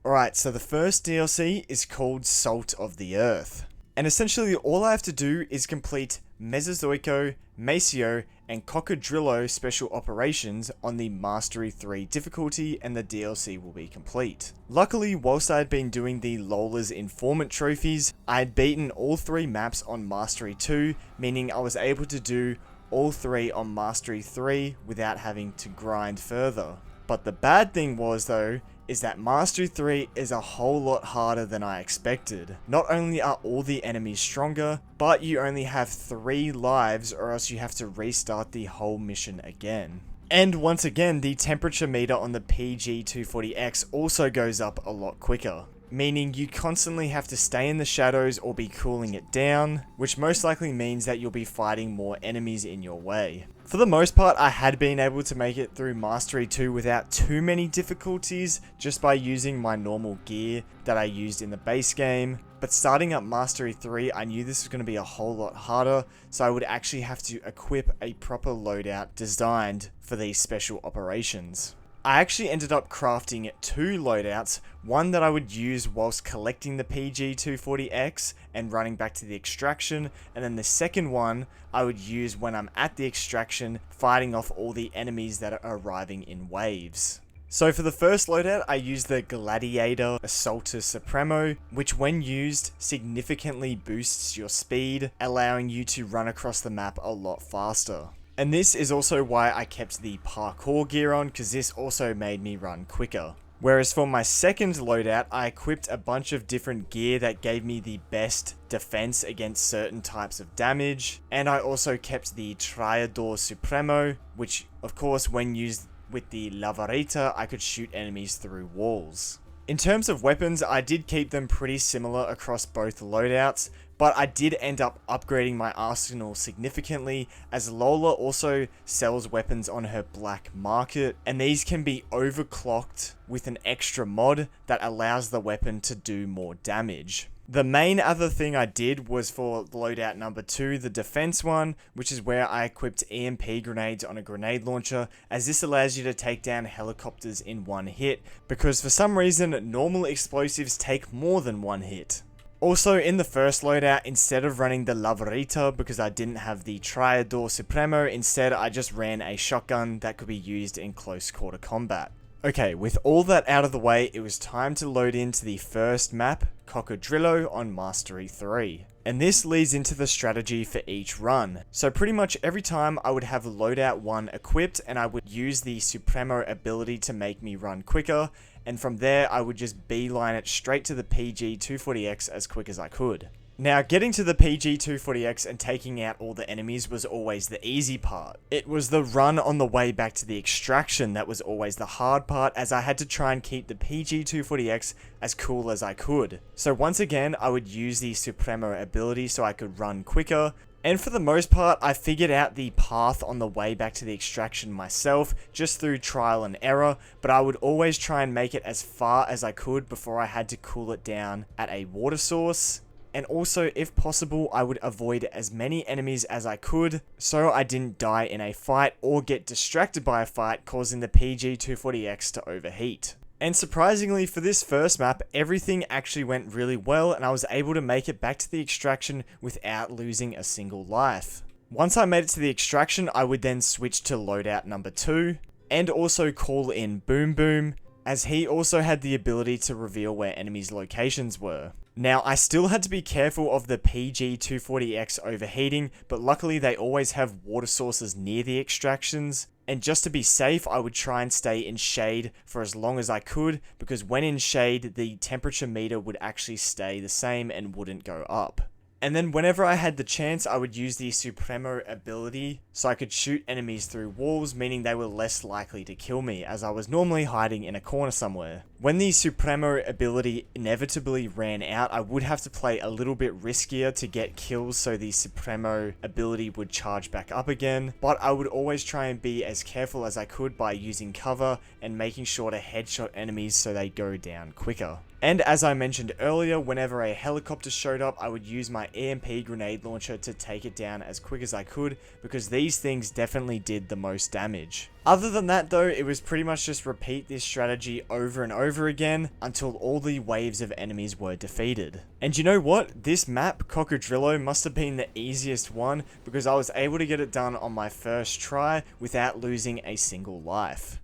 Alright, so the first DLC is called Salt of the Earth. And essentially all I have to do is complete Mesozoico, Maceo, and Cocodrillo special operations on the Mastery 3 difficulty, and the DLC will be complete. Luckily, whilst I had been doing the Lola's Informant trophies, I had beaten all 3 maps on Mastery 2, meaning I was able to do all 3 on Mastery 3 without having to grind further. But the bad thing was though, is that Mastery 3 is a whole lot harder than I expected. Not only are all the enemies stronger, but you only have 3 lives, or else you have to restart the whole mission again. And once again, the temperature meter on the PG-240X also goes up a lot quicker, meaning you constantly have to stay in the shadows or be cooling it down, which most likely means that you'll be fighting more enemies in your way. For the most part, I had been able to make it through Mastery 2 without too many difficulties, just by using my normal gear that I used in the base game. But starting up Mastery 3, I knew this was going to be a whole lot harder, so I would actually have to equip a proper loadout designed for these special operations. I actually ended up crafting 2 loadouts, one that I would use whilst collecting the PG-240X and running back to the extraction, and then the second one I would use when I'm at the extraction fighting off all the enemies that are arriving in waves. So for the first loadout, I used the Gladiator Assaulter Supremo, which when used significantly boosts your speed, allowing you to run across the map a lot faster. And this is also why I kept the parkour gear on, because this also made me run quicker. Whereas for my second loadout, I equipped a bunch of different gear that gave me the best defense against certain types of damage, and I also kept the Triador Supremo, which of course when used with the Lavarita, I could shoot enemies through walls. In terms of weapons, I did keep them pretty similar across both loadouts, but I did end up upgrading my arsenal significantly, as Lola also sells weapons on her black market, and these can be overclocked with an extra mod that allows the weapon to do more damage. The main other thing I did was for loadout number 2, the defense one, which is where I equipped EMP grenades on a grenade launcher, as this allows you to take down helicopters in one hit, because for some reason normal explosives take more than one hit. Also in the first loadout, instead of running the Lavarita because I didn't have the Triador Supremo, instead I just ran a shotgun that could be used in close quarter combat. Okay, with all that out of the way, it was time to load into the first map, Cocodrillo on Mastery 3. And this leads into the strategy for each run. So pretty much every time I would have loadout 1 equipped and I would use the Supremo ability to make me run quicker, and from there I would just beeline it straight to the PG-240X as quick as I could. Now, getting to the PG-240X and taking out all the enemies was always the easy part. It was the run on the way back to the extraction that was always the hard part, as I had to try and keep the PG-240X as cool as I could. So once again, I would use the Supremo ability so I could run quicker, and for the most part, I figured out the path on the way back to the extraction myself, just through trial and error, but I would always try and make it as far as I could before I had to cool it down at a water source. And also, if possible, I would avoid as many enemies as I could, so I didn't die in a fight or get distracted by a fight, causing the PG-240X to overheat. And surprisingly, for this first map, everything actually went really well, and I was able to make it back to the extraction without losing a single life. Once I made it to the extraction, I would then switch to loadout number 2, and also call in Boom Boom, as he also had the ability to reveal where enemies' locations were. Now, I still had to be careful of the PG-240X overheating, but luckily they always have water sources near the extractions, and just to be safe, I would try and stay in shade for as long as I could, because when in shade, the temperature meter would actually stay the same and wouldn't go up. And then whenever I had the chance, I would use the Supremo ability so I could shoot enemies through walls, meaning they were less likely to kill me, as I was normally hiding in a corner somewhere. When the Supremo ability inevitably ran out, I would have to play a little bit riskier to get kills so the Supremo ability would charge back up again, but I would always try and be as careful as I could by using cover and making sure to headshot enemies so they go down quicker. And as I mentioned earlier, whenever a helicopter showed up, I would use my EMP grenade launcher to take it down as quick as I could, because these things definitely did the most damage. Other than that though, it was pretty much just repeat this strategy over and over again until all the waves of enemies were defeated. And you know what? This map, Cocodrillo, must have been the easiest one, because I was able to get it done on my first try without losing a single life.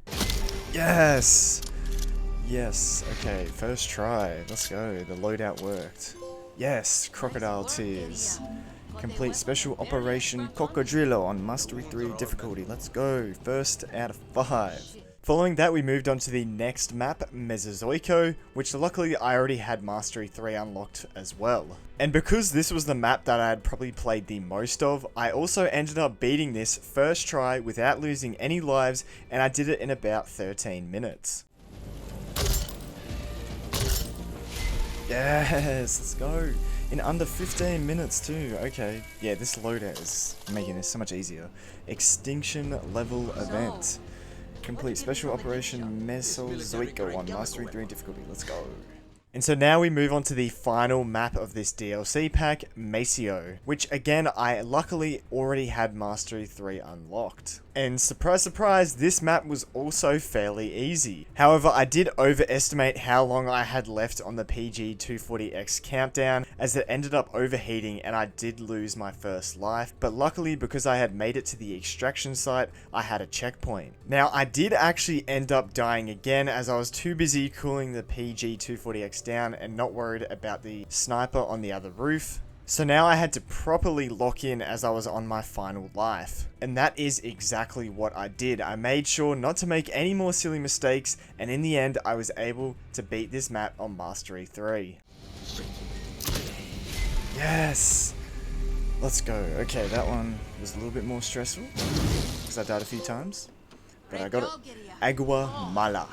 Yes! Yes, okay, first try, let's go, the loadout worked. Yes, Crocodile Tears. Complete Special Operation Cocodrillo on Mastery 3 difficulty, let's go, first out of 5. Following that, we moved on to the next map, Mesozoico, which luckily I already had Mastery 3 unlocked as well. And because this was the map that I had probably played the most of, I also ended up beating this first try without losing any lives, and I did it in about 13 minutes. Yes, let's go. In under 15 minutes too. Okay. Yeah, this loadout is making this so much easier. Extinction level event. Complete Special Operation Mesozoico on Mastery 3 difficulty. Let's go. And so now we move on to the final map of this DLC pack, Maceo, which again I luckily already had Mastery 3 unlocked. And surprise surprise, this map was also fairly easy. However, I did overestimate how long I had left on the PG 240X countdown, as it ended up overheating and I did lose my first life, but luckily because I had made it to the extraction site, I had a checkpoint. Now I did actually end up dying again, as I was too busy cooling the PG 240X down and not worried about the sniper on the other roof. So now I had to properly lock in as I was on my final life. And that is exactly what I did. I made sure not to make any more silly mistakes, and in the end I was able to beat this map on Mastery 3. Yes! Let's go. Okay, that one was a little bit more stressful, because I died a few times. But I got it. Agua Mala.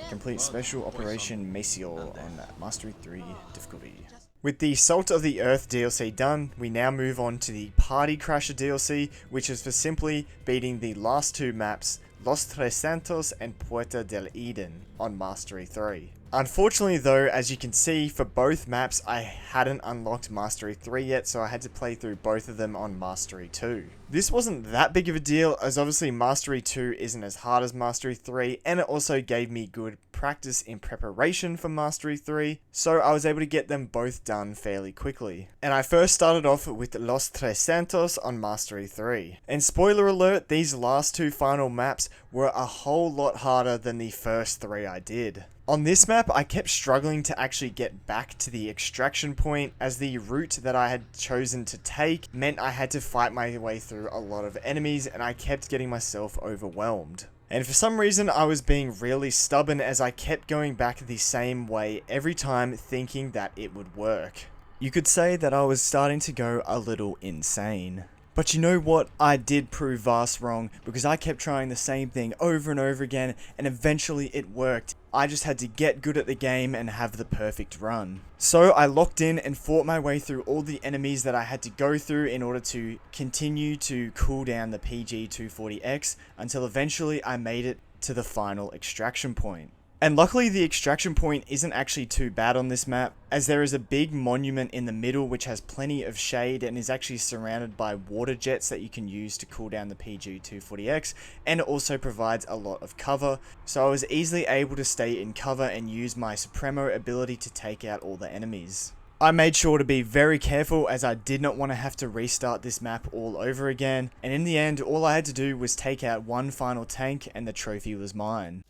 Complete Special Operation Maceo on Mastery 3 difficulty. With the Salt of the Earth DLC done, we now move on to the Party Crasher DLC, which is for simply beating the last two maps, Los Tres Santos and Puerta del Eden, on Mastery 3. Unfortunately though, as you can see, for both maps I hadn't unlocked Mastery 3 yet, so I had to play through both of them on Mastery 2. This wasn't that big of a deal, as obviously Mastery 2 isn't as hard as Mastery 3, and it also gave me good practice in preparation for Mastery 3, so I was able to get them both done fairly quickly. And I first started off with Los Tres Santos on Mastery 3. And spoiler alert, these last two final maps were a whole lot harder than the first three I did. On this map, I kept struggling to actually get back to the extraction point, as the route that I had chosen to take meant I had to fight my way through a lot of enemies, and I kept getting myself overwhelmed. And for some reason, I was being really stubborn, as I kept going back the same way every time, thinking that it would work. You could say that I was starting to go a little insane. But you know what? I did prove Vaas wrong, because I kept trying the same thing over and over again, and eventually it worked. I just had to get good at the game and have the perfect run. So I locked in and fought my way through all the enemies that I had to go through in order to continue to cool down the PG 240X, until eventually I made it to the final extraction point. And luckily the extraction point isn't actually too bad on this map, as there is a big monument in the middle which has plenty of shade and is actually surrounded by water jets that you can use to cool down the PG 240X, and it also provides a lot of cover, so I was easily able to stay in cover and use my Supremo ability to take out all the enemies. I made sure to be very careful, as I did not want to have to restart this map all over again, and in the end all I had to do was take out one final tank and the trophy was mine.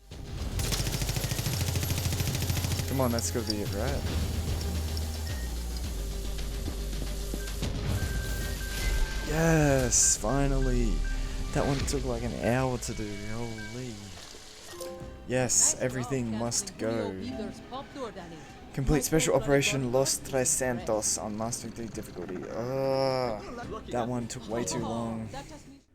Come on, that's gotta be it, right? Yes, finally. That one took like an hour to do, holy. Yes, everything must go. Complete Special Operation Los Tres Santos on Mastery 3 difficulty. That one took way too long.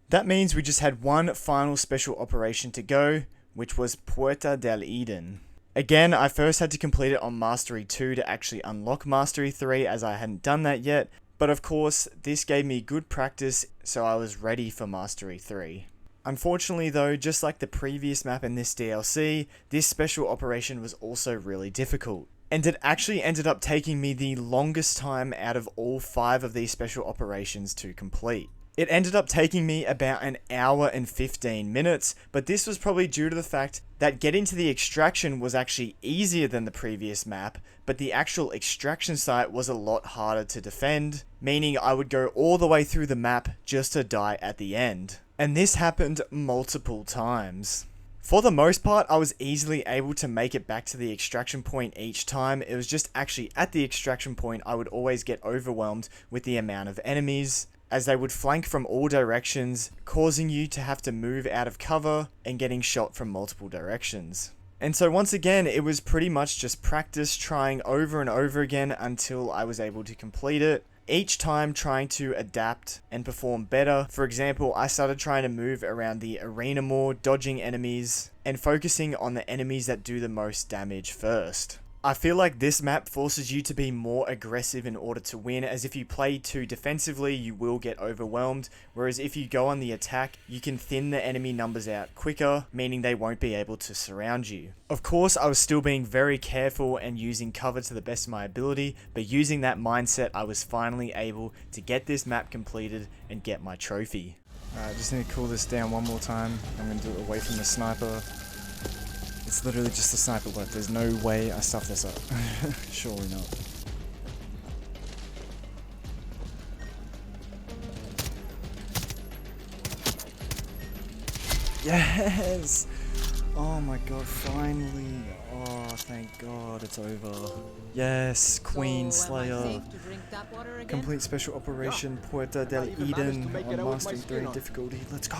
That means we just had one final special operation to go, which was Puerta del Eden. Again, I first had to complete it on Mastery 2 to actually unlock Mastery 3, as I hadn't done that yet, but of course, this gave me good practice, so I was ready for Mastery 3. Unfortunately though, just like the previous map in this DLC, this special operation was also really difficult. And it actually ended up taking me the longest time out of all 5 of these special operations to complete. It ended up taking me about an hour and 15 minutes, but this was probably due to the fact that getting to the extraction was actually easier than the previous map, but the actual extraction site was a lot harder to defend, meaning I would go all the way through the map just to die at the end. And this happened multiple times. For the most part, I was easily able to make it back to the extraction point each time. It was just actually at the extraction point I would always get overwhelmed with the amount of enemies, as they would flank from all directions, causing you to have to move out of cover and getting shot from multiple directions. And so once again, it was pretty much just practice, trying over and over again until I was able to complete it. Each time trying to adapt and perform better. For example, I started trying to move around the arena more, dodging enemies, and focusing on the enemies that do the most damage first. I feel like this map forces you to be more aggressive in order to win, as if you play too defensively, you will get overwhelmed, whereas if you go on the attack, you can thin the enemy numbers out quicker, meaning they won't be able to surround you. Of course, I was still being very careful and using cover to the best of my ability, but using that mindset, I was finally able to get this map completed and get my trophy. Alright, just need to cool this down one more time. I'm going to do it away from the sniper. It's literally just a sniper left. There's no way I stuff this up. Surely not. Yes! Oh my god, finally. Oh, thank god, it's over. Yes, Queen Slayer. Complete special operation Puerta del Eden on Mastery 3 difficulty. Let's go!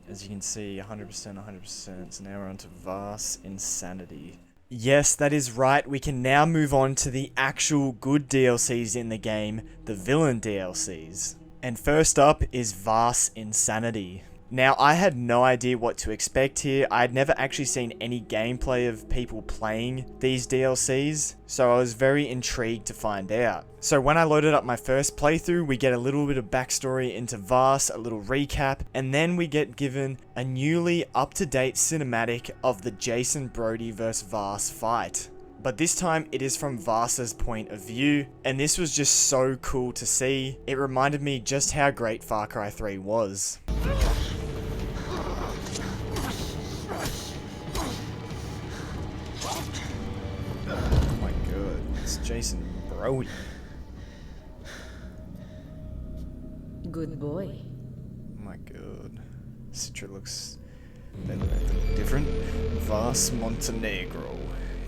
As you can see, 100%, 100%. So now we're on to Vaas Insanity. Yes, that is right. We can now move on to the actual good DLCs in the game, the villain DLCs. And first up is Vaas Insanity. Now, I had no idea what to expect here. I had never actually seen any gameplay of people playing these DLCs, so I was very intrigued to find out. So when I loaded up my first playthrough, we get a little bit of backstory into Vaas, a little recap, and then we get given a newly up-to-date cinematic of the Jason Brody vs Vaas fight. But this time it is from Vaas's point of view, and this was just so cool to see. It reminded me just how great Far Cry 3 was. Jason Brody. Good boy. Oh my god. Citra looks... they look different. Vaas Montenegro.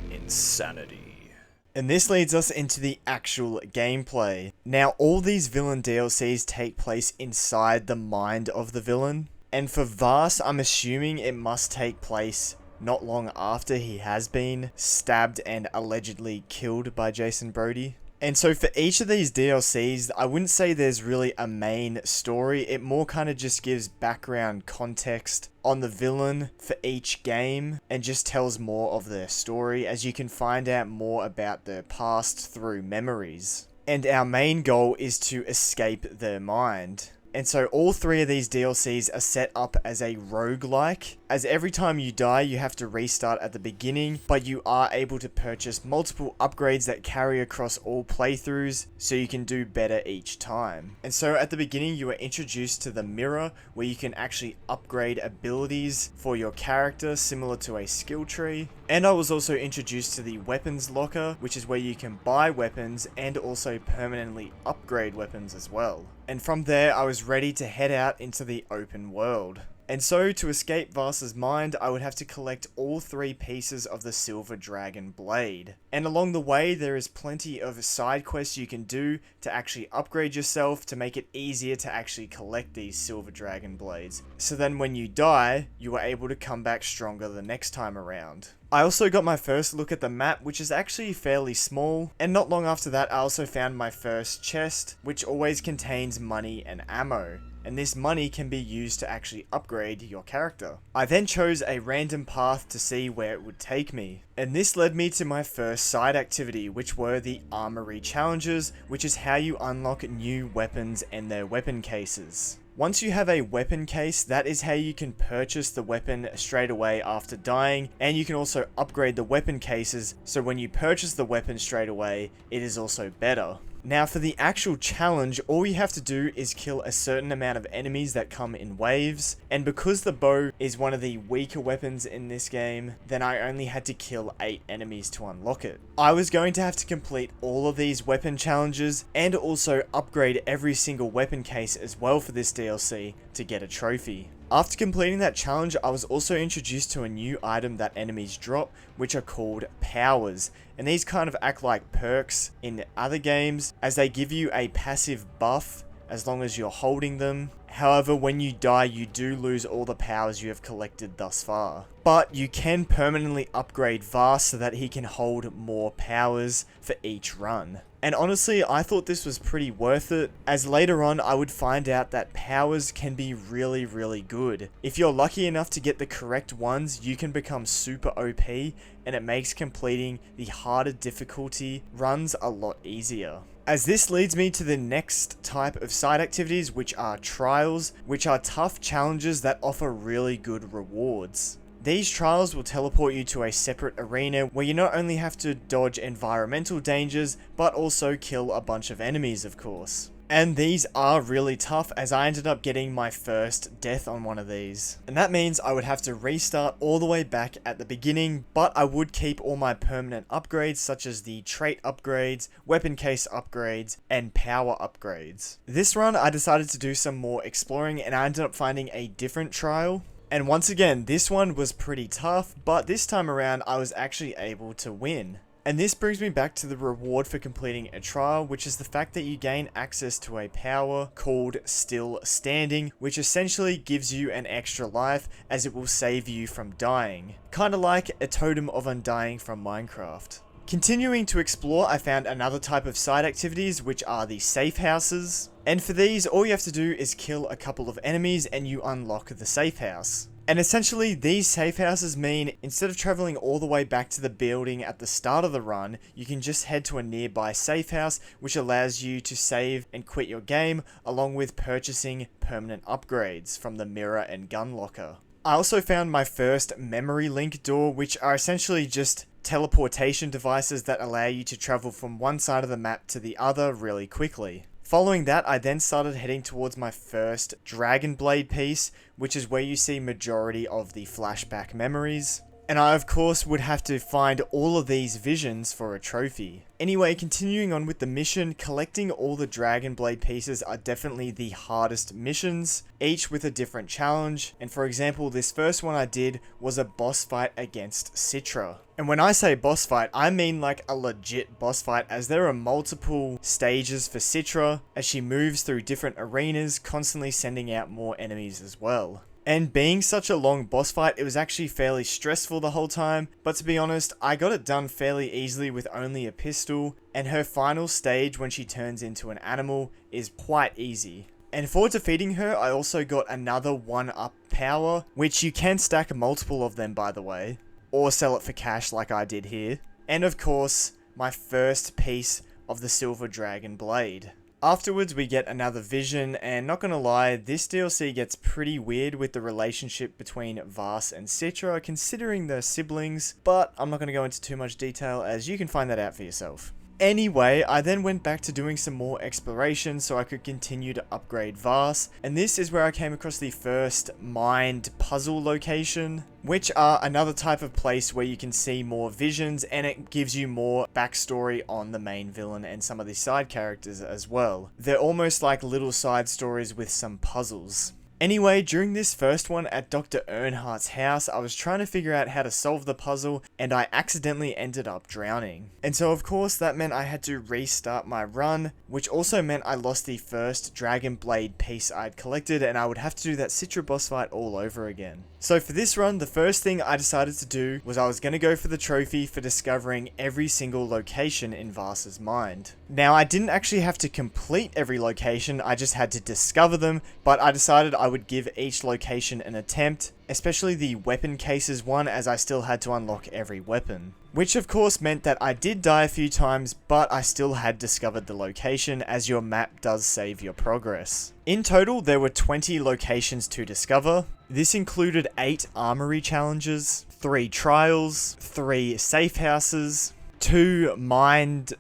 Insanity. And this leads us into the actual gameplay. Now, all these villain DLCs take place inside the mind of the villain. And for Vaas, I'm assuming it must take place not long after he has been stabbed and allegedly killed by Jason Brody. And so for each of these DLCs, I wouldn't say there's really a main story. It more kind of just gives background context on the villain for each game and just tells more of their story, as you can find out more about their past through memories. And our main goal is to escape their mind. And so all three of these DLCs are set up as a roguelike, as every time you die you have to restart at the beginning, but you are able to purchase multiple upgrades that carry across all playthroughs, so you can do better each time. And so at the beginning you are introduced to the mirror, where you can actually upgrade abilities for your character similar to a skill tree. And I was also introduced to the weapons locker, which is where you can buy weapons and also permanently upgrade weapons as well. And from there, I was ready to head out into the open world. And so, to escape Vaas's mind, I would have to collect all three pieces of the Silver Dragon Blade. And along the way, there is plenty of side quests you can do to actually upgrade yourself to make it easier to actually collect these Silver Dragon Blades. So then when you die, you are able to come back stronger the next time around. I also got my first look at the map, which is actually fairly small, and not long after that I also found my first chest, which always contains money and ammo, and this money can be used to actually upgrade your character. I then chose a random path to see where it would take me, and this led me to my first side activity, which were the armory challenges, which is how you unlock new weapons and their weapon cases. Once you have a weapon case, that is how you can purchase the weapon straight away after dying, and you can also upgrade the weapon cases, so when you purchase the weapon straight away, it is also better. Now for the actual challenge, all you have to do is kill a certain amount of enemies that come in waves, and because the bow is one of the weaker weapons in this game, then I only had to kill 8 enemies to unlock it. I was going to have to complete all of these weapon challenges, and also upgrade every single weapon case as well for this DLC to get a trophy. After completing that challenge, I was also introduced to a new item that enemies drop, which are called powers, and these kind of act like perks in other games, as they give you a passive buff as long as you're holding them. However, when you die, you do lose all the powers you have collected thus far. But you can permanently upgrade Vaas so that he can hold more powers for each run. And honestly, I thought this was pretty worth it, as later on I would find out that powers can be really, really good. If you're lucky enough to get the correct ones, you can become super OP, and it makes completing the harder difficulty runs a lot easier. As this leads me to the next type of side activities, which are trials, which are tough challenges that offer really good rewards. These trials will teleport you to a separate arena where you not only have to dodge environmental dangers, but also kill a bunch of enemies, of course. And these are really tough, as I ended up getting my first death on one of these. And that means I would have to restart all the way back at the beginning, but I would keep all my permanent upgrades such as the trait upgrades, weapon case upgrades, and power upgrades. This run I decided to do some more exploring, and I ended up finding a different trial. And once again, this one was pretty tough, but this time around I was actually able to win. And this brings me back to the reward for completing a trial, which is the fact that you gain access to a power called Still Standing, which essentially gives you an extra life as it will save you from dying. Kinda like a Totem of Undying from Minecraft. Continuing to explore, I found another type of side activities, which are the safe houses. And for these, all you have to do is kill a couple of enemies and you unlock the safe house. And essentially, these safe houses mean instead of traveling all the way back to the building at the start of the run, you can just head to a nearby safe house, which allows you to save and quit your game, along with purchasing permanent upgrades from the mirror and gun locker. I also found my first memory link door, which are essentially just teleportation devices that allow you to travel from one side of the map to the other really quickly. Following that, I then started heading towards my first Dragon Blade piece, which is where you see majority of the flashback memories. And I of course would have to find all of these visions for a trophy. Anyway, continuing on with the mission, collecting all the Dragon Blade pieces are definitely the hardest missions, each with a different challenge. And for example, this first one I did was a boss fight against Citra. And when I say boss fight, I mean like a legit boss fight, as there are multiple stages for Citra as she moves through different arenas, constantly sending out more enemies as well. And being such a long boss fight, it was actually fairly stressful the whole time, but to be honest, I got it done fairly easily with only a pistol, and her final stage when she turns into an animal is quite easy. And for defeating her, I also got another 1-up power, which you can stack multiple of them by the way, or sell it for cash like I did here. And of course, my first piece of the Silver Dragon Blade. Afterwards, we get another vision, and not gonna lie, this DLC gets pretty weird with the relationship between Vaas and Citra, considering they're siblings, but I'm not gonna go into too much detail, as you can find that out for yourself. Anyway, I then went back to doing some more exploration so I could continue to upgrade Vaas, and this is where I came across the first mind puzzle location, which are another type of place where you can see more visions, and it gives you more backstory on the main villain and some of the side characters as well. They're almost like little side stories with some puzzles. Anyway, during this first one at Dr. Earnhardt's house, I was trying to figure out how to solve the puzzle, and I accidentally ended up drowning. And so of course that meant I had to restart my run, which also meant I lost the first Dragon Blade piece I'd collected, and I would have to do that Citra boss fight all over again. So for this run, the first thing I decided to do was I was going to go for the trophy for discovering every single location in Vaas's mind. Now, I didn't actually have to complete every location, I just had to discover them, but I decided I would give each location an attempt, especially the weapon cases one, as I still had to unlock every weapon. Which of course meant that I did die a few times, but I still had discovered the location, as your map does save your progress. In total, there were 20 locations to discover. This included 8 armory challenges, 3 trials, 3 safe houses, 2 mind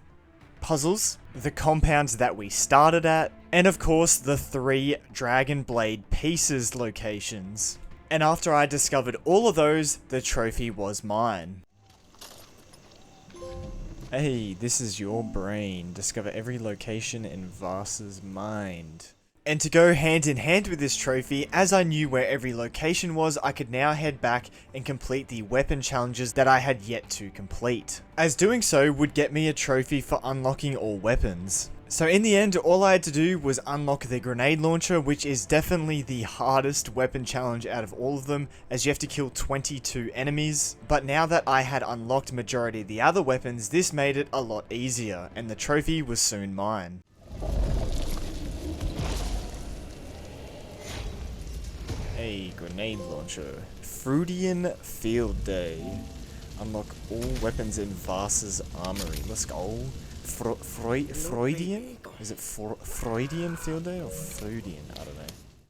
puzzles, the compounds that we started at, and of course the 3 Dragon Blade pieces locations. And after I discovered all of those, the trophy was mine. Hey, this is your brain. Discover every location in Vaas's mind. And to go hand in hand with this trophy, as I knew where every location was, I could now head back and complete the weapon challenges that I had yet to complete, as doing so would get me a trophy for unlocking all weapons. So in the end, all I had to do was unlock the grenade launcher, which is definitely the hardest weapon challenge out of all of them, as you have to kill 22 enemies. But now that I had unlocked majority of the other weapons, this made it a lot easier, and the trophy was soon mine. A grenade launcher. Freudian Field Day. Unlock all weapons in Vaas's armory. Let's go. Freudian? Is it Freudian Field Day or Freudian? I don't know.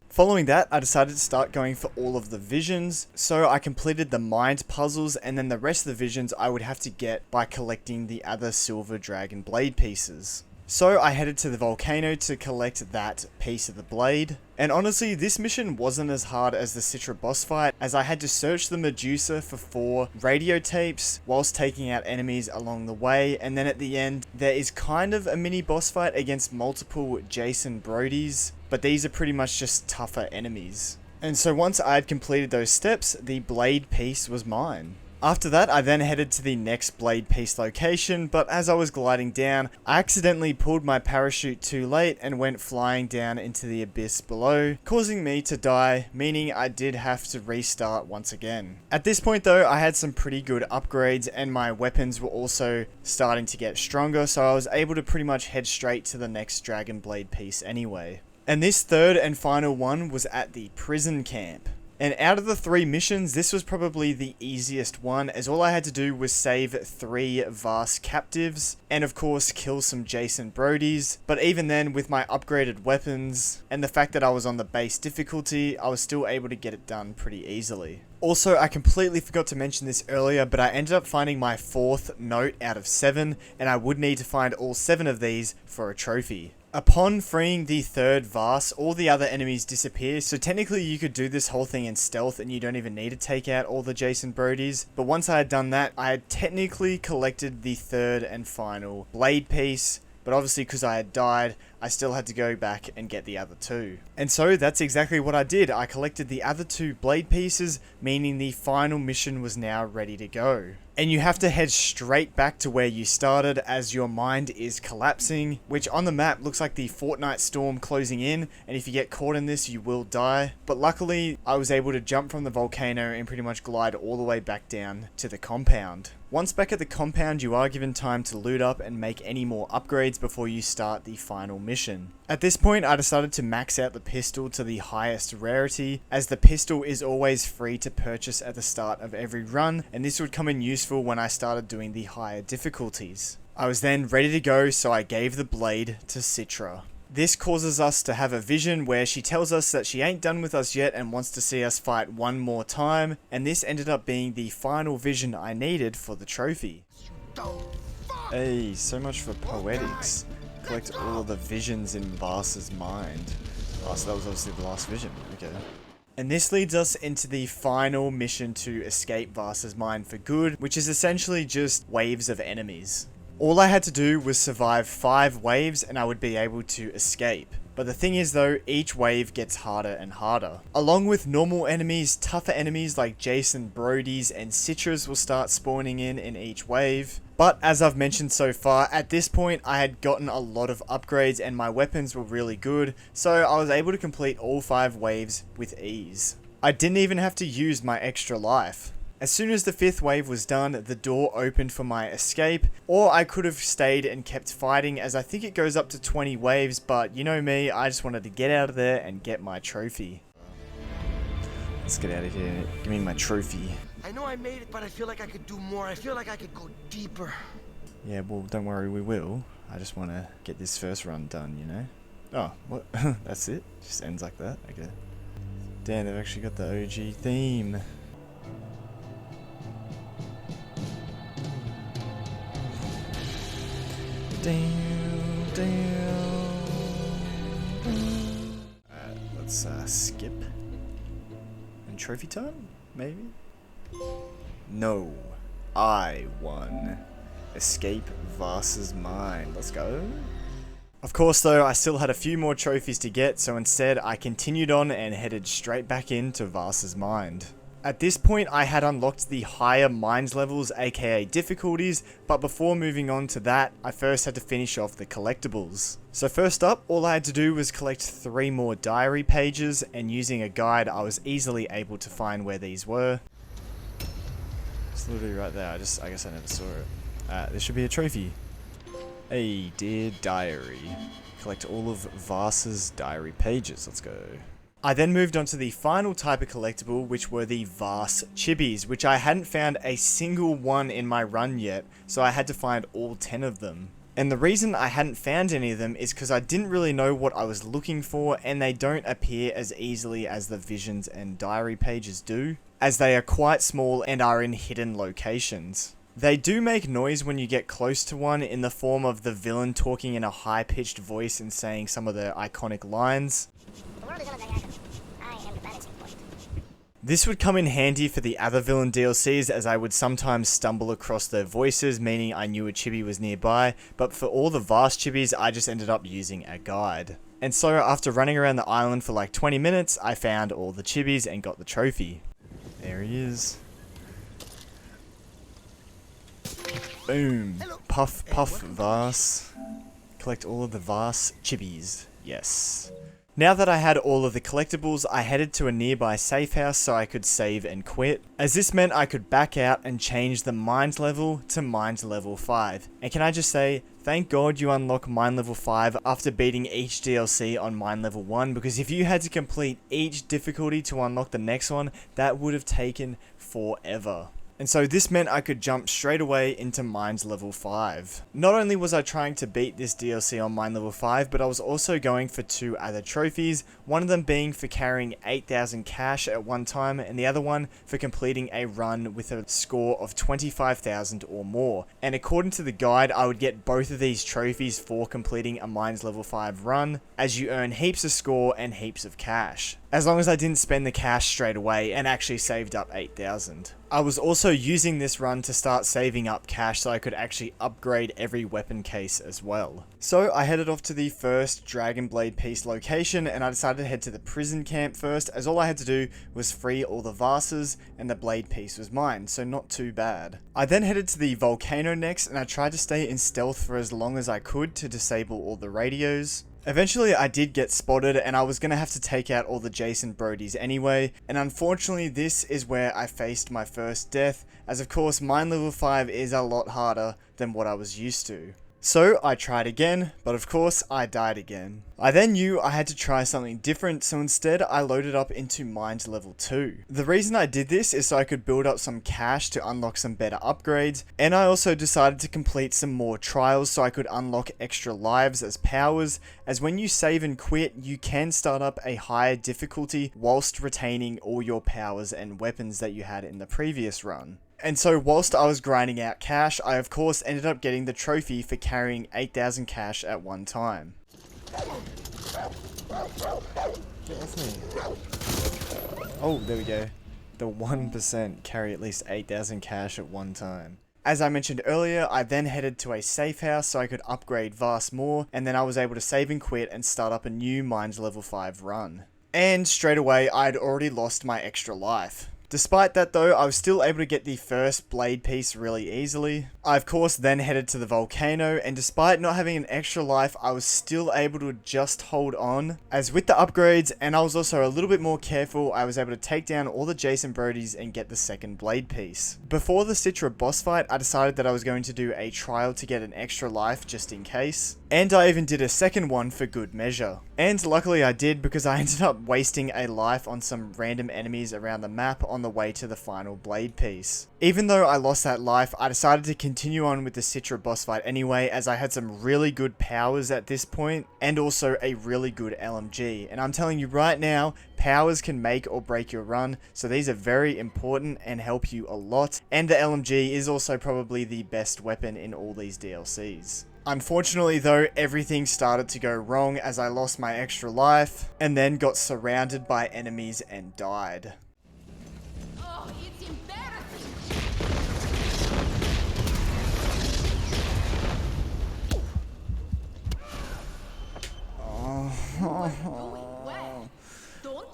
Following that, I decided to start going for all of the visions, so I completed the mind puzzles, and then the rest of the visions I would have to get by collecting the other silver dragon blade pieces. So I headed to the volcano to collect that piece of the blade. And honestly, this mission wasn't as hard as the Citra boss fight, as I had to search the Medusa for 4 radio tapes whilst taking out enemies along the way, and then at the end there is kind of a mini boss fight against multiple Jason Brodies, but these are pretty much just tougher enemies. And so once I had completed those steps, the blade piece was mine. After that, I then headed to the next blade piece location, but as I was gliding down, I accidentally pulled my parachute too late and went flying down into the abyss below, causing me to die, meaning I did have to restart once again. At this point though, I had some pretty good upgrades and my weapons were also starting to get stronger, so I was able to pretty much head straight to the next dragon blade piece anyway. And this third and final one was at the prison camp. And out of the 3 missions, this was probably the easiest one, as all I had to do was save 3 Vaas captives, and of course kill some Jason Brodies. But even then, with my upgraded weapons, and the fact that I was on the base difficulty, I was still able to get it done pretty easily. Also, I completely forgot to mention this earlier, but I ended up finding my 4th note out of 7, and I would need to find all 7 of these for a trophy. Upon freeing the 3rd Vaas, all the other enemies disappear, so technically you could do this whole thing in stealth and you don't even need to take out all the Jason Brodies. But once I had done that, I had technically collected the 3rd and final blade piece, but obviously because I had died, I still had to go back and get the other 2. And so that's exactly what I did. I collected the other 2 blade pieces, meaning the final mission was now ready to go. And you have to head straight back to where you started as your mind is collapsing, which on the map looks like the Fortnite storm closing in, and if you get caught in this you will die. But luckily I was able to jump from the volcano and pretty much glide all the way back down to the compound. Once back at the compound, you are given time to loot up and make any more upgrades before you start the final mission. At this point, I decided to max out the pistol to the highest rarity, as the pistol is always free to purchase at the start of every run, and this would come in useful when I started doing the higher difficulties. I was then ready to go, so I gave the blade to Citra. This causes us to have a vision where she tells us that she ain't done with us yet and wants to see us fight one more time, and this ended up being the final vision I needed for the trophy. Hey, so much for poetics. Collect all the visions in Vaas's mind. Oh, so that was obviously the last vision, okay. And this leads us into the final mission to escape Vaas's mind for good, which is essentially just waves of enemies. All I had to do was survive 5 waves and I would be able to escape. But the thing is though, each wave gets harder and harder. Along with normal enemies, tougher enemies like Jason Brodies and Citras will start spawning in each wave. But as I've mentioned so far, at this point I had gotten a lot of upgrades and my weapons were really good, so I was able to complete all 5 waves with ease. I didn't even have to use my extra life. As soon as the 5th wave was done, the door opened for my escape, or I could have stayed and kept fighting, as I think it goes up to 20 waves, but you know me, I just wanted to get out of there and get my trophy. Let's get out of here. Give me my trophy. I know I made it, but I feel like I could do more. I feel like I could go deeper. Yeah, well, don't worry, we will. I just want to get this first run done, you know? Oh, what? That's it? Just ends like that? Okay. Damn, they've actually got the OG theme. Alright, let's skip. And trophy time? Maybe? No. I won. Escape Vaas's mind. Let's go. Of course though, I still had a few more trophies to get, so instead I continued on and headed straight back into Vaas's mind. At this point, I had unlocked the higher mines levels, aka difficulties, but before moving on to that, I first had to finish off the collectibles. So first up, all I had to do was collect 3 more diary pages, and using a guide, I was easily able to find where these were. It's literally right there, I guess I never saw it. There should be a trophy. A dear diary. Collect all of Vaas's diary pages, let's go. I then moved on to the final type of collectible, which were the Vaas chibis, which I hadn't found a single one in my run yet, so I had to find all 10 of them. And the reason I hadn't found any of them is because I didn't really know what I was looking for, and they don't appear as easily as the visions and diary pages do, as they are quite small and are in hidden locations. They do make noise when you get close to one, in the form of the villain talking in a high-pitched voice and saying some of the iconic lines. This would come in handy for the other villain DLCs, as I would sometimes stumble across their voices, meaning I knew a chibi was nearby, but for all the Vaas chibis, I just ended up using a guide. And so after running around the island for like 20 minutes, I found all the chibis and got the trophy. There he is. Boom. Puff, puff, Vaas. Collect all of the Vaas chibis. Yes. Now that I had all of the collectibles, I headed to a nearby safe house so I could save and quit, as this meant I could back out and change the mines level to mines level 5. And can I just say, thank God you unlock mine level 5 after beating each DLC on mine level 1, because if you had to complete each difficulty to unlock the next one, that would have taken forever. And so this meant I could jump straight away into mines level 5. Not only was I trying to beat this DLC on mine level 5, but I was also going for 2 other trophies, one of them being for carrying 8,000 cash at one time, and the other one for completing a run with a score of 25,000 or more. And according to the guide, I would get both of these trophies for completing a mines level 5 run, as you earn heaps of score and heaps of cash, as long as I didn't spend the cash straight away and actually saved up 8,000. I was also using this run to start saving up cash so I could actually upgrade every weapon case as well. So I headed off to the first Dragon Blade piece location, and I decided to head to the prison camp first, as all I had to do was free all the Vaas's and the blade piece was mine, so not too bad. I then headed to the volcano next, and I tried to stay in stealth for as long as I could to disable all the radios. Eventually I did get spotted, and I was going to have to take out all the Jason Brodies anyway, and unfortunately this is where I faced my first death, as of course mine level 5 is a lot harder than what I was used to. So I tried again, but of course I died again. I then knew I had to try something different, so instead I loaded up into mines level 2. The reason I did this is so I could build up some cash to unlock some better upgrades, and I also decided to complete some more trials so I could unlock extra lives as powers, as when you save and quit, you can start up a higher difficulty whilst retaining all your powers and weapons that you had in the previous run. And so whilst I was grinding out cash, I of course ended up getting the trophy for carrying 8,000 cash at one time. Get off me. Oh, there we go. The 1% carry at least 8,000 cash at one time. As I mentioned earlier, I then headed to a safe house so I could upgrade Vaas more, and then I was able to save and quit and start up a new mines level 5 run. And straight away, I'd already lost my extra life. Despite that though, I was still able to get the first blade piece really easily. I of course then headed to the volcano, and despite not having an extra life, I was still able to just hold on, as with the upgrades, and I was also a little bit more careful, I was able to take down all the Jason Brodies and get the second blade piece. Before the Citra boss fight, I decided that I was going to do a trial to get an extra life just in case, and I even did a second one for good measure. And luckily I did, because I ended up wasting a life on some random enemies around the map on the way to the final blade piece. Even though I lost that life, I decided to continue on with the Citra boss fight anyway, as I had some really good powers at this point, and also a really good LMG. And I'm telling you right now, powers can make or break your run, so these are very important and help you a lot, and the LMG is also probably the best weapon in all these DLCs. Unfortunately though, everything started to go wrong as I lost my extra life, and then got surrounded by enemies and died. Oh, it's embarrassing.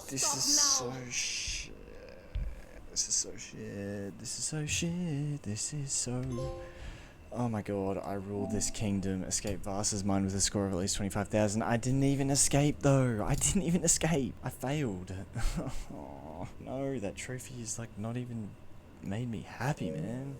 This is so shit. This is so shit. This is so shit. This is so... Oh my god, I ruled this kingdom. Escape Vaas's mind with a score of at least 25,000. I didn't even escape though. I didn't even escape. I failed. Oh, no, that trophy is like not even made me happy, man.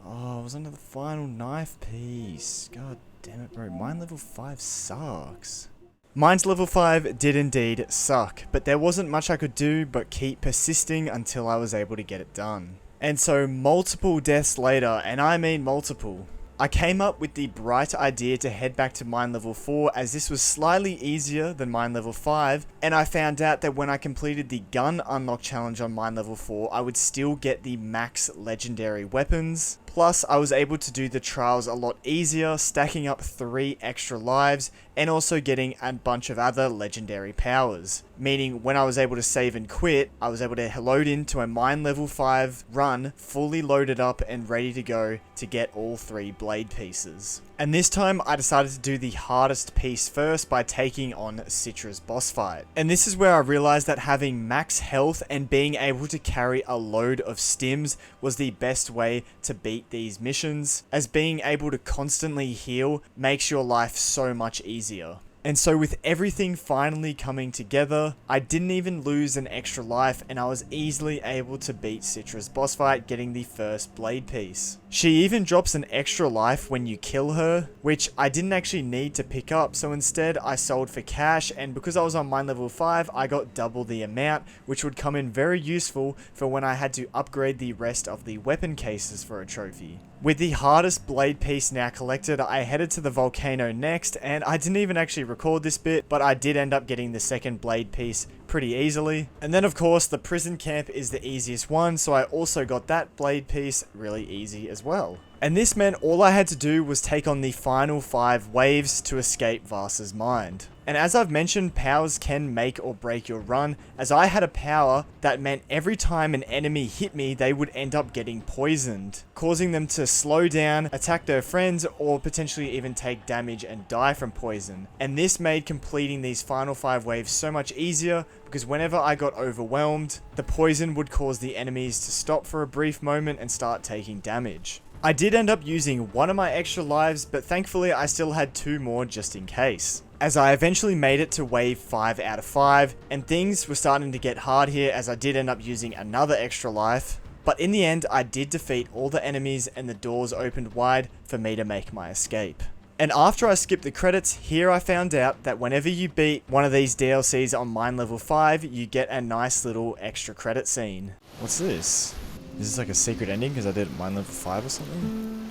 Oh, I was under the final knife piece. God damn it, bro. Mine level 5 sucks. Mine's level 5 did indeed suck, but there wasn't much I could do but keep persisting until I was able to get it done. And so multiple deaths later, and I mean multiple, I came up with the bright idea to head back to mine level 4 as this was slightly easier than mine level 5, and I found out that when I completed the gun unlock challenge on mine level 4, I would still get the max legendary weapons. Plus, I was able to do the trials a lot easier, stacking up 3 extra lives, and also getting a bunch of other legendary powers. Meaning, when I was able to save and quit, I was able to load into a mine level 5 run, fully loaded up and ready to go to get all 3 blade pieces. And this time, I decided to do the hardest piece first by taking on 6's boss fight. And this is where I realized that having max health and being able to carry a load of stims was the best way to beat these missions, as being able to constantly heal makes your life so much easier. And so with everything finally coming together, I didn't even lose an extra life and I was easily able to beat 6's boss fight, getting the first blade piece. She even drops an extra life when you kill her, which I didn't actually need to pick up, so instead I sold for cash, and because I was on mine level 5, I got double the amount, which would come in very useful for when I had to upgrade the rest of the weapon cases for a trophy. With the hardest blade piece now collected, I headed to the volcano next, and I didn't even actually record this bit, but I did end up getting the second blade piece pretty easily. And then of course the prison camp is the easiest one, so I also got that blade piece really easy as well. And this meant all I had to do was take on the final 5 waves to escape Vaas's mind. And as I've mentioned, powers can make or break your run, as I had a power that meant every time an enemy hit me, they would end up getting poisoned, causing them to slow down, attack their friends, or potentially even take damage and die from poison. And this made completing these final 5 waves so much easier, because whenever I got overwhelmed, the poison would cause the enemies to stop for a brief moment and start taking damage. I did end up using one of my extra lives, but thankfully I still had 2 more just in case. As I eventually made it to wave 5 out of 5, and things were starting to get hard here as I did end up using another extra life. But in the end, I did defeat all the enemies and the doors opened wide for me to make my escape. And after I skipped the credits, here I found out that whenever you beat one of these DLCs on mine level 5, you get a nice little extra credit scene. What's this? Is this like a secret ending because I did mine level 5 or something?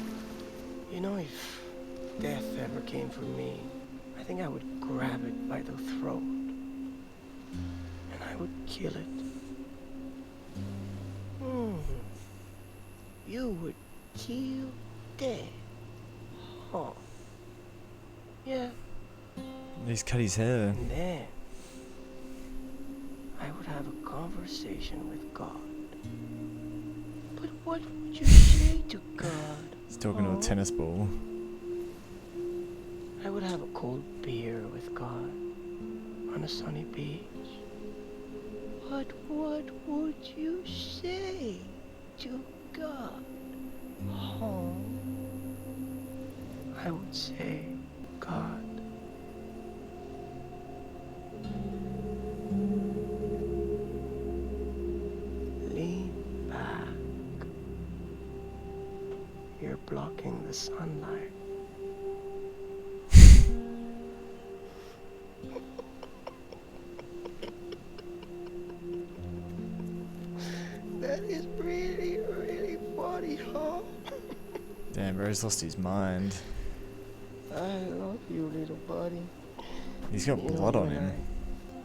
You know, if death ever came for me, I think I would grab it by the throat. And I would kill it. You would kill death. Huh. Yeah. He's cut his hair. And then I would have a conversation with God. But what would you say to God? He's talking to a tennis ball. I would have a cold beer with God on a sunny beach. But what would you say to God? Oh, I would say, God, lean back. You're blocking the sunlight. That is really, really funny, huh? Damn, bro's lost his mind. I love you, little buddy. He's got blood on him.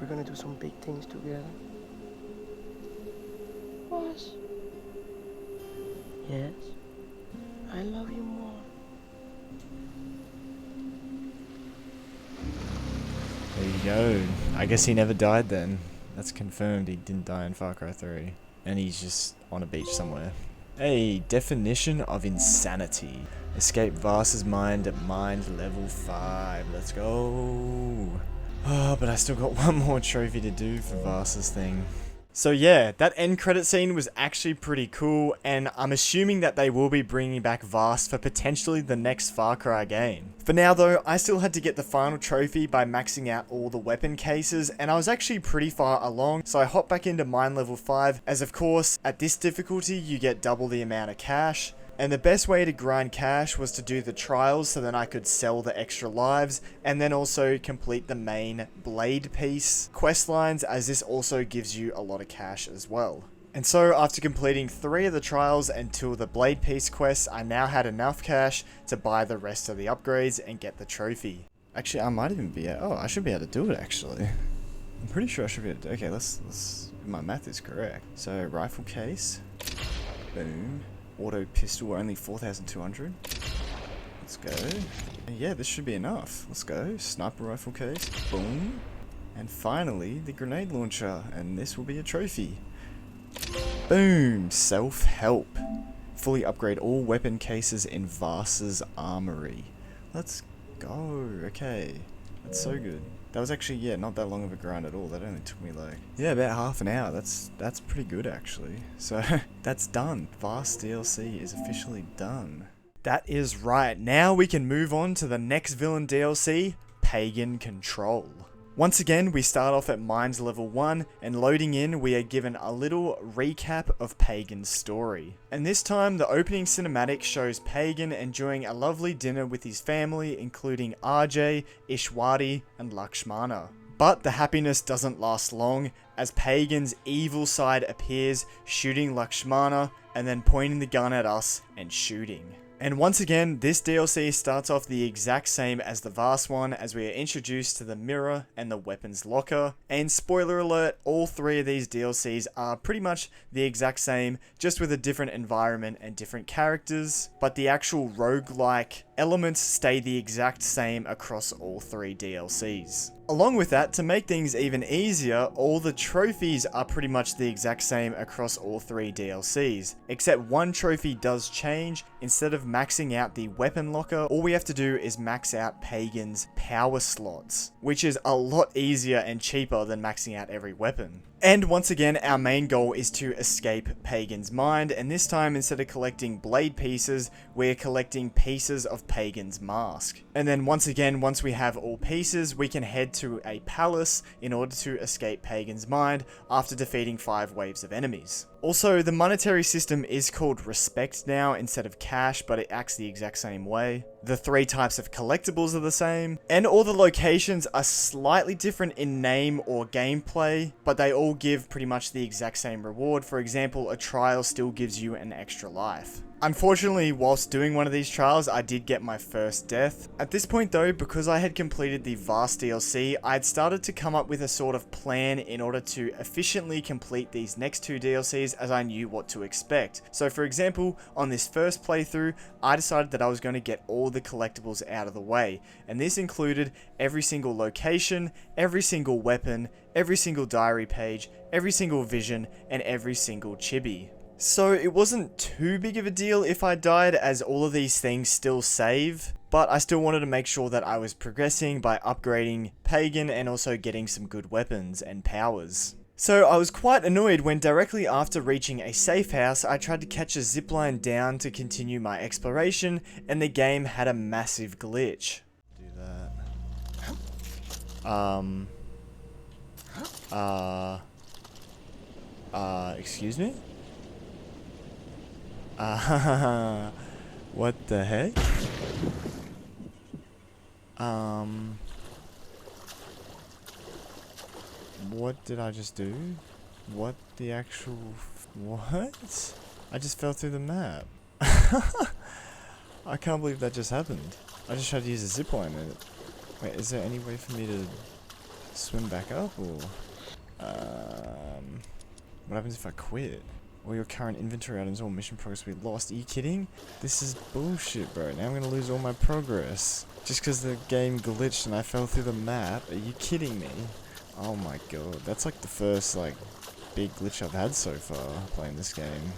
We're gonna do some big things together. What? Yes? I love you more. There you go. I guess he never died then. That's confirmed he didn't die in Far Cry 3. And he's just on a beach somewhere. A definition of insanity. Escape Vaas's mind at mind level 5. Let's go. Oh, but I still got one more trophy to do for Vaas's thing. So yeah, that end credit scene was actually pretty cool, and I'm assuming that they will be bringing back Vaas for potentially the next Far Cry game. For now though, I still had to get the final trophy by maxing out all the weapon cases, and I was actually pretty far along, so I hopped back into mine level 5, as of course, at this difficulty you get double the amount of cash. And the best way to grind cash was to do the trials so then I could sell the extra lives and then also complete the main blade piece quest lines, as this also gives you a lot of cash as well. And so after completing 3 of the trials and 2 of the blade piece quests, I now had enough cash to buy the rest of the upgrades and get the trophy. Actually, I might even be I should be able to do it actually. I'm pretty sure I should be able to. Okay, let's my math is correct. So rifle case, boom. Auto pistol only 4,200. Let's go. And yeah, this should be enough. Let's go. Sniper rifle case. Boom. And finally, the grenade launcher. And this will be a trophy. Boom. Self-help. Fully upgrade all weapon cases in Vaas's armory. Let's go. Okay. That's so good. That was actually, yeah, not that long of a grind at all. That only took me like, yeah, about half an hour. That's pretty good actually. So that's done. Vaas DLC is officially done. That is right. Now we can move on to the next villain DLC, Pagan Control. Once again, we start off at Mines level 1, and loading in, we are given a little recap of Pagan's story. And this time, the opening cinematic shows Pagan enjoying a lovely dinner with his family, including RJ, Ishwari, and Lakshmana. But the happiness doesn't last long, as Pagan's evil side appears, shooting Lakshmana, and then pointing the gun at us and shooting. And once again, this DLC starts off the exact same as the Vaas one, as we are introduced to the mirror and the weapons locker. And spoiler alert, all 3 of these DLCs are pretty much the exact same, just with a different environment and different characters. But the actual roguelike elements stay the exact same across all 3 DLCs. Along with that, to make things even easier, all the trophies are pretty much the exact same across all 3 DLCs, except one trophy does change. Instead of maxing out the weapon locker, all we have to do is max out Pagan's power slots, which is a lot easier and cheaper than maxing out every weapon. And once again, our main goal is to escape Pagan's mind, and this time instead of collecting blade pieces, we're collecting pieces of Pagan's mask. And then once again, once we have all pieces, we can head to a palace in order to escape Pagan's mind after defeating 5 waves of enemies. Also, the monetary system is called respect now instead of cash, but it acts the exact same way. The 3 types of collectibles are the same, and all the locations are slightly different in name or gameplay, but they all give pretty much the exact same reward. For example, a trial still gives you an extra life. Unfortunately, whilst doing one of these trials, I did get my first death. At this point though, because I had completed the Vaas DLC, I had started to come up with a sort of plan in order to efficiently complete these next 2 DLCs, as I knew what to expect. So for example, on this first playthrough, I decided that I was going to get all the collectibles out of the way, and this included every single location, every single weapon, every single diary page, every single vision, and every single chibi. So it wasn't too big of a deal if I died, as all of these things still save, but I still wanted to make sure that I was progressing by upgrading Pagan and also getting some good weapons and powers. So I was quite annoyed when directly after reaching a safe house, I tried to catch a zipline down to continue my exploration, and the game had a massive glitch. Do that. Excuse me? What the heck? What did I just do? What the actual... what? I just fell through the map. I can't believe that just happened. I just tried to use a zipline in it. Wait, is there any way for me to swim back up, or... what happens if I quit? All your current inventory items, all mission progress will be lost. Are you kidding? This is bullshit, bro. Now I'm gonna lose all my progress. Just because the game glitched and I fell through the map? Are you kidding me? Oh my god. That's like the first, like, big glitch I've had so far playing this game.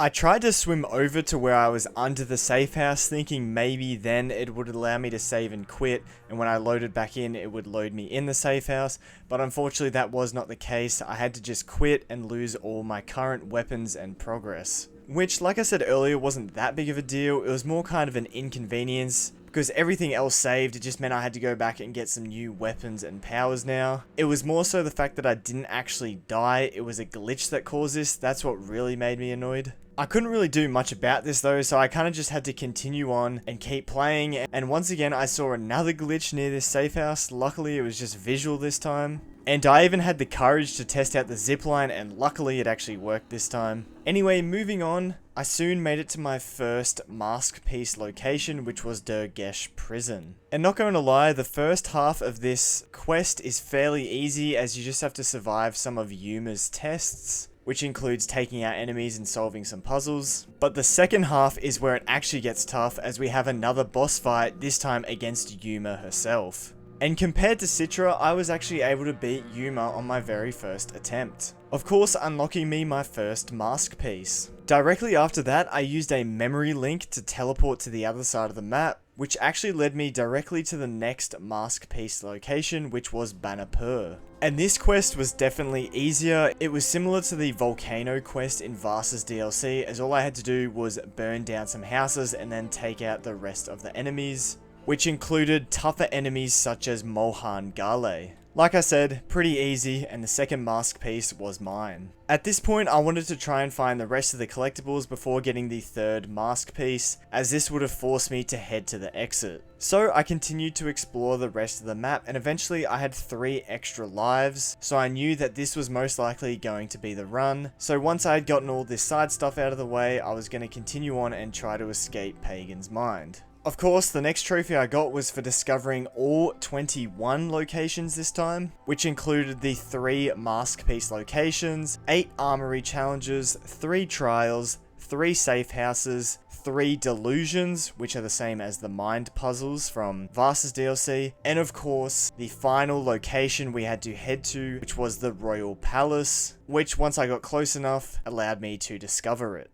I tried to swim over to where I was under the safe house, thinking maybe then it would allow me to save and quit, and when I loaded back in, it would load me in the safe house, but unfortunately that was not the case. I had to just quit and lose all my current weapons and progress. Which, like I said earlier, wasn't that big of a deal. It was more kind of an inconvenience, because everything else saved. It just meant I had to go back and get some new weapons and powers now. It was more so the fact that I didn't actually die. It was a glitch that caused this. That's what really made me annoyed. I couldn't really do much about this though, so I kind of just had to continue on and keep playing, and once again I saw another glitch near this safe house. Luckily it was just visual this time. And I even had the courage to test out the zipline, and luckily it actually worked this time. Anyway, moving on, I soon made it to my first mask piece location, which was Durgesh Prison. And not going to lie, the first half of this quest is fairly easy, as you just have to survive some of Yuma's tests, which includes taking out enemies and solving some puzzles. But the second half is where it actually gets tough, as we have another boss fight, this time against Yuma herself. And compared to Citra, I was actually able to beat Yuma on my very first attempt. Of course, unlocking me my first mask piece. Directly after that, I used a memory link to teleport to the other side of the map, which actually led me directly to the next mask piece location, which was Banapur. And this quest was definitely easier. It was similar to the volcano quest in Vaas's DLC, as all I had to do was burn down some houses and then take out the rest of the enemies, which included tougher enemies such as Mohan Gale. Like I said, pretty easy, and the second mask piece was mine. At this point, I wanted to try and find the rest of the collectibles before getting the third mask piece, as this would have forced me to head to the exit. So I continued to explore the rest of the map, and eventually I had 3 extra lives, so I knew that this was most likely going to be the run. So once I had gotten all this side stuff out of the way, I was going to continue on and try to escape Pagan's mind. Of course, the next trophy I got was for discovering all 21 locations this time, which included the 3 mask piece locations, 8 armory challenges, 3 trials, 3 safe houses, 3 delusions, which are the same as the mind puzzles from Vaas's DLC, and of course, the final location we had to head to, which was the Royal Palace, which once I got close enough, allowed me to discover it.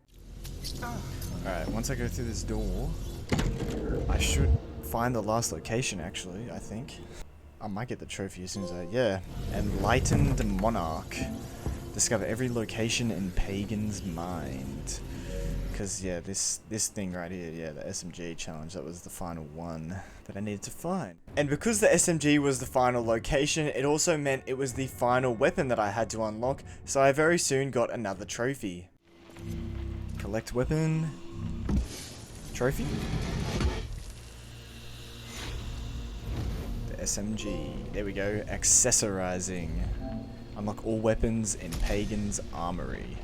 Alright, once I go through this door, I should find the last location actually, I think. I might get the trophy as soon as yeah. Enlightened Monarch. Discover every location in Pagan's mind. Because yeah, this thing right here, yeah, the SMG challenge, that was the final one that I needed to find. And because the SMG was the final location, it also meant it was the final weapon that I had to unlock, so I very soon got another trophy. Collect weapon. Trophy? The SMG. There we go. Accessorizing. Unlock all weapons in Pagan's armory.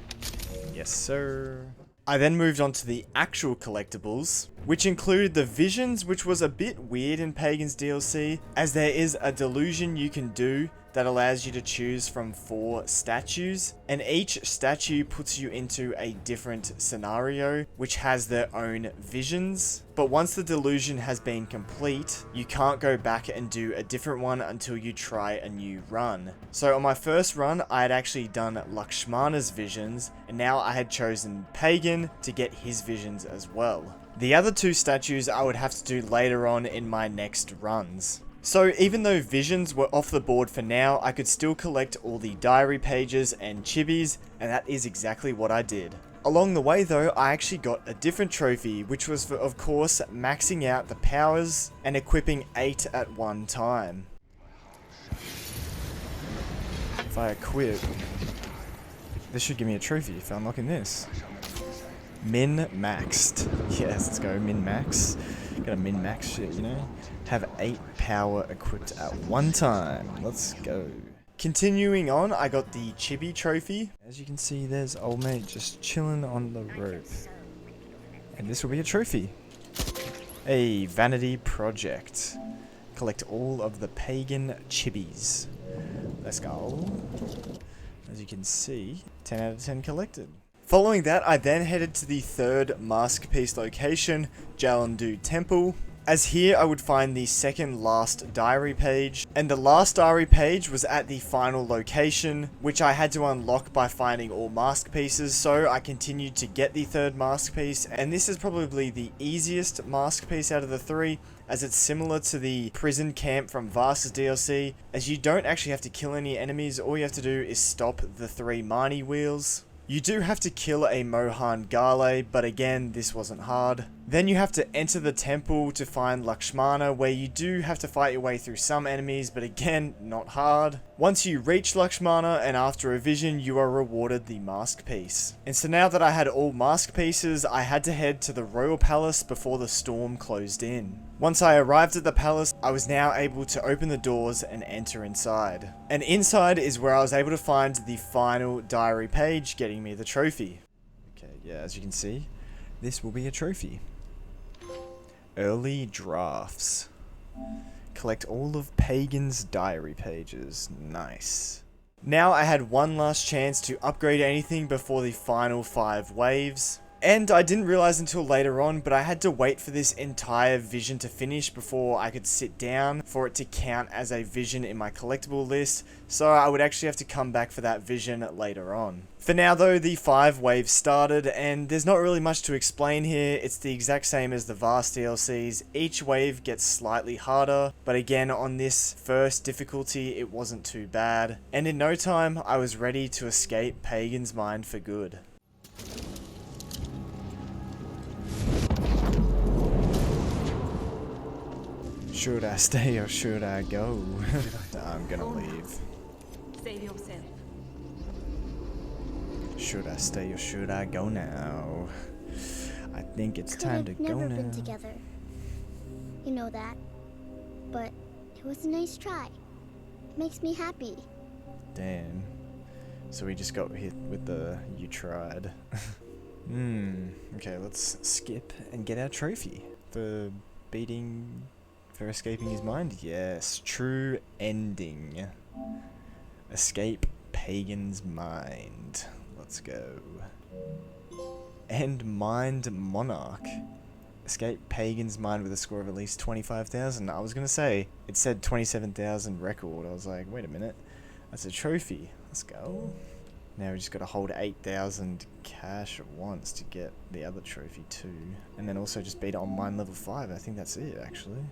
Yes, sir. I then moved on to the actual collectibles, which included the visions, which was a bit weird in Pagan's DLC, as there is a delusion you can do that allows you to choose from 4 statues, and each statue puts you into a different scenario, which has their own visions. But once the delusion has been complete, you can't go back and do a different one until you try a new run. So on my first run, I had actually done Lakshmana's visions, and now I had chosen Pagan to get his visions as well. The other 2 statues I would have to do later on in my next runs. So even though visions were off the board for now, I could still collect all the diary pages and chibis, and that is exactly what I did. Along the way though, I actually got a different trophy, which was for, of course, maxing out the powers and equipping 8 at one time. If I equip, this should give me a trophy for unlocking this. Min-maxed. Yes, let's go, min-max. Gotta min-max shit, you know? Have 8 power equipped at one time. Let's go. Continuing on, I got the chibi trophy. As you can see, there's old mate just chilling on the rope. And this will be a trophy. A vanity project. Collect all of the pagan chibis. Let's go. As you can see, 10 out of 10 collected. Following that, I then headed to the third mask piece location, Jalandu Temple, as here I would find the second last diary page, and the last diary page was at the final location, which I had to unlock by finding all mask pieces, so I continued to get the third mask piece, and this is probably the easiest mask piece out of the three, as it's similar to the prison camp from Vaas' DLC, as you don't actually have to kill any enemies, all you have to do is stop the 3 Marnie wheels. You do have to kill a Mohan Gale, but again, this wasn't hard. Then you have to enter the temple to find Lakshmana, where you do have to fight your way through some enemies, but again, not hard. Once you reach Lakshmana, and after a vision, you are rewarded the mask piece. And so now that I had all mask pieces, I had to head to the royal palace before the storm closed in. Once I arrived at the palace, I was now able to open the doors and enter inside. And inside is where I was able to find the final diary page, getting me the trophy. Okay, yeah, as you can see, this will be a trophy. Early drafts. Collect all of Pagan's diary pages. Nice. Now I had one last chance to upgrade anything before the final 5 waves. And I didn't realize until later on, but I had to wait for this entire vision to finish before I could sit down for it to count as a vision in my collectible list, so I would actually have to come back for that vision later on. For now though, the 5 waves started, and there's not really much to explain here. It's the exact same as the Vaas DLCs. Each wave gets slightly harder, but again on this first difficulty it wasn't too bad. And in no time, I was ready to escape Pagan's mind for good. Should I stay or should I go? I'm gonna leave. Save yourself. Should I stay or should I go now? I think it's time to go now. We've never been together. You know that. But it was a nice try. It makes me happy. Damn. So we just got hit with the you tried. Okay, let's skip and get our trophy for beating... For escaping his mind? Yes. True ending. Escape Pagan's mind. Let's go. And Mind Monarch. Escape Pagan's mind with a score of at least 25,000. I was going to say, it said 27,000 record. I was like, wait a minute. That's a trophy. Let's go. Now we just got to hold 8,000 cash at once to get the other trophy too. And then also just beat it on Mind level 5. I think that's it actually.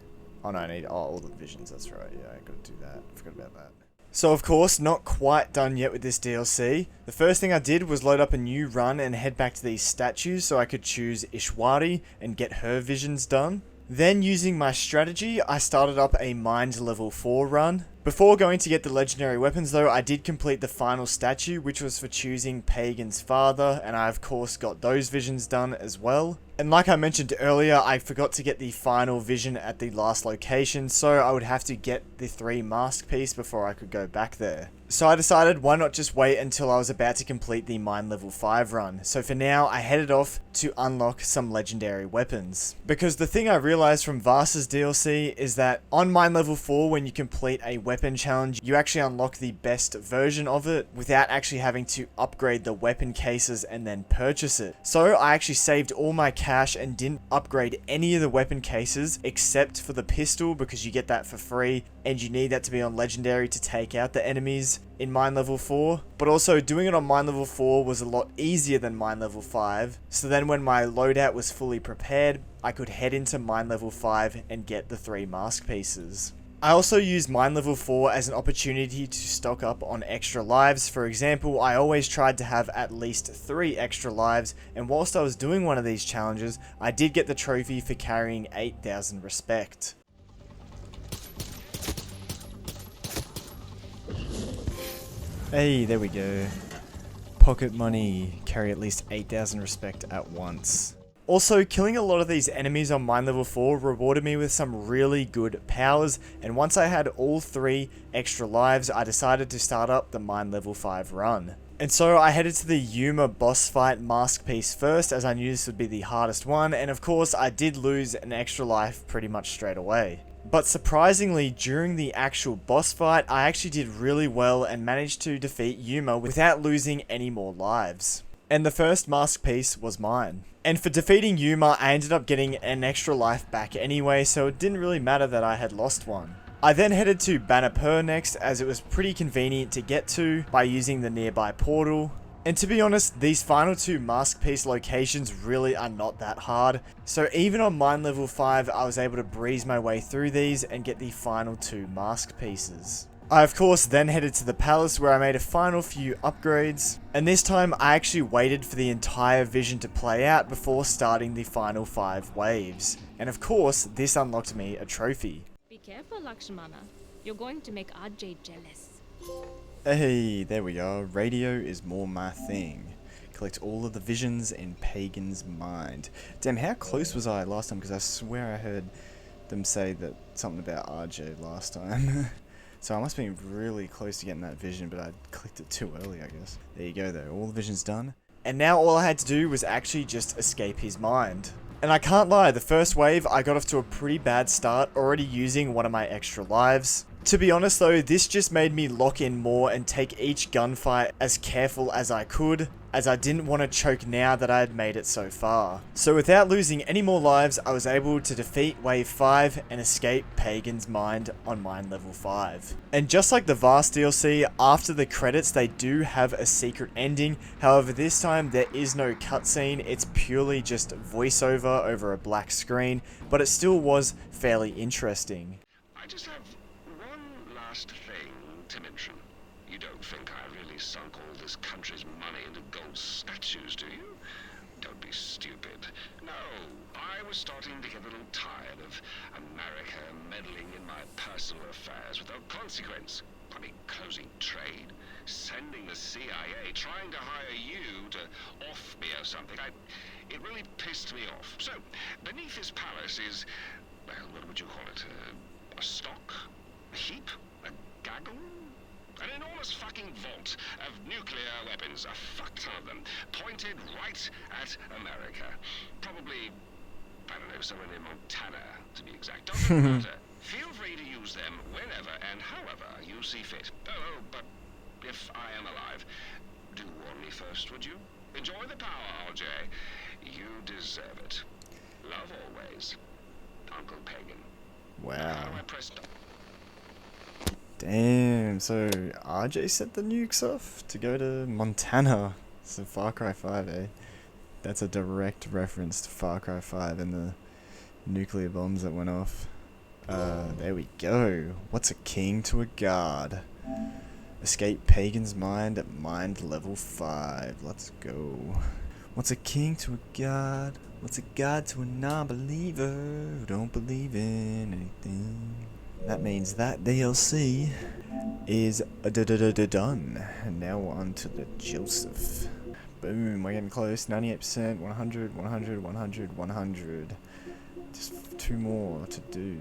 Oh no, I need all the visions, that's right, yeah, I gotta do that, I forgot about that. So of course, not quite done yet with this DLC. The first thing I did was load up a new run and head back to these statues so I could choose Ishwari and get her visions done. Then using my strategy, I started up a Mind level 4 run. Before going to get the legendary weapons though, I did complete the final statue, which was for choosing Pagan's father, and I of course got those visions done as well. And like I mentioned earlier, I forgot to get the final vision at the last location, so I would have to get the 3 mask piece before I could go back there. So I decided why not just wait until I was about to complete the Mind level 5 run. So for now, I headed off to unlock some legendary weapons. Because the thing I realized from Vaas' DLC is that on Mind level 4, when you complete a weapon challenge, you actually unlock the best version of it without actually having to upgrade the weapon cases and then purchase it. So I actually saved all my cash and didn't upgrade any of the weapon cases except for the pistol, because you get that for free and you need that to be on legendary to take out the enemies in Mind level 4. But also doing it on Mind level 4 was a lot easier than Mind level 5. So then when my loadout was fully prepared, I could head into Mind level 5 and get the 3 mask pieces. I also used Mind level 4 as an opportunity to stock up on extra lives. For example, I always tried to have at least 3 extra lives, and whilst I was doing one of these challenges, I did get the trophy for carrying 8,000 respect. Hey, there we go. Pocket money. Carry at least 8,000 respect at once. Also, killing a lot of these enemies on Mind level 4 rewarded me with some really good powers, and once I had all 3 extra lives, I decided to start up the Mind level 5 run. And so I headed to the Yuma boss fight mask piece first, as I knew this would be the hardest one, and of course I did lose an extra life pretty much straight away. But surprisingly, during the actual boss fight, I actually did really well and managed to defeat Yuma without losing any more lives. and the first mask piece was mine. And for defeating Yuma, I ended up getting an extra life back anyway, so it didn't really matter that I had lost one. I then headed to Banapur next, as it was pretty convenient to get to by using the nearby portal. And to be honest, these final two mask piece locations really are not that hard, so even on mine level 5 I was able to breeze my way through these and get the final two mask pieces. I of course then headed to the palace where I made a final few upgrades, and this time I actually waited for the entire vision to play out before starting the final 5 waves. And of course, this unlocked me a trophy. Be careful, Lakshmana. You're going to make Ajay jealous. Hey, there we are. Radio is more my thing. Collect all of the visions in Pagan's mind. Damn, how close was I last time? Because I swear I heard them say that something about RJ last time. So I must have been really close to getting that vision, but I clicked it too early, I guess. There you go though, all the visions done. And now all I had to do was actually just escape his mind. And I can't lie, the first wave I got off to a pretty bad start, already using one of my extra lives. To be honest though, this just made me lock in more and take each gunfight as careful as I could, as I didn't want to choke now that I had made it so far. So without losing any more lives, I was able to defeat wave 5 and escape Pagan's mind on mine level 5. And just like the Vaas DLC, after the credits they do have a secret ending, however this time there is no cutscene, it's purely just voiceover over a black screen, but it still was fairly interesting. I just have one last thing to mention. You don't think I really sunk all this country's money into gold statues, do you? Don't be stupid. No, I was starting to get a little tired of America meddling in my personal affairs without consequence. I mean, closing trade, sending the CIA, trying to hire you to off me or something. It really pissed me off. So, beneath this palace is, well, what would you call it? A stock? A heap? A gaggle? An enormous fucking vault of nuclear weapons, a fuck ton of them, pointed right at America. Probably, I don't know, somewhere near Montana, to be exact. Doesn't matter. Feel free to use them whenever and however you see fit. Oh, but if I am alive, do warn me first, would you? Enjoy the power, RJ. You deserve it. Love always, Uncle Pagan. Wow. How do I press stop? Damn, so RJ set the nukes off to go to Montana. So Far Cry 5, eh? That's a direct reference to Far Cry 5 and the nuclear bombs that went off. There we go. What's a king to a god? Escape Pagan's mind at mind level 5. Let's go. What's a king to a god? What's a god to a non-believer who don't believe in anything? That means that DLC is done. And now on to the Joseph. Boom, we're getting close. 98%, 100, 100, 100, 100. Just 2 more to do.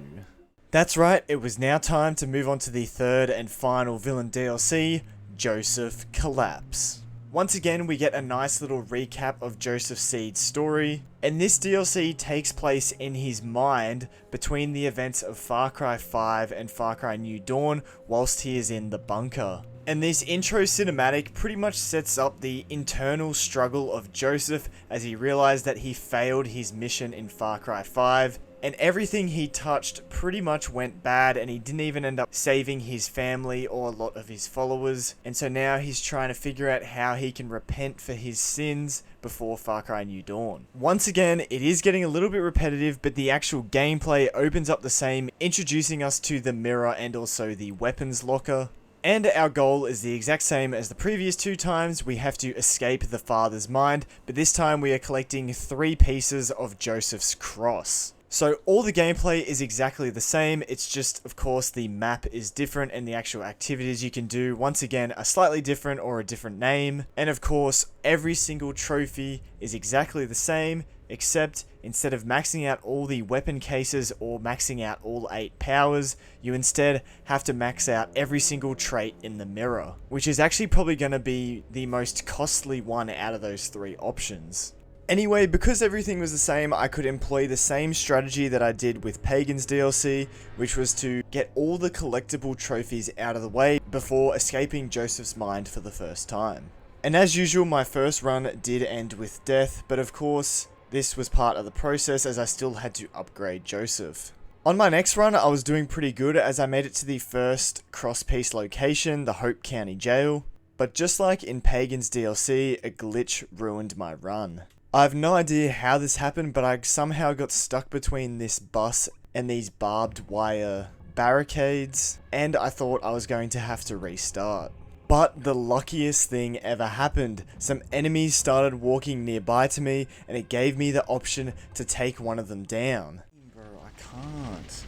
That's right, it was now time to move on to the third and final villain DLC, Joseph Collapse. Once again, we get a nice little recap of Joseph Seed's story, and this DLC takes place in his mind between the events of Far Cry 5 and Far Cry New Dawn whilst he is in the bunker. And this intro cinematic pretty much sets up the internal struggle of Joseph as he realized that he failed his mission in Far Cry 5, and everything he touched pretty much went bad, and he didn't even end up saving his family or a lot of his followers. And so now he's trying to figure out how he can repent for his sins before Far Cry New Dawn. Once again, it is getting a little bit repetitive, but the actual gameplay opens up the same, introducing us to the mirror and also the weapons locker. And our goal is the exact same as the previous 2 times. We have to escape the father's mind, but this time we are collecting 3 pieces of Joseph's cross. So all the gameplay is exactly the same, it's just of course the map is different and the actual activities you can do once again are slightly different or a different name. And of course every single trophy is exactly the same, except instead of maxing out all the weapon cases or maxing out all 8 powers, you instead have to max out every single trait in the mirror, which is actually probably going to be the most costly one out of those 3 options. Anyway, because everything was the same, I could employ the same strategy that I did with Pagan's DLC, which was to get all the collectible trophies out of the way before escaping Joseph's mind for the first time. And as usual, my first run did end with death, but of course, this was part of the process as I still had to upgrade Joseph. On my next run, I was doing pretty good as I made it to the first cross-piece location, the Hope County Jail. But just like in Pagan's DLC, a glitch ruined my run. I have no idea how this happened, but I somehow got stuck between this bus and these barbed wire barricades, and I thought I was going to have to restart. But the luckiest thing ever happened. Some enemies started walking nearby to me, and it gave me the option to take one of them down. Bro, I can't.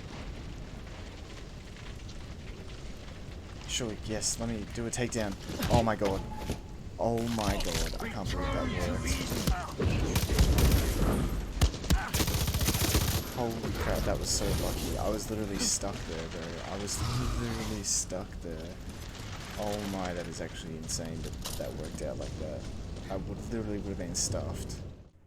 Surely, yes, let me do a takedown. Oh my god. Oh my god, I can't believe that worked. Holy crap, that was so lucky. I was literally stuck there, bro. I was literally stuck there. Oh my, that is actually insane that that worked out like that. I literally would have been stuffed.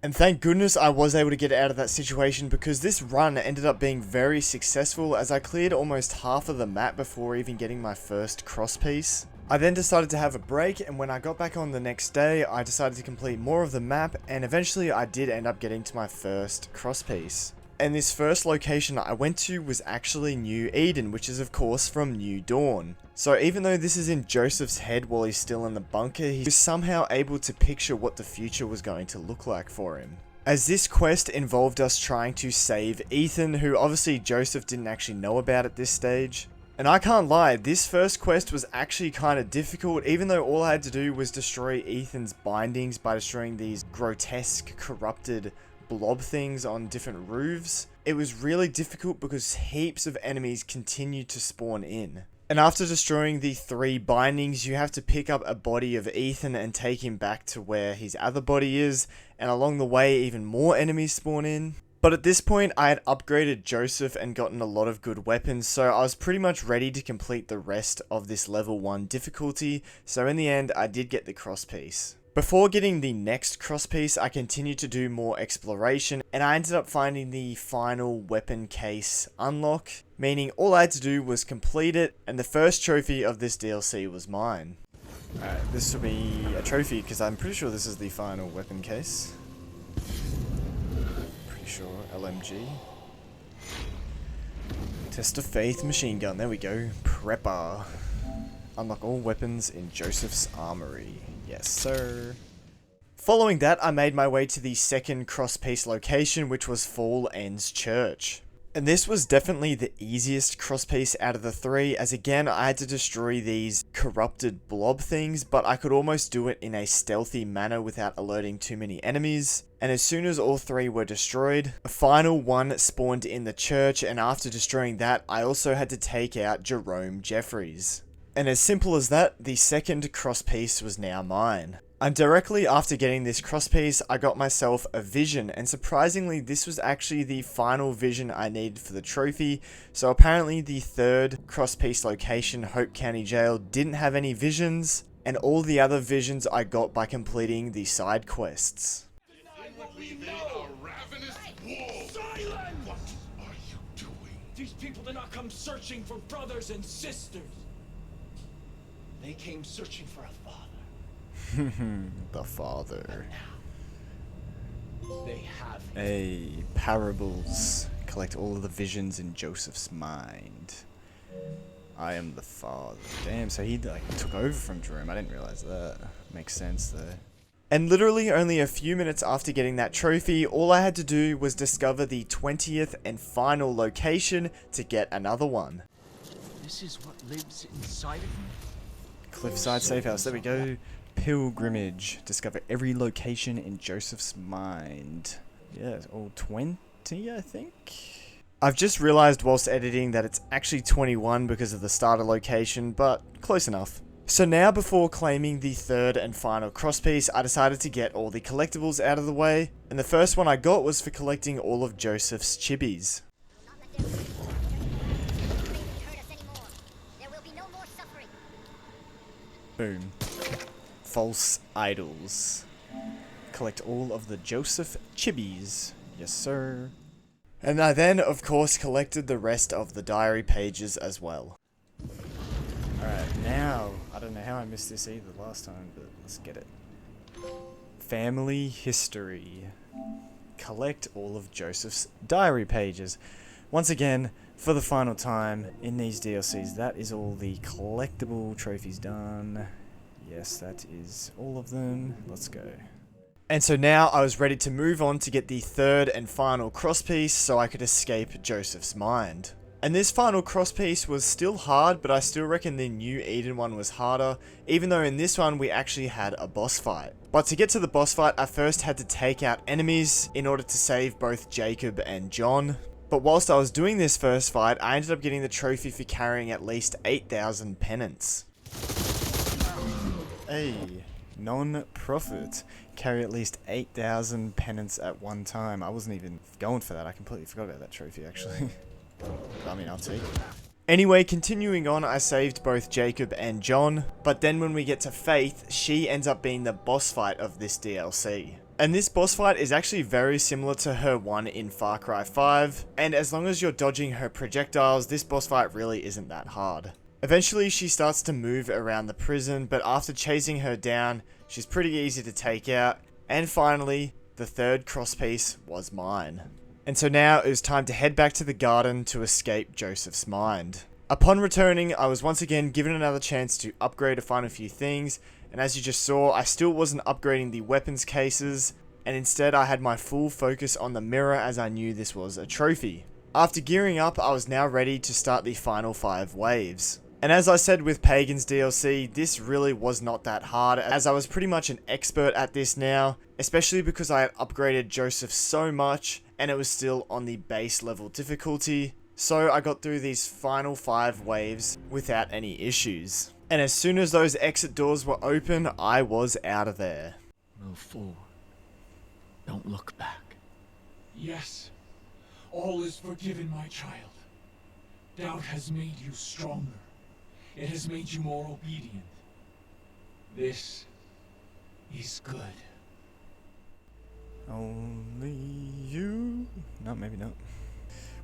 And thank goodness I was able to get out of that situation, because this run ended up being very successful as I cleared almost half of the map before even getting my first cross piece. I then decided to have a break, and when I got back on the next day, I decided to complete more of the map, and eventually I did end up getting to my first cross piece. And this first location I went to was actually New Eden, which is of course from New Dawn. So even though this is in Joseph's head while he's still in the bunker, he was somehow able to picture what the future was going to look like for him. As this quest involved us trying to save Ethan, who obviously Joseph didn't actually know about at this stage. And I can't lie, this first quest was actually kind of difficult, even though all I had to do was destroy Ethan's bindings by destroying these grotesque, corrupted blob things on different roofs. It was really difficult because heaps of enemies continued to spawn in. And after destroying the 3 bindings, you have to pick up a body of Ethan and take him back to where his other body is, and along the way even more enemies spawn in. But at this point I had upgraded Joseph and gotten a lot of good weapons, so I was pretty much ready to complete the rest of this level 1 difficulty, so in the end I did get the cross piece. Before getting the next cross piece, I continued to do more exploration, and I ended up finding the final weapon case unlock, meaning all I had to do was complete it, and the first trophy of this DLC was mine. Alright, this will be a trophy, because I'm pretty sure this is the final weapon case. Pretty sure, LMG. Test of Faith machine gun, there we go. Prepper. Unlock all weapons in Joseph's armory. Yes, sir. Following that, I made my way to the second cross-piece location, which was Fall Ends Church. And this was definitely the easiest cross-piece out of the 3, as again, I had to destroy these corrupted blob things, but I could almost do it in a stealthy manner without alerting too many enemies. And as soon as all 3 were destroyed, a final one spawned in the church, and after destroying that, I also had to take out Jerome Jeffries. And as simple as that, the second cross piece was now mine. And directly after getting this cross piece, I got myself a vision, and surprisingly this was actually the final vision I needed for the trophy, so apparently the third cross piece location, Hope County Jail, didn't have any visions, and all the other visions I got by completing the side quests. These people did not come searching for brothers and sisters. They came searching for a father. The father. They have him. Hey, parables. Collect all of the visions in Joseph's mind. I am the father. Damn, so he like took over from Jerome. I didn't realize that. Makes sense though. And literally only a few minutes after getting that trophy, all I had to do was discover the 20th and final location to get another one. This is what lives inside of me. Cliffside Safe House, there we go. Pilgrimage. Discover every location in Joseph's mind. Yeah, all 20, I think? I've just realized whilst editing that it's actually 21 because of the starter location, but close enough. So now, before claiming the third and final cross piece, I decided to get all the collectibles out of the way, and the first one I got was for collecting all of Joseph's chibis. Boom. False idols. Collect all of the Joseph chibis. Yes, sir. And I then, of course, collected the rest of the diary pages as well. Alright, now, I don't know how I missed this either last time, but let's get it. Family history. Collect all of Joseph's diary pages. Once again, for the final time in these DLCs, that is all the collectible trophies done. Yes, that is all of them. Let's go. And so now I was ready to move on to get the third and final crosspiece so I could escape Joseph's mind. And this final crosspiece was still hard, but I still reckon the New Eden one was harder, even though in this one we actually had a boss fight. But to get to the boss fight, I first had to take out enemies in order to save both Jacob and John. But whilst I was doing this first fight, I ended up getting the trophy for carrying at least 8,000 penance. Hey, non-profit. Carry at least 8,000 penance at one time. I wasn't even going for that. I completely forgot about that trophy, actually. I mean, I'll take it. Anyway, continuing on, I saved both Jacob and John, but then when we get to Faith, she ends up being the boss fight of this DLC. And this boss fight is actually very similar to her one in Far Cry 5, and as long as you're dodging her projectiles, this boss fight really isn't that hard. Eventually, she starts to move around the prison, but after chasing her down, she's pretty easy to take out, and finally, the third crosspiece was mine. And so now it was time to head back to the garden to escape Joseph's mind. Upon returning, I was once again given another chance to upgrade a final few things, and as you just saw, I still wasn't upgrading the weapons cases, and instead I had my full focus on the mirror as I knew this was a trophy. After gearing up, I was now ready to start the final 5 waves. And as I said with Pagan's DLC, this really was not that hard, as I was pretty much an expert at this now, especially because I had upgraded Joseph so much, and it was still on the base level difficulty, so I got through these final 5 waves without any issues. And as soon as those exit doors were open, I was out of there. Move forward. Don't look back. Yes, all is forgiven, my child. Doubt has made you stronger. It has made you more obedient. This is good. Only you? No, maybe not.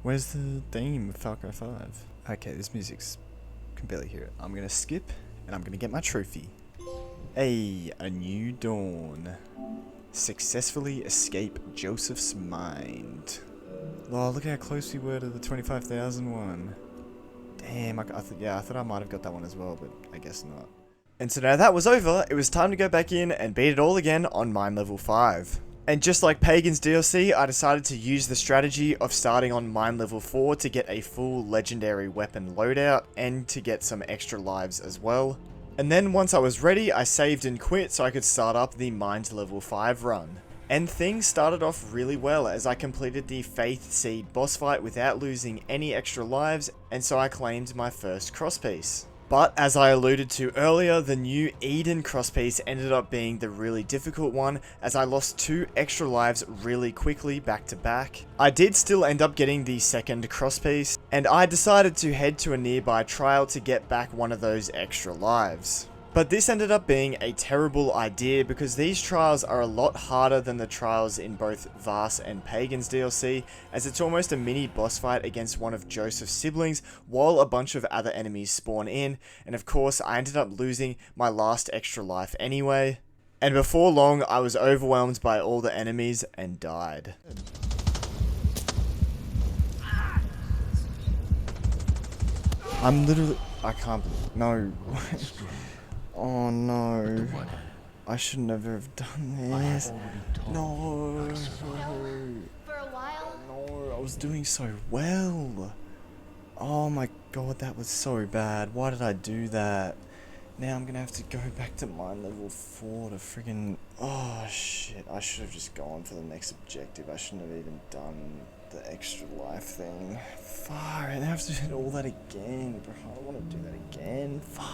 Where's the theme of Far Cry 5? Okay, this music's... can barely hear it. I'm gonna skip, and I'm gonna get my trophy. Hey, a new dawn. Successfully escape Joseph's mind. Oh, look how close we were to the 25,000 one. Damn, I thought I might have got that one as well, but I guess not. And so now that was over, it was time to go back in and beat it all again on mine level 5. And just like Pagan's DLC, I decided to use the strategy of starting on mine level 4 to get a full legendary weapon loadout and to get some extra lives as well. And then once I was ready, I saved and quit so I could start up the mine to level 5 run. And things started off really well as I completed the Faith Seed boss fight without losing any extra lives, and so I claimed my first crosspiece. But as I alluded to earlier, the New Eden crosspiece ended up being the really difficult one as I lost 2 extra lives really quickly back to back. I did still end up getting the second crosspiece, and I decided to head to a nearby trial to get back one of those extra lives. But this ended up being a terrible idea because these trials are a lot harder than the trials in both Vaas and Pagan's DLC, as it's almost a mini boss fight against one of Joseph's siblings while a bunch of other enemies spawn in, and of course I ended up losing my last extra life anyway. And before long I was overwhelmed by all the enemies and died. I'm literally... I can't... No. Oh no. I should never have done this. No. For a while? No, I was doing so well. Oh my god, that was so bad. Why did I do that? Now I'm gonna have to go back to mine level 4 to friggin... Oh shit, I should have just gone for the next objective. I shouldn't have even done the extra life thing. Fuck, I have to do all that again, bro. I don't want to do that again. Fuck.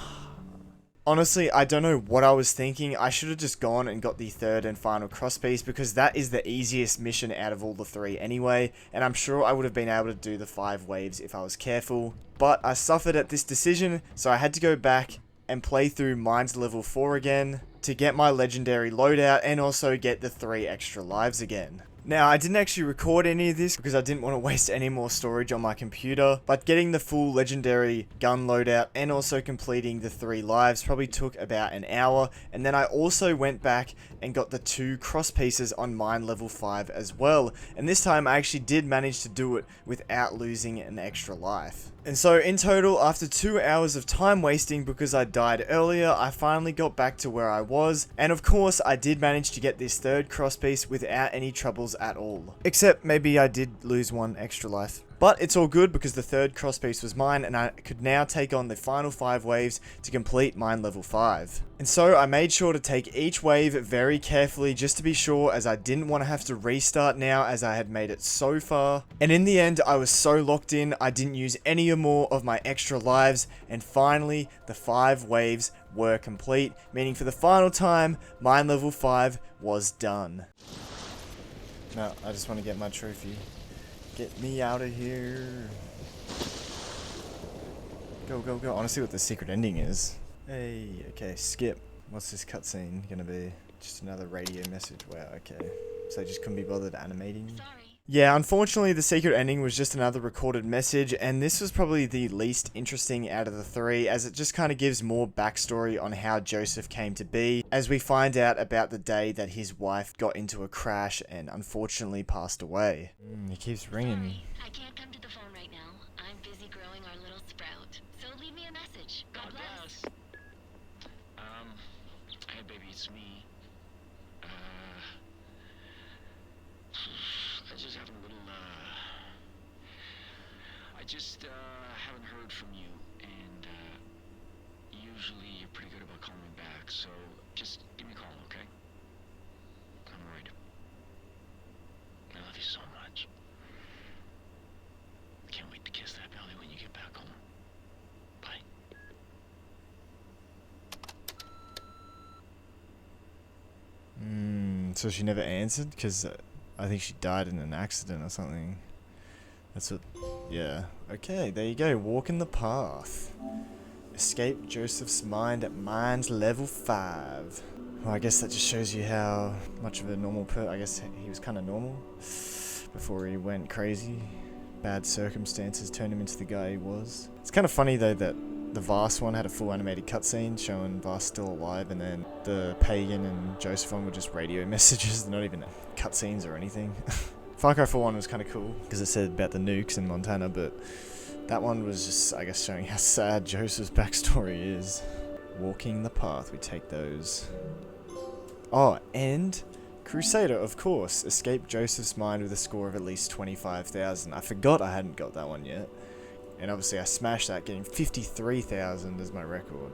Honestly, I don't know what I was thinking. I should have just gone and got the third and final crosspiece because that is the easiest mission out of all the 3 anyway, and I'm sure I would have been able to do the 5 waves if I was careful. But I suffered at this decision, so I had to go back and play through Mines level 4 again to get my legendary loadout and also get the 3 extra lives again. Now, I didn't actually record any of this because I didn't want to waste any more storage on my computer, but getting the full legendary gun loadout and also completing the 3 lives probably took about an hour, and then I also went back and got the 2 cross pieces on mine level 5 as well, and this time I actually did manage to do it without losing an extra life. And so in total, after 2 hours of time wasting because I died earlier, I finally got back to where I was, and of course I did manage to get this 3rd cross piece without any troubles at all. Except maybe I did lose 1 extra life. But it's all good because the 3rd cross piece was mine and I could now take on the final 5 waves to complete mine level 5. And so I made sure to take each wave very carefully just to be sure, as I didn't want to have to restart now as I had made it so far. And in the end I was so locked in I didn't use any more of my extra lives, and finally the 5 waves were complete, meaning for the final time mine level 5 was done. No, I just want to get my trophy. Get me out of here. Go, go, go. I want to see what the secret ending is. Hey, okay, skip. What's this cutscene gonna be? Just another radio message. Wow, okay. So I just couldn't be bothered animating? Sorry. Yeah, unfortunately the secret ending was just another recorded message, and this was probably the least interesting out of the 3, as it just kind of gives more backstory on how Joseph came to be, as we find out about the day that his wife got into a crash and unfortunately passed away. He keeps ringing me. I can't come to the phone right now. I'm busy growing our little sprout. So leave me a message. God bless. Hey baby, it's me. I just haven't heard from you, and usually you're pretty good about calling me back, so just give me a call, okay? I'm worried. I love you so much. Can't wait to kiss that belly when you get back home. Bye. So she never answered? Because I think she died in an accident or something. That's what... yeah. Okay, there you go. Walk in the path. Escape Joseph's mind at mines level 5. Well, I guess that just shows you how much of a normal I guess he was kind of normal before he went crazy. Bad circumstances turned him into the guy he was. It's kind of funny though that the Vaas one had a full animated cutscene showing Vaas still alive, and then the Pagan and Joseph one were just radio messages. They're not even cutscenes or anything. Far Cry 4 one was kind of cool because it said about the nukes in Montana, but that one was just, I guess, showing how sad Joseph's backstory is. Walking the path, we take those. Oh, and Crusader, of course. Escape Joseph's mind with a score of at least 25,000. I forgot I hadn't got that one yet. And obviously I smashed that, getting 53,000 as my record.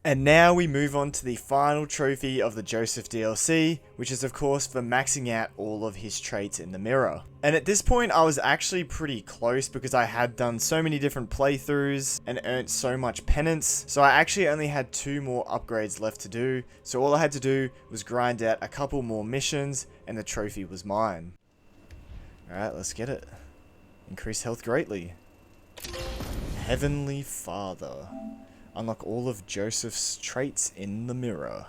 And now we move on to the final trophy of the Joseph DLC, which is of course for maxing out all of his traits in the mirror. And at this point I was actually pretty close because I had done so many different playthroughs and earned so much penance, so I actually only had 2 more upgrades left to do, so all I had to do was grind out a couple more missions and the trophy was mine. Alright, let's get it. Increase health greatly. Heavenly Father. Unlock all of Joseph's traits in the mirror.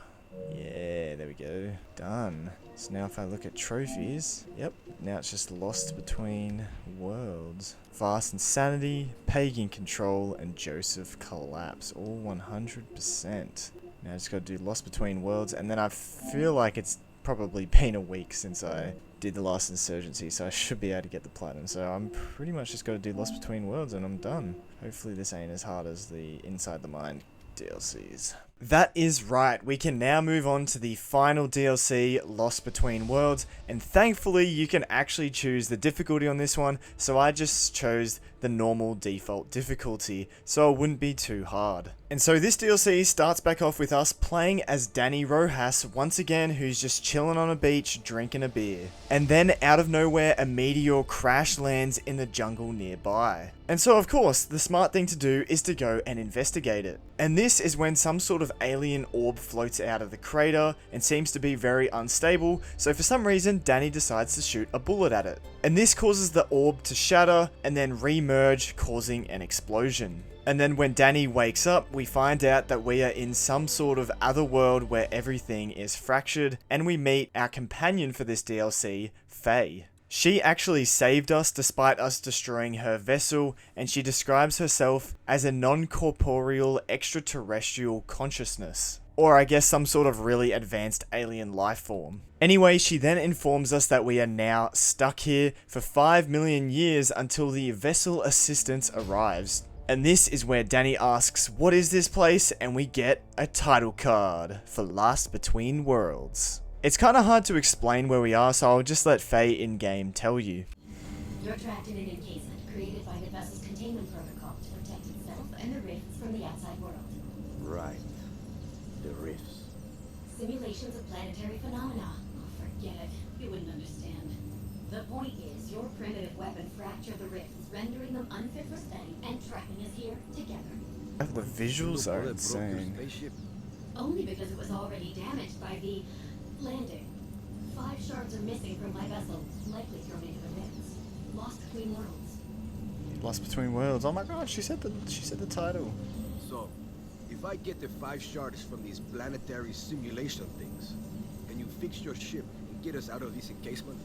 Yeah, there we go. Done. So now if I look at trophies, yep, now it's just lost between worlds. Vaas Insanity, Pagan Control, and Joseph Collapse. All 100%. Now I just gotta do Lost Between Worlds, and then I feel like it's probably been a week since I did the last Insurgency, so I should be able to get the platinum. So I'm pretty much just gotta do Lost Between Worlds and I'm done. Hopefully this ain't as hard as the Inside the Mind DLCs. That is right, we can now move on to the final DLC, Lost Between Worlds, and thankfully you can actually choose the difficulty on this one, so I just chose the normal default difficulty, so it wouldn't be too hard. And so this DLC starts back off with us playing as Danny Rojas once again, who's just chilling on a beach drinking a beer. And then out of nowhere a meteor crash lands in the jungle nearby. And so of course the smart thing to do is to go and investigate it. And this is when some sort of alien orb floats out of the crater and seems to be very unstable, so for some reason Danny decides to shoot a bullet at it. And this causes the orb to shatter and then re-emerge, causing an explosion. And then when Danny wakes up, we find out that we are in some sort of other world where everything is fractured, and we meet our companion for this DLC, Faye. She actually saved us despite us destroying her vessel, and she describes herself as a non-corporeal extraterrestrial consciousness. Or I guess some sort of really advanced alien life form. Anyway, she then informs us that we are now stuck here for 5 million years until the vessel assistance arrives. And this is where Danny asks, what is this place? And we get a title card for Last Between Worlds. It's kind of hard to explain where we are, so I'll just let Faye in-game tell you. You're trapped in an encasement created by the vessel's containment protocol to protect itself and the rifts from the outside world. Right. The rifts. Simulations of planetary phenomena. Oh, forget it. You wouldn't understand. The point is, your primitive weapon fractured the rifts, rendering them unfit for study and trapping us here together. The visuals are insane. Only because it was already damaged by the landing. 5 shards are missing from my vessel, likely thrown into the rifts. Lost between worlds. Lost Between Worlds. Oh my god, she said the title. So, if I get the 5 shards from these planetary simulation things, can you fix your ship and get us out of this encasement?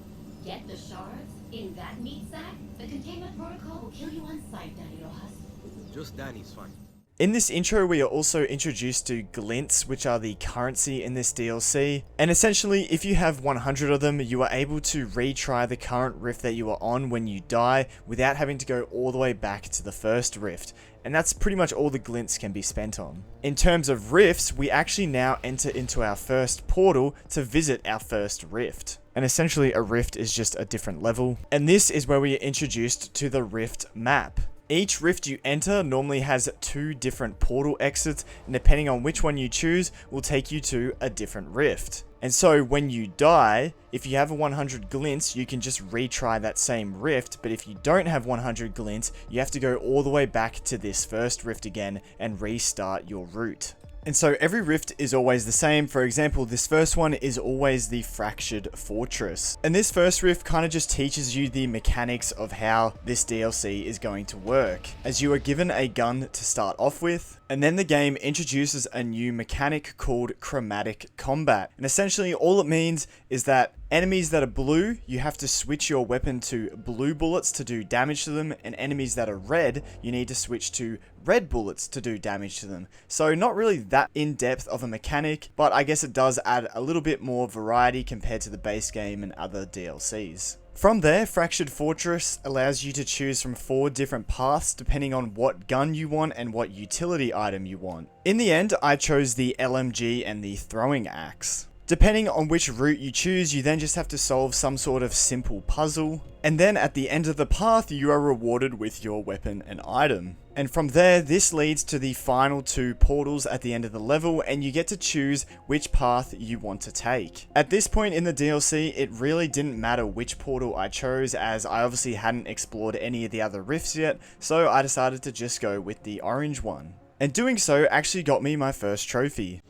Get the shards? In that meat sack? The containment protocol will kill you on sight, Danny Rojas. Just Danny's fine. In this intro, we are also introduced to glints, which are the currency in this DLC. And essentially, if you have 100 of them, you are able to retry the current rift that you are on when you die without having to go all the way back to the first rift. And that's pretty much all the glints can be spent on. In terms of rifts, we actually now enter into our first portal to visit our first rift. And essentially, a rift is just a different level. And this is where we are introduced to the rift map. Each rift you enter normally has 2 different portal exits, and depending on which one you choose, will take you to a different rift. And so when you die, if you have a 100 glints, you can just retry that same rift, but if you don't have 100 glints, you have to go all the way back to this first rift again and restart your route. And so every rift is always the same. For example, this first one is always the Fractured Fortress. And this first rift kind of just teaches you the mechanics of how this DLC is going to work, as you are given a gun to start off with, and then the game introduces a new mechanic called chromatic combat. And essentially all it means is that enemies that are blue, you have to switch your weapon to blue bullets to do damage to them, and enemies that are red, you need to switch to red bullets to do damage to them. So not really that in-depth of a mechanic, but I guess it does add a little bit more variety compared to the base game and other DLCs. From there, Fractured Fortress allows you to choose from 4 different paths depending on what gun you want and what utility item you want. In the end, I chose the LMG and the throwing axe. Depending on which route you choose, you then just have to solve some sort of simple puzzle, and then at the end of the path, you are rewarded with your weapon and item. And from there, this leads to the final 2 portals at the end of the level, and you get to choose which path you want to take. At this point in the DLC, it really didn't matter which portal I chose, as I obviously hadn't explored any of the other rifts yet, so I decided to just go with the orange one. And doing so actually got me my first trophy.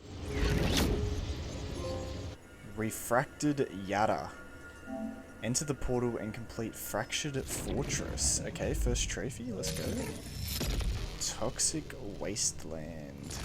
Refracted Yada. Enter the portal and complete Fractured Fortress. Okay, first trophy, let's go. Toxic Wasteland.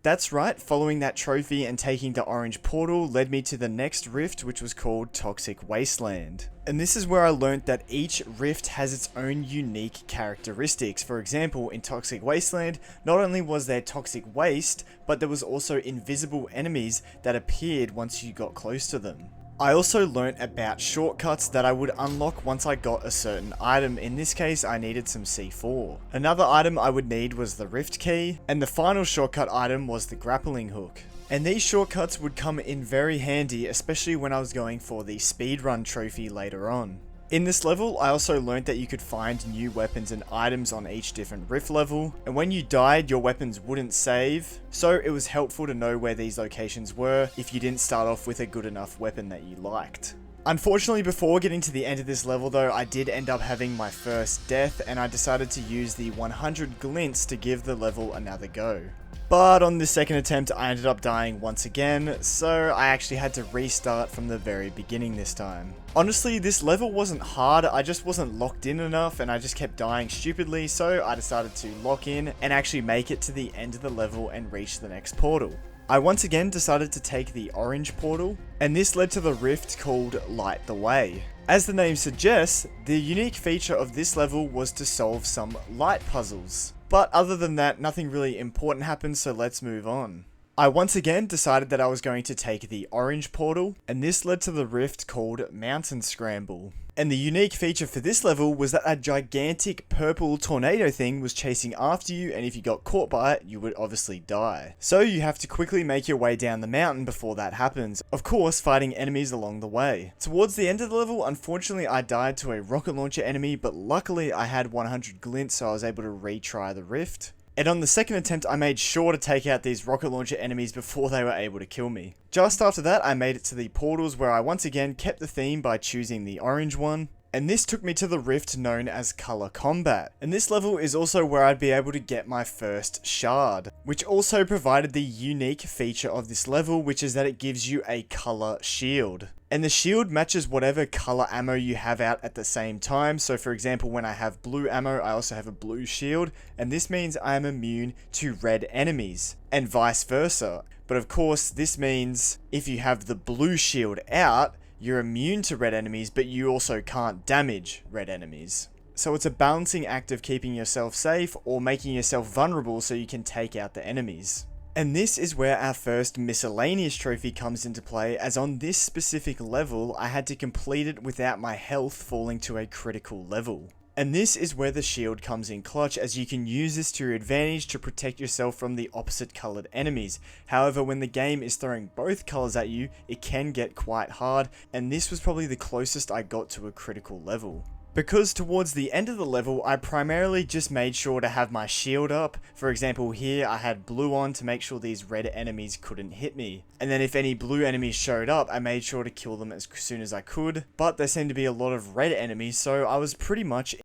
That's right, following that trophy and taking the orange portal led me to the next rift, which was called Toxic Wasteland. And this is where I learnt that each rift has its own unique characteristics. For example, in Toxic Wasteland, not only was there toxic waste, but there was also invisible enemies that appeared once you got close to them. I also learnt about shortcuts that I would unlock once I got a certain item. In this case, I needed some C4. Another item I would need was the Rift Key, and the final shortcut item was the grappling hook. And these shortcuts would come in very handy, especially when I was going for the speedrun trophy later on. In this level, I also learnt that you could find new weapons and items on each different rift level, and when you died, your weapons wouldn't save, so it was helpful to know where these locations were if you didn't start off with a good enough weapon that you liked. Unfortunately, before getting to the end of this level though, I did end up having my first death, and I decided to use the 100 glints to give the level another go. But on this second attempt, I ended up dying once again, so I actually had to restart from the very beginning this time. Honestly, this level wasn't hard, I just wasn't locked in enough and I just kept dying stupidly, so I decided to lock in and actually make it to the end of the level and reach the next portal. I once again decided to take the orange portal, and this led to the rift called Light the Way. As the name suggests, the unique feature of this level was to solve some light puzzles. But other than that, nothing really important happened, so let's move on. I once again decided that I was going to take the orange portal, and this led to the rift called Mountain Scramble. And the unique feature for this level was that a gigantic purple tornado thing was chasing after you, and if you got caught by it, you would obviously die. So you have to quickly make your way down the mountain before that happens, of course fighting enemies along the way. Towards the end of the level, unfortunately I died to a rocket launcher enemy, but luckily I had 100 glints, so I was able to retry the rift. And on the second attempt, I made sure to take out these rocket launcher enemies before they were able to kill me. Just after that, I made it to the portals where I once again kept the theme by choosing the orange one. And this took me to the rift known as Color Combat. And this level is also where I'd be able to get my first shard, which also provided the unique feature of this level, which is that it gives you a color shield. And the shield matches whatever color ammo you have out at the same time. So for example, when I have blue ammo, I also have a blue shield, and this means I am immune to red enemies, and vice versa. But of course, this means if you have the blue shield out, you're immune to red enemies, but you also can't damage red enemies. So it's a balancing act of keeping yourself safe or making yourself vulnerable so you can take out the enemies. And this is where our first miscellaneous trophy comes into play, as on this specific level, I had to complete it without my health falling to a critical level. And this is where the shield comes in clutch, as you can use this to your advantage to protect yourself from the opposite coloured enemies. However, when the game is throwing both colours at you, it can get quite hard, and this was probably the closest I got to a critical level. Because towards the end of the level, I primarily just made sure to have my shield up. For example, here I had blue on to make sure these red enemies couldn't hit me. And then if any blue enemies showed up, I made sure to kill them as soon as I could. But there seemed to be a lot of red enemies, so I was pretty much...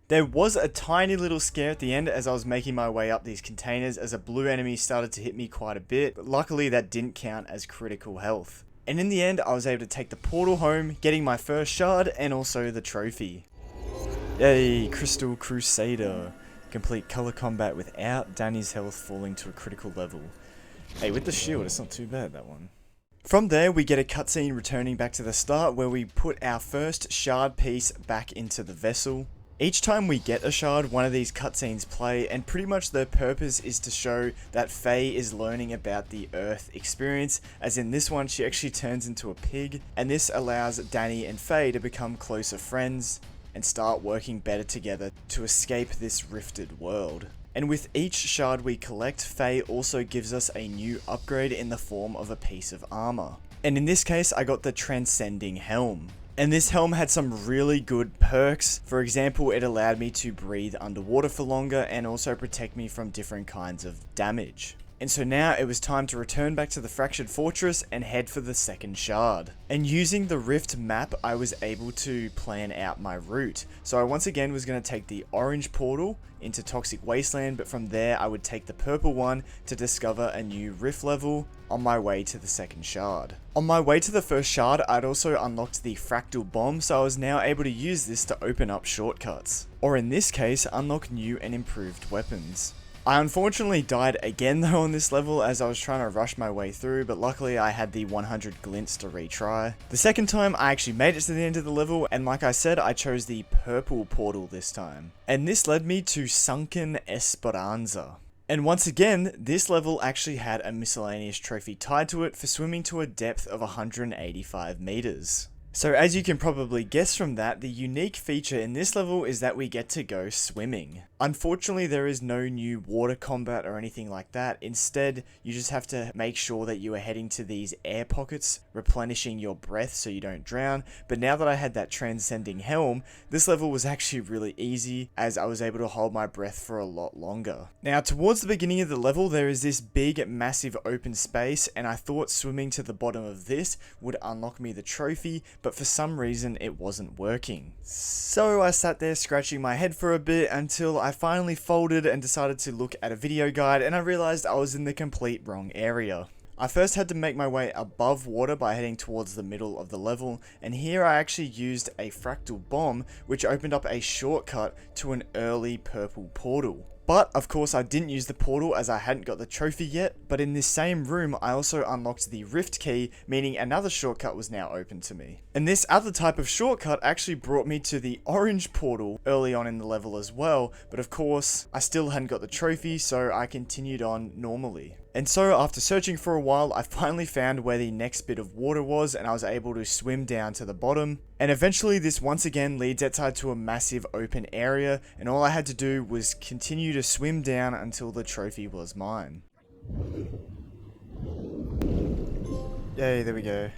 There was a tiny little scare at the end as I was making my way up these containers, as a blue enemy started to hit me quite a bit, but luckily that didn't count as critical health. And in the end, I was able to take the portal home, getting my first shard and also the trophy. Yay, Crystal Crusader. Complete color combat without Danny's health falling to a critical level. Hey, with the shield, it's not too bad, that one. From there, we get a cutscene returning back to the start where we put our first shard piece back into the vessel. Each time we get a shard, one of these cutscenes play, and pretty much their purpose is to show that Faye is learning about the Earth experience, as in this one she actually turns into a pig, and this allows Danny and Faye to become closer friends and start working better together to escape this rifted world. And with each shard we collect, Faye also gives us a new upgrade in the form of a piece of armor. And in this case, I got the Transcending Helm. And this helm had some really good perks. For example, it allowed me to breathe underwater for longer and also protect me from different kinds of damage. And so now it was time to return back to the Fractured Fortress and head for the second shard. And using the Rift map, I was able to plan out my route. So I once again was going to take the orange portal into Toxic Wasteland, but from there I would take the purple one to discover a new Rift level on my way to the second shard. On my way to the first shard, I'd also unlocked the Fractal Bomb, so I was now able to use this to open up shortcuts. Or in this case, unlock new and improved weapons. I unfortunately died again though on this level as I was trying to rush my way through, but luckily I had the 100 glints to retry. The second time I actually made it to the end of the level, and like I said, I chose the purple portal this time. And this led me to sunken Esperanza. And once again, this level actually had a miscellaneous trophy tied to it for swimming to a depth of 185 meters. So as you can probably guess from that, the unique feature in this level is that we get to go swimming. Unfortunately, there is no new water combat or anything like that. Instead, you just have to make sure that you are heading to these air pockets, replenishing your breath so you don't drown. But now that I had that Transcending Helm, this level was actually really easy as I was able to hold my breath for a lot longer. Now, towards the beginning of the level, there is this big, massive open space, and I thought swimming to the bottom of this would unlock me the trophy, but for some reason it wasn't working. So I sat there scratching my head for a bit until I finally folded and decided to look at a video guide, and I realized I was in the complete wrong area. I first had to make my way above water by heading towards the middle of the level, and here I actually used a fractal bomb which opened up a shortcut to an early purple portal. But of course I didn't use the portal as I hadn't got the trophy yet, but in this same room I also unlocked the rift key, meaning another shortcut was now open to me. And this other type of shortcut actually brought me to the orange portal early on in the level as well, but of course I still hadn't got the trophy, so I continued on normally. And so after searching for a while, I finally found where the next bit of water was, and I was able to swim down to the bottom. And eventually this once again leads outside to a massive open area, and all I had to do was continue to swim down until the trophy was mine. Yay, there we go.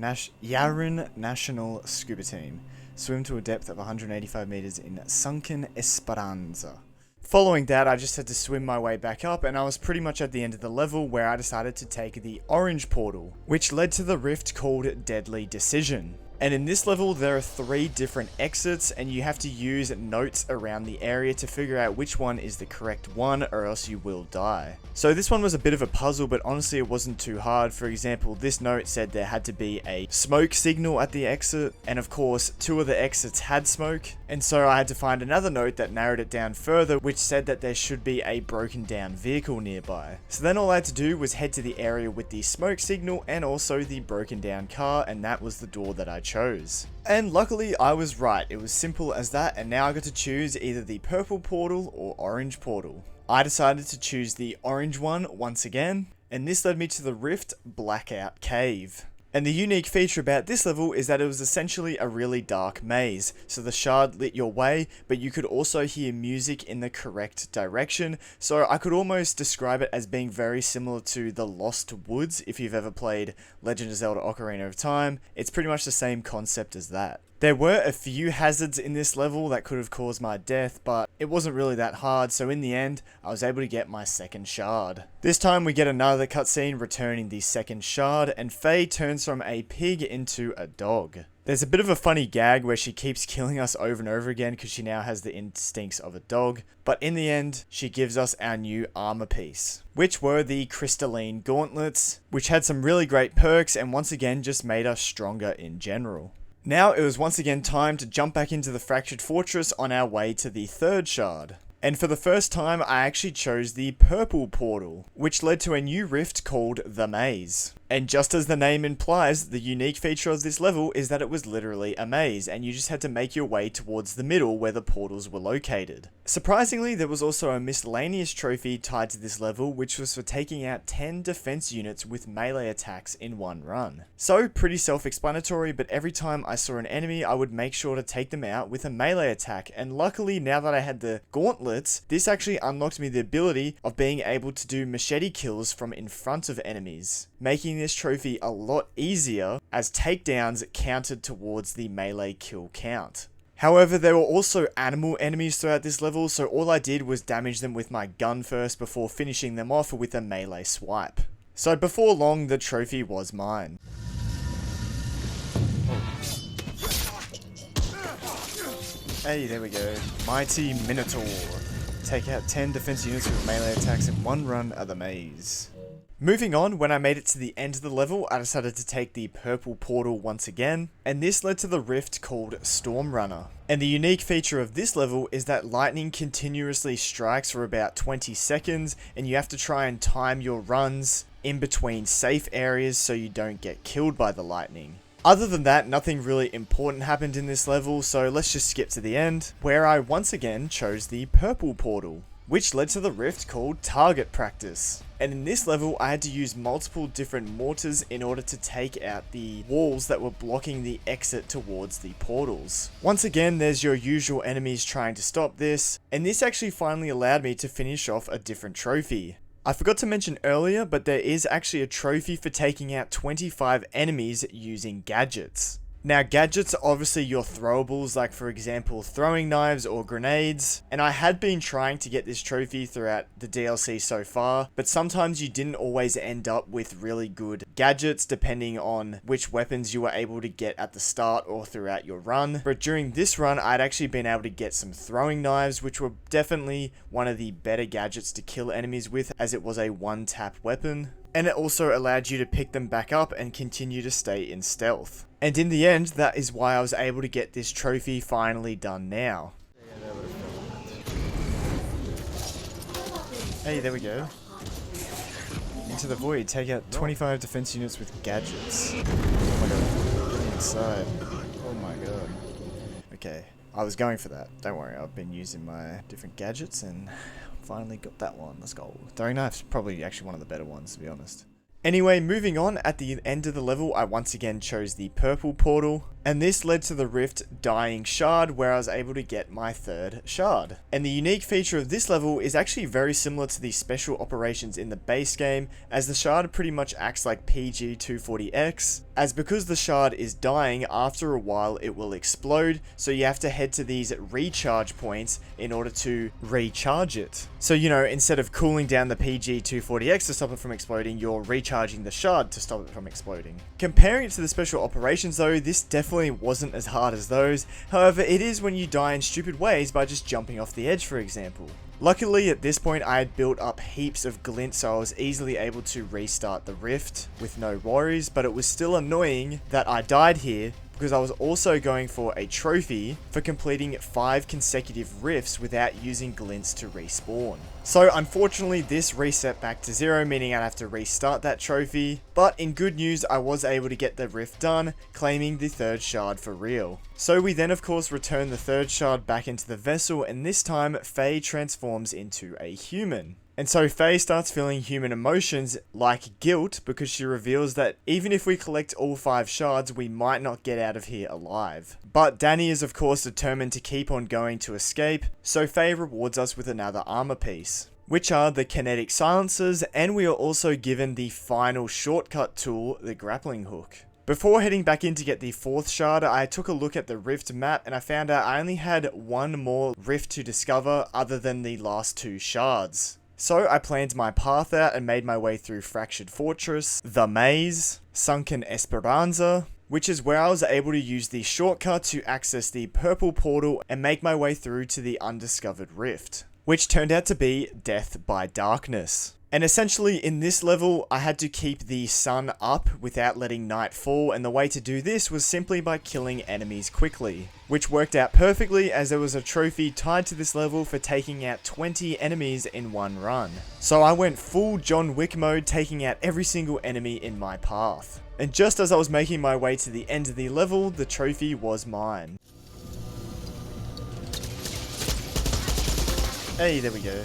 Yaren National Scuba Team. Swim to a depth of 185 meters in sunken Esperanza. Following that, I just had to swim my way back up, and I was pretty much at the end of the level where I decided to take the orange portal, which led to the rift called Deadly Decision. And in this level, there are 3 different exits, and you have to use notes around the area to figure out which one is the correct one, or else you will die. So this one was a bit of a puzzle, but honestly it wasn't too hard. For example, this note said there had to be a smoke signal at the exit, and of course 2 of the exits had smoke, and so I had to find another note that narrowed it down further, which said that there should be a broken down vehicle nearby. So then all I had to do was head to the area with the smoke signal and also the broken down car, and that was the door that I chose. And luckily I was right, it was simple as that, and now I got to choose either the purple portal or orange portal. I decided to choose the orange one once again, and this led me to the Rift Blackout Cave. And the unique feature about this level is that it was essentially a really dark maze, so the shard lit your way, but you could also hear music in the correct direction, so I could almost describe it as being very similar to the Lost Woods. If you've ever played Legend of Zelda Ocarina of Time, it's pretty much the same concept as that. There were a few hazards in this level that could have caused my death, but it wasn't really that hard, so in the end, I was able to get my second shard. This time we get another cutscene returning the second shard, and Faye turns from a pig into a dog. There's a bit of a funny gag where she keeps killing us over and over again because she now has the instincts of a dog, but in the end, she gives us our new armor piece, which were the crystalline gauntlets, which had some really great perks and once again just made us stronger in general. Now it was once again time to jump back into the Fractured Fortress on our way to the third shard. And for the first time, I actually chose the purple portal, which led to a new rift called the Maze. And just as the name implies, the unique feature of this level is that it was literally a maze, and you just had to make your way towards the middle where the portals were located. Surprisingly, there was also a miscellaneous trophy tied to this level, which was for taking out 10 defense units with melee attacks in one run. So, pretty self-explanatory, but every time I saw an enemy, I would make sure to take them out with a melee attack, and luckily, now that I had the gauntlets, this actually unlocked me the ability of being able to do machete kills from in front of enemies, making this trophy a lot easier as takedowns counted towards the melee kill count. However, there were also animal enemies throughout this level, so all I did was damage them with my gun first before finishing them off with a melee swipe. So before long, the trophy was mine. Hey, there we go. Mighty Minotaur. Take out 10 defense units with melee attacks in one run of the maze. Moving on, when I made it to the end of the level, I decided to take the purple portal once again, and this led to the rift called Storm Runner. And the unique feature of this level is that lightning continuously strikes for about 20 seconds, and you have to try and time your runs in between safe areas so you don't get killed by the lightning. Other than that, nothing really important happened in this level, so let's just skip to the end, where I once again chose the purple portal, which led to the rift called Target Practice. And in this level, I had to use multiple different mortars in order to take out the walls that were blocking the exit towards the portals. Once again, there's your usual enemies trying to stop this, and this actually finally allowed me to finish off a different trophy. I forgot to mention earlier, but there is actually a trophy for taking out 25 enemies using gadgets. Now, gadgets are obviously your throwables, like for example throwing knives or grenades, and I had been trying to get this trophy throughout the DLC so far, but sometimes you didn't always end up with really good gadgets depending on which weapons you were able to get at the start or throughout your run. But during this run, I'd actually been able to get some throwing knives, which were definitely one of the better gadgets to kill enemies with, as it was a one-tap weapon. And it also allowed you to pick them back up and continue to stay in stealth. And in the end, that is why I was able to get this trophy finally done now. Hey, there we go. Into the void, take out 25 defense units with gadgets. Oh my god, get inside. Oh my god. Okay, I was going for that. Don't worry, I've been using my different gadgets and finally got that one. Let's go. Throwing knife's probably actually one of the better ones, to be honest. Anyway, moving on, at the end of the level, I once again chose the purple portal, and this led to the Rift Dying Shard, where I was able to get my third shard. And the unique feature of this level is actually very similar to the special operations in the base game, as the shard pretty much acts like PG-240X, as because the shard is dying, after a while it will explode, so you have to head to these recharge points in order to recharge it. So, you know, instead of cooling down the PG-240X to stop it from exploding, you're recharging the shard to stop it from exploding. Comparing it to the special operations though, this definitely wasn't as hard as those. However, it is when you die in stupid ways by just jumping off the edge, for example. Luckily, at this point, I had built up heaps of glint, so I was easily able to restart the rift with no worries, but it was still annoying that I died here, because I was also going for a trophy for completing 5 consecutive rifts without using glints to respawn. So unfortunately, this reset back to 0, meaning I'd have to restart that trophy, but in good news, I was able to get the rift done, claiming the third shard for real. So we then of course return the third shard back into the vessel, and this time Faye transforms into a human. And so Faye starts feeling human emotions like guilt, because she reveals that even if we collect all 5 shards, we might not get out of here alive. But Danny is of course determined to keep on going to escape, so Faye rewards us with another armor piece, which are the kinetic silencers, and we are also given the final shortcut tool, the grappling hook. Before heading back in to get the 4th shard, I took a look at the rift map and I found out I only had one more rift to discover other than the last 2 shards. So I planned my path out and made my way through Fractured Fortress, the Maze, Sunken Esperanza, which is where I was able to use the shortcut to access the purple portal and make my way through to the undiscovered rift, which turned out to be Death by Darkness. And essentially in this level, I had to keep the sun up without letting night fall, and the way to do this was simply by killing enemies quickly, which worked out perfectly as there was a trophy tied to this level for taking out 20 enemies in one run. So I went full John Wick mode, taking out every single enemy in my path. And just as I was making my way to the end of the level, the trophy was mine. Hey, there we go.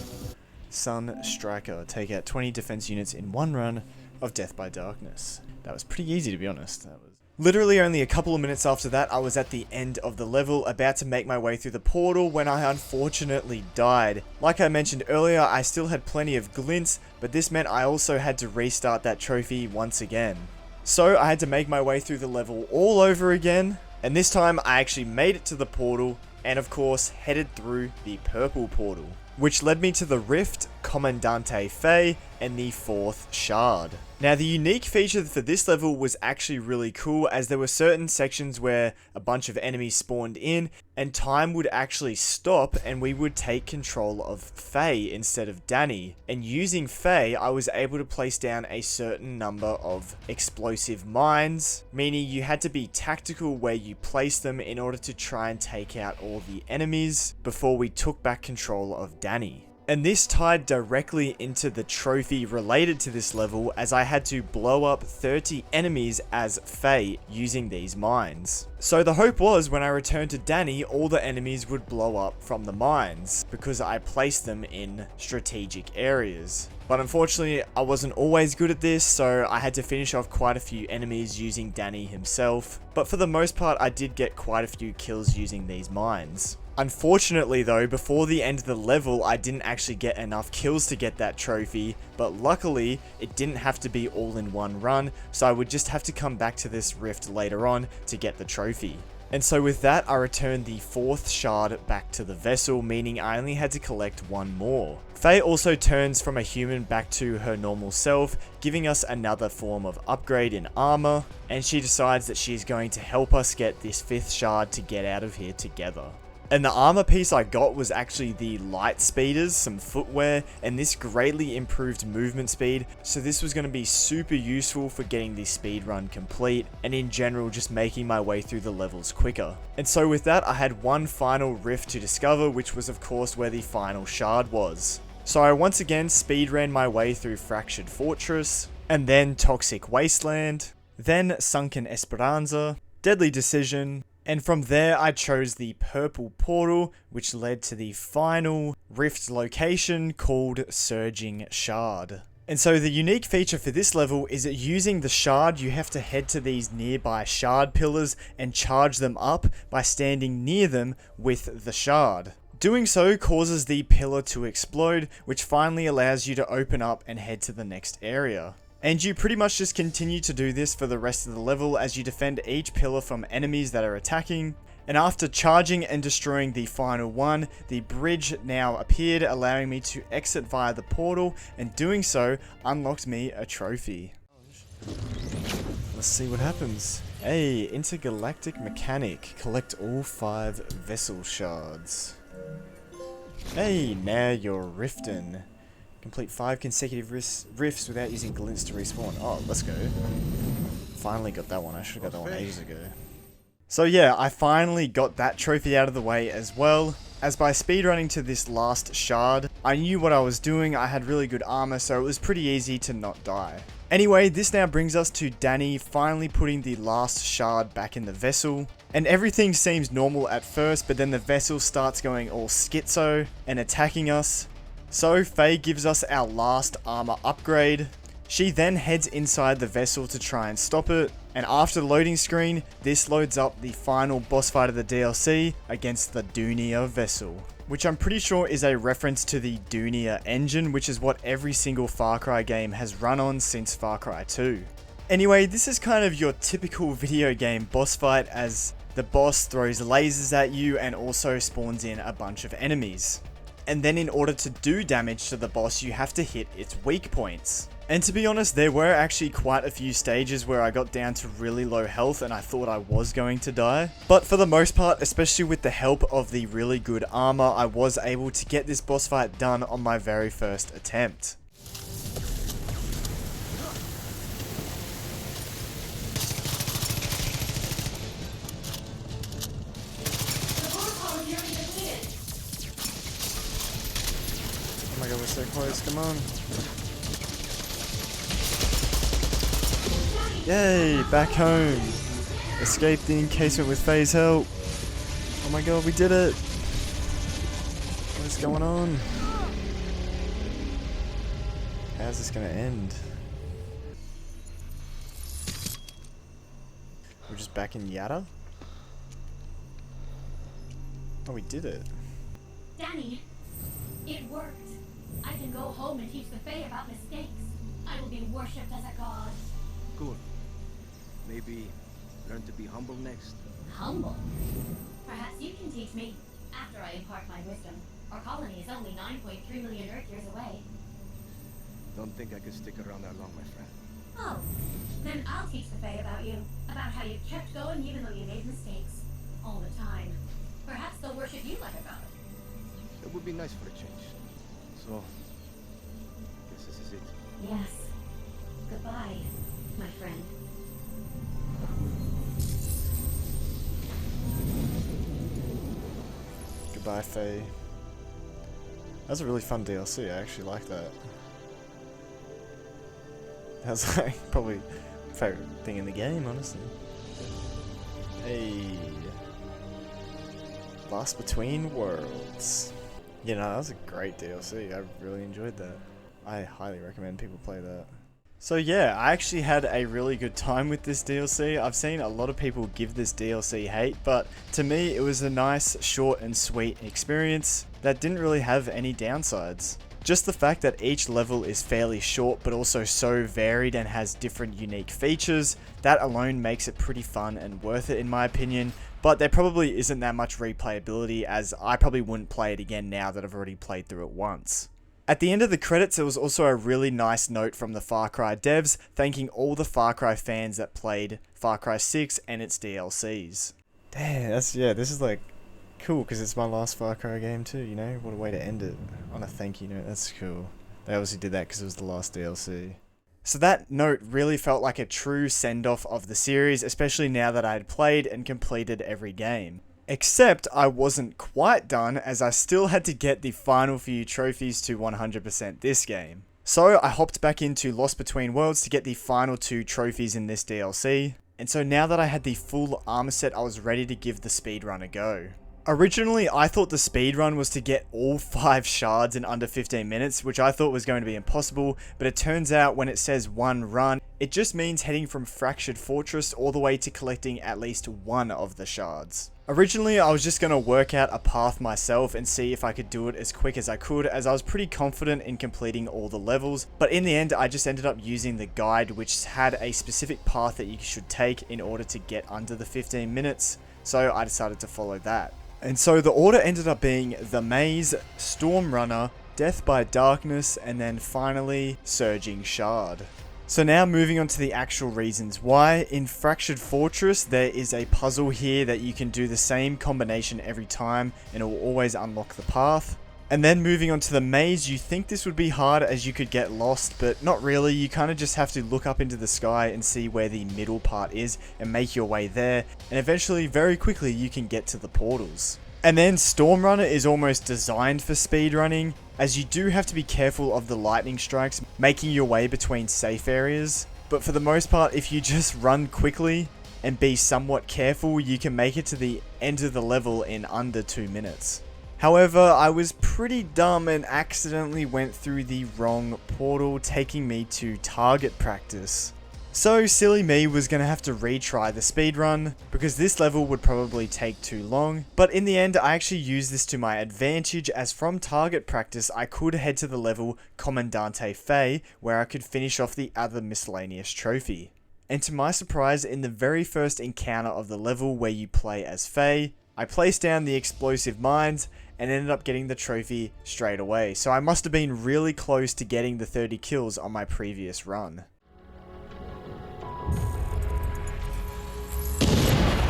Sun Striker, take out 20 defense units in one run of Death by Darkness. That was pretty easy, to be honest. That was literally only a couple of minutes after that, I was at the end of the level, about to make my way through the portal when I unfortunately died. Like I mentioned earlier, I still had plenty of glints, but this meant I also had to restart that trophy once again. So I had to make my way through the level all over again, and this time I actually made it to the portal, and of course headed through the purple portal, which led me to the Rift, Commandante Faye, and the 4th shard. Now the unique feature for this level was actually really cool, as there were certain sections where a bunch of enemies spawned in and time would actually stop and we would take control of Faye instead of Danny. And using Faye, I was able to place down a certain number of explosive mines, meaning you had to be tactical where you place them in order to try and take out all the enemies before we took back control of Danny. And this tied directly into the trophy related to this level, as I had to blow up 30 enemies as Faye using these mines. So the hope was when I returned to Danny, all the enemies would blow up from the mines, because I placed them in strategic areas. But unfortunately, I wasn't always good at this, so I had to finish off quite a few enemies using Danny himself. But for the most part, I did get quite a few kills using these mines. Unfortunately though, before the end of the level, I didn't actually get enough kills to get that trophy, but luckily, it didn't have to be all in one run, so I would just have to come back to this rift later on to get the trophy. And so with that, I returned the 4th shard back to the vessel, meaning I only had to collect one more. Faye also turns from a human back to her normal self, giving us another form of upgrade in armor, and she decides that she's going to help us get this 5th shard to get out of here together. And the armor piece I got was actually the light speeders, some footwear, and this greatly improved movement speed, so this was going to be super useful for getting the speed run complete, and in general just making my way through the levels quicker. And so with that, I had one final rift to discover, which was of course where the final shard was. So I once again speed ran my way through Fractured Fortress, and then Toxic Wasteland, then Sunken Esperanza, Deadly Decision, and from there I chose the purple portal, which led to the final rift location called Surging Shard. And so the unique feature for this level is that using the shard, you have to head to these nearby shard pillars and charge them up by standing near them with the shard. Doing so causes the pillar to explode, which finally allows you to open up and head to the next area. And you pretty much just continue to do this for the rest of the level as you defend each pillar from enemies that are attacking. And after charging and destroying the final one, the bridge now appeared, allowing me to exit via the portal, and doing so unlocked me a trophy. Let's see what happens. Hey, Intergalactic Mechanic. Collect all 5 vessel shards. Hey, now you're rifting. Complete 5 consecutive rifts without using glints to respawn. Oh, let's go. Finally got that one. I should have got that one ages ago. So yeah, I finally got that trophy out of the way as well. As by speedrunning to this last shard, I knew what I was doing, I had really good armor, so it was pretty easy to not die. Anyway, this now brings us to Danny finally putting the last shard back in the vessel. And everything seems normal at first, but then the vessel starts going all schizo and attacking us. So Faye gives us our last armor upgrade. She then heads inside the vessel to try and stop it, and after the loading screen, this loads up the final boss fight of the DLC against the Dunia vessel, which I'm pretty sure is a reference to the Dunia engine, which is what every single Far Cry game has run on since Far Cry 2. Anyway, this is kind of your typical video game boss fight as the boss throws lasers at you and also spawns in a bunch of enemies. And then in order to do damage to the boss, you have to hit its weak points. And to be honest, there were actually quite a few stages where I got down to really low health and I thought I was going to die. But for the most part, especially with the help of the really good armor, I was able to get this boss fight done on my very first attempt. Oh my god, we're so close, come on. Yay, back home. Escaped the encasement with Faye's help. Oh my god, we did it. What is going on? How's this gonna end? We're just back in Yada? Oh, we did it. Danny, it worked. I can go home and teach the Fae about mistakes. I will be worshipped as a god. Cool. Maybe learn to be humble next. Humble? Perhaps you can teach me after I impart my wisdom. Our colony is only 9.3 million Earth years away. Don't think I could stick around that long, my friend. Oh, then I'll teach the Fae about you. About how you kept going even though you made mistakes. All the time. Perhaps they'll worship you like a god. It would be nice for a change. So, guess this is it. Yes. Goodbye, my friend. Goodbye, Faye. That was a really fun DLC, I actually like that. That was like probably my favourite thing in the game, honestly. Hey. Lost Between Worlds. You know, that was a great DLC, I really enjoyed that. I highly recommend people play that. So yeah, I actually had a really good time with this DLC. I've seen a lot of people give this DLC hate, but to me it was a nice, short and sweet experience that didn't really have any downsides. Just the fact that each level is fairly short but also so varied and has different unique features, that alone makes it pretty fun and worth it in my opinion, but there probably isn't that much replayability as I probably wouldn't play it again now that I've already played through it once. At the end of the credits, there was also a really nice note from the Far Cry devs thanking all the Far Cry fans that played Far Cry 6 and its DLCs. Damn, this is like cool because it's my last Far Cry game too, you know? What a way to end it on a thank you note. That's cool. They obviously did that because it was the last DLC. So that note really felt like a true send-off of the series, especially now that I had played and completed every game. Except I wasn't quite done as I still had to get the final few trophies to 100% this game. So I hopped back into Lost Between Worlds to get the final 2 trophies in this DLC. And so now that I had the full armor set, I was ready to give the speedrun a go. Originally, I thought the speedrun was to get all 5 shards in under 15 minutes, which I thought was going to be impossible, but it turns out when it says 1 run, it just means heading from Fractured Fortress all the way to collecting at least 1 of the shards. Originally, I was just going to work out a path myself and see if I could do it as quick as I could, as I was pretty confident in completing all the levels, but in the end I just ended up using the guide which had a specific path that you should take in order to get under the 15 minutes, so I decided to follow that. And so the order ended up being The Maze, Storm Runner, Death by Darkness, and then finally Surging Shard. So now moving on to the actual reasons why. In Fractured Fortress there is a puzzle here that you can do the same combination every time and it will always unlock the path. And then moving on to the maze, you think this would be hard as you could get lost, but not really. You kind of just have to look up into the sky and see where the middle part is and make your way there, and eventually very quickly you can get to the portals. And then Storm Runner is almost designed for speedrunning, as you do have to be careful of the lightning strikes making your way between safe areas. But for the most part, if you just run quickly and be somewhat careful, you can make it to the end of the level in under 2 minutes. However, I was pretty dumb and accidentally went through the wrong portal, taking me to target practice. So silly me was going to have to retry the speedrun, because this level would probably take too long, but in the end I actually used this to my advantage, as from target practice I could head to the level Commandante Faye, where I could finish off the other miscellaneous trophy. And to my surprise, in the very first encounter of the level where you play as Faye, I placed down the explosive mines and ended up getting the trophy straight away, so I must have been really close to getting the 30 kills on my previous run.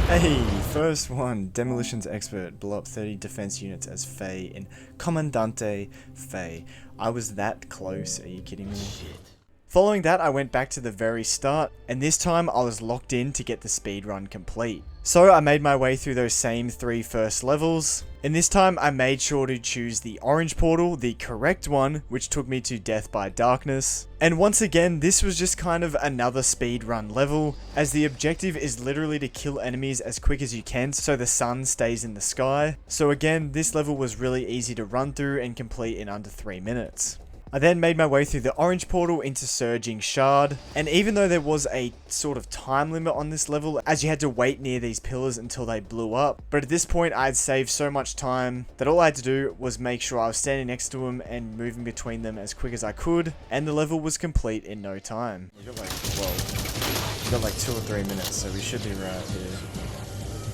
Hey, first one, Demolitions Expert, blow up 30 defense units as Faye in Commandante Faye. I was that close, are you kidding me? Shit. Following that, I went back to the very start, and this time I was locked in to get the speedrun complete. So I made my way through those same 3 first levels, and this time I made sure to choose the orange portal, the correct one, which took me to Death by Darkness. And once again, this was just kind of another speedrun level, as the objective is literally to kill enemies as quick as you can so the sun stays in the sky. So again, this level was really easy to run through and complete in under 3 minutes. I then made my way through the orange portal into Surging Shard, and even though there was a sort of time limit on this level, as you had to wait near these pillars until they blew up, but at this point I had saved so much time that all I had to do was make sure I was standing next to them and moving between them as quick as I could, and the level was complete in no time. We got like 12. We got like 2 or 3 minutes, so we should be right here.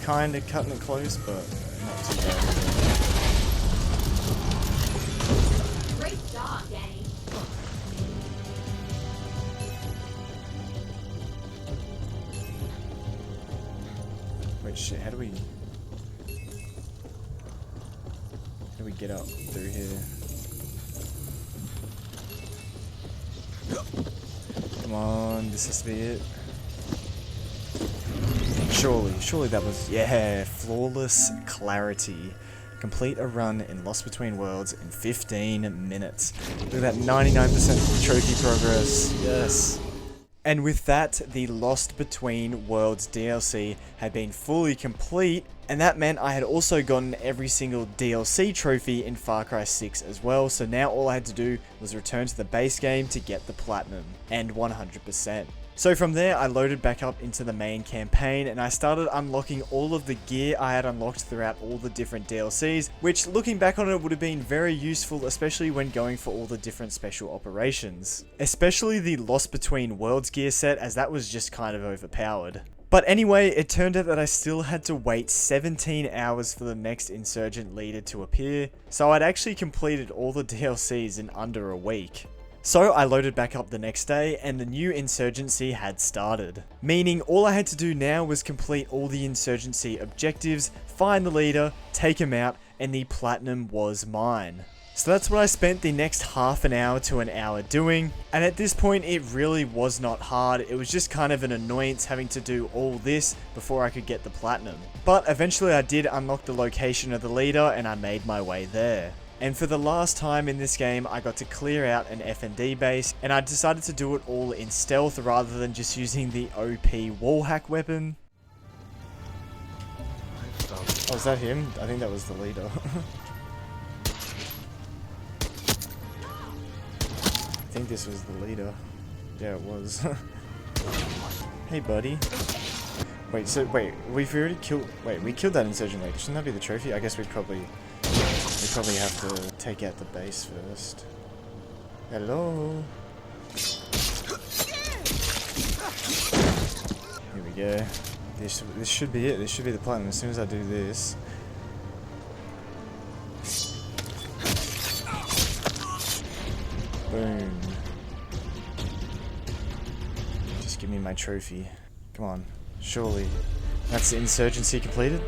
Kinda cutting it close, but not too bad. Wait, shit, how do we get up through here? Come on, this has to be it. Surely that was, yeah, flawless clarity. Complete a run in Lost Between Worlds in 15 minutes. Look at that 99% trophy progress, yes. And with that, the Lost Between Worlds DLC had been fully complete, and that meant I had also gotten every single DLC trophy in Far Cry 6 as well, so now all I had to do was return to the base game to get the platinum, and 100%. So from there, I loaded back up into the main campaign, and I started unlocking all of the gear I had unlocked throughout all the different DLCs, which looking back on it would have been very useful, especially when going for all the different special operations. Especially the Lost Between Worlds gear set, as that was just kind of overpowered. But anyway, it turned out that I still had to wait 17 hours for the next Insurgent leader to appear, so I'd actually completed all the DLCs in under a week. So I loaded back up the next day and the new insurgency had started. Meaning all I had to do now was complete all the insurgency objectives, find the leader, take him out, and the platinum was mine. So that's what I spent the next half an hour to an hour doing, and at this point it really was not hard, it was just kind of an annoyance having to do all this before I could get the platinum. But eventually I did unlock the location of the leader and I made my way there. And for the last time in this game, I got to clear out an F&D base, and I decided to do it all in stealth rather than just using the OP wallhack weapon. Oh, is that him? I think that was the leader. I think this was the leader. Yeah, it was. Hey, buddy. Wait, we've already killed... Wait, we killed that insurgent leader. Shouldn't that be the trophy? I guess we probably have to take out the base first. Hello? Here we go. This should be it. This should be the platinum. As soon as I do this... Boom. Just give me my trophy. Come on. Surely. That's the insurgency completed?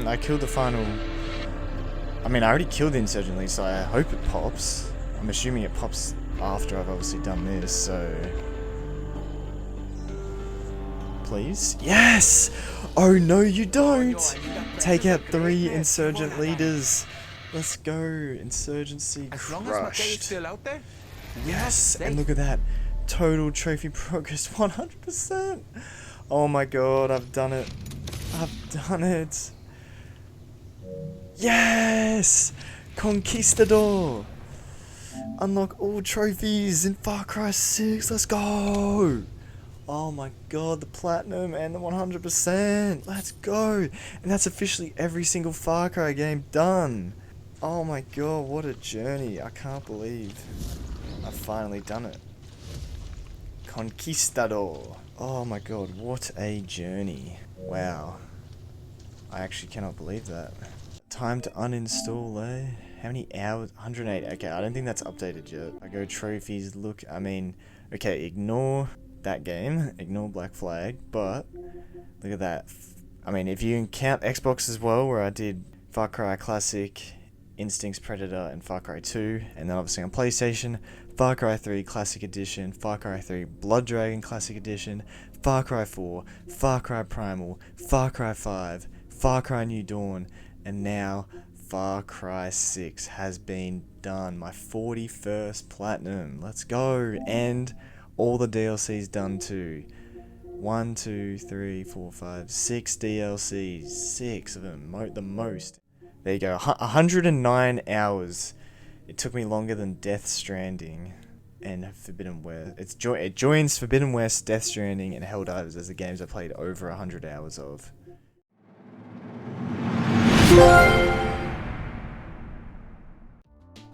I killed the final... I mean, I already killed the insurgent leader, so I hope it pops. I'm assuming it pops after I've obviously done this, so... Please? Yes! Oh no, you don't! Take out 3 insurgent leaders. Let's go. Insurgency crushed. Yes! And look at that. Total trophy progress 100%. Oh my god, I've done it. I've done it. Yes! Conquistador! Unlock all trophies in Far Cry 6. Let's go! Oh my god, the platinum and the 100%. Let's go! And that's officially every single Far Cry game done. Oh my god, what a journey. I can't believe I've finally done it. Conquistador. Oh my god, what a journey. Wow. I actually cannot believe that. Time to uninstall, eh? How many hours? 108. Okay, I don't think that's updated yet. I go trophies, look, I mean, okay, ignore that game, ignore Black Flag, but look at that. I mean, if you count Xbox as well, where I did Far Cry Classic, Instincts Predator, and Far Cry 2, and then obviously on PlayStation, Far Cry 3 Classic Edition, Far Cry 3 Blood Dragon Classic Edition, Far Cry 4, Far Cry Primal, Far Cry 5, Far Cry New Dawn, and now Far Cry 6 has been done. My 41st platinum. Let's go. And all the DLCs done too. 1, 2, 3, 4, 5, 6 DLCs. 6 of them. The most. There you go. 109 hours. It took me longer than Death Stranding and Forbidden West. It joins Forbidden West, Death Stranding, and Helldivers as the games I played over 100 hours of.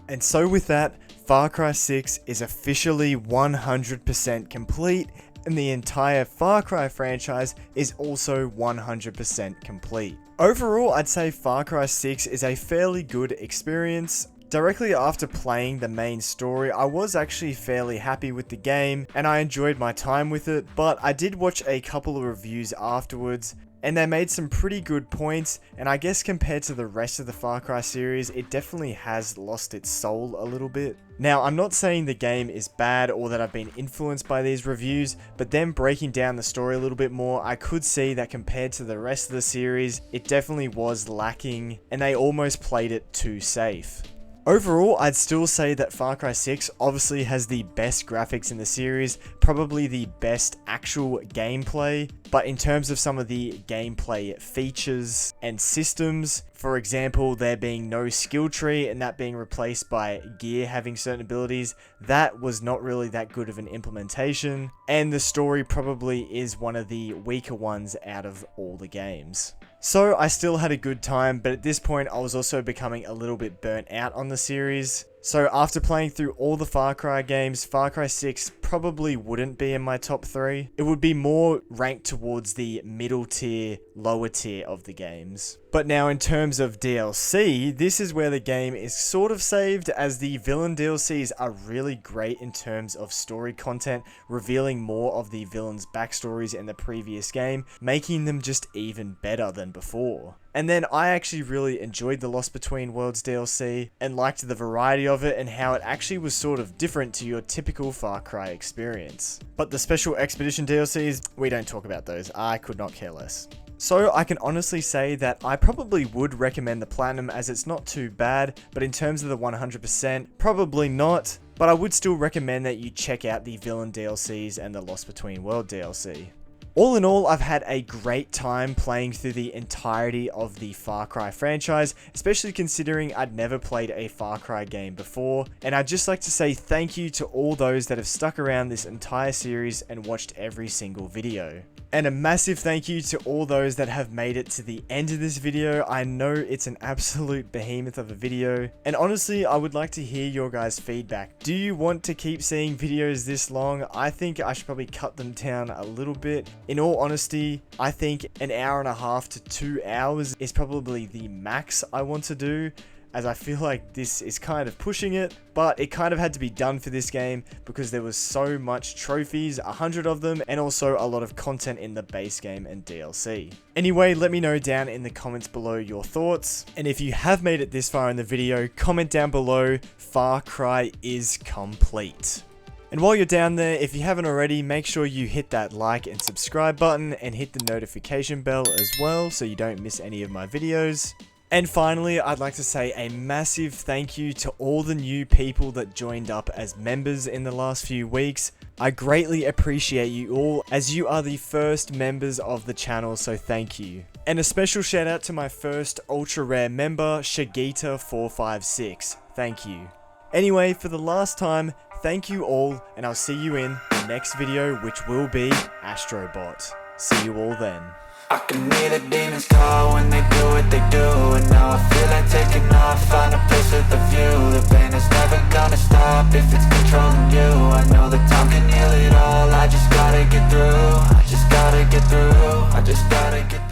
And so with that, Far Cry 6 is officially 100% complete, and the entire Far Cry franchise is also 100% complete. Overall, I'd say Far Cry 6 is a fairly good experience. Directly after playing the main story, I was actually fairly happy with the game, and I enjoyed my time with it, but I did watch a couple of reviews afterwards, and they made some pretty good points, and I guess compared to the rest of the Far Cry series, it definitely has lost its soul a little bit. Now, I'm not saying the game is bad or that I've been influenced by these reviews, but then breaking down the story a little bit more, I could see that compared to the rest of the series, it definitely was lacking, and they almost played it too safe. Overall, I'd still say that Far Cry 6 obviously has the best graphics in the series, probably the best actual gameplay, but in terms of some of the gameplay features and systems, for example, there being no skill tree and that being replaced by gear having certain abilities, that was not really that good of an implementation, and the story probably is one of the weaker ones out of all the games. So I still had a good time, but at this point I was also becoming a little bit burnt out on the series. So after playing through all the Far Cry games, Far Cry 6 probably wouldn't be in my top 3. It would be more ranked towards the middle tier, lower tier of the games. But now in terms of DLC, this is where the game is sort of saved, as the villain DLCs are really great in terms of story content, revealing more of the villains' backstories in the previous game, making them just even better than before. And then I actually really enjoyed the Lost Between Worlds DLC and liked the variety of it and how it actually was sort of different to your typical Far Cry experience. But the Special Expedition DLCs, we don't talk about those. I could not care less. So I can honestly say that I probably would recommend the Platinum, as it's not too bad, but in terms of the 100%, probably not. But I would still recommend that you check out the Villain DLCs and the Lost Between World DLC. All in all, I've had a great time playing through the entirety of the Far Cry franchise, especially considering I'd never played a Far Cry game before, and I'd just like to say thank you to all those that have stuck around this entire series and watched every single video. And a massive thank you to all those that have made it to the end of this video. I know it's an absolute behemoth of a video, and honestly, I would like to hear your guys' feedback. Do you want to keep seeing videos this long? I think I should probably cut them down a little bit. In all honesty, I think an hour and a half to 2 hours is probably the max I want to do, as I feel like this is kind of pushing it, but it kind of had to be done for this game because there was so much trophies, 100 of them, and also a lot of content in the base game and DLC. Anyway, let me know down in the comments below your thoughts, and if you have made it this far in the video, comment down below, Far Cry is complete. And while you're down there, if you haven't already, make sure you hit that like and subscribe button and hit the notification bell as well so you don't miss any of my videos. And finally, I'd like to say a massive thank you to all the new people that joined up as members in the last few weeks. I greatly appreciate you all, as you are the first members of the channel, so thank you. And a special shout out to my first ultra rare member, Shagita456. Thank you. Anyway, for the last time, thank you all, and I'll see you in the next video, which will be Astrobot. See you all then. I can hear the demons call when they do what they do, and now I feel like taking off, find a place with a view. The pain is never gonna stop if it's controlling you. I know that time can heal it all, I just gotta get through. I just gotta get through. I just gotta get through.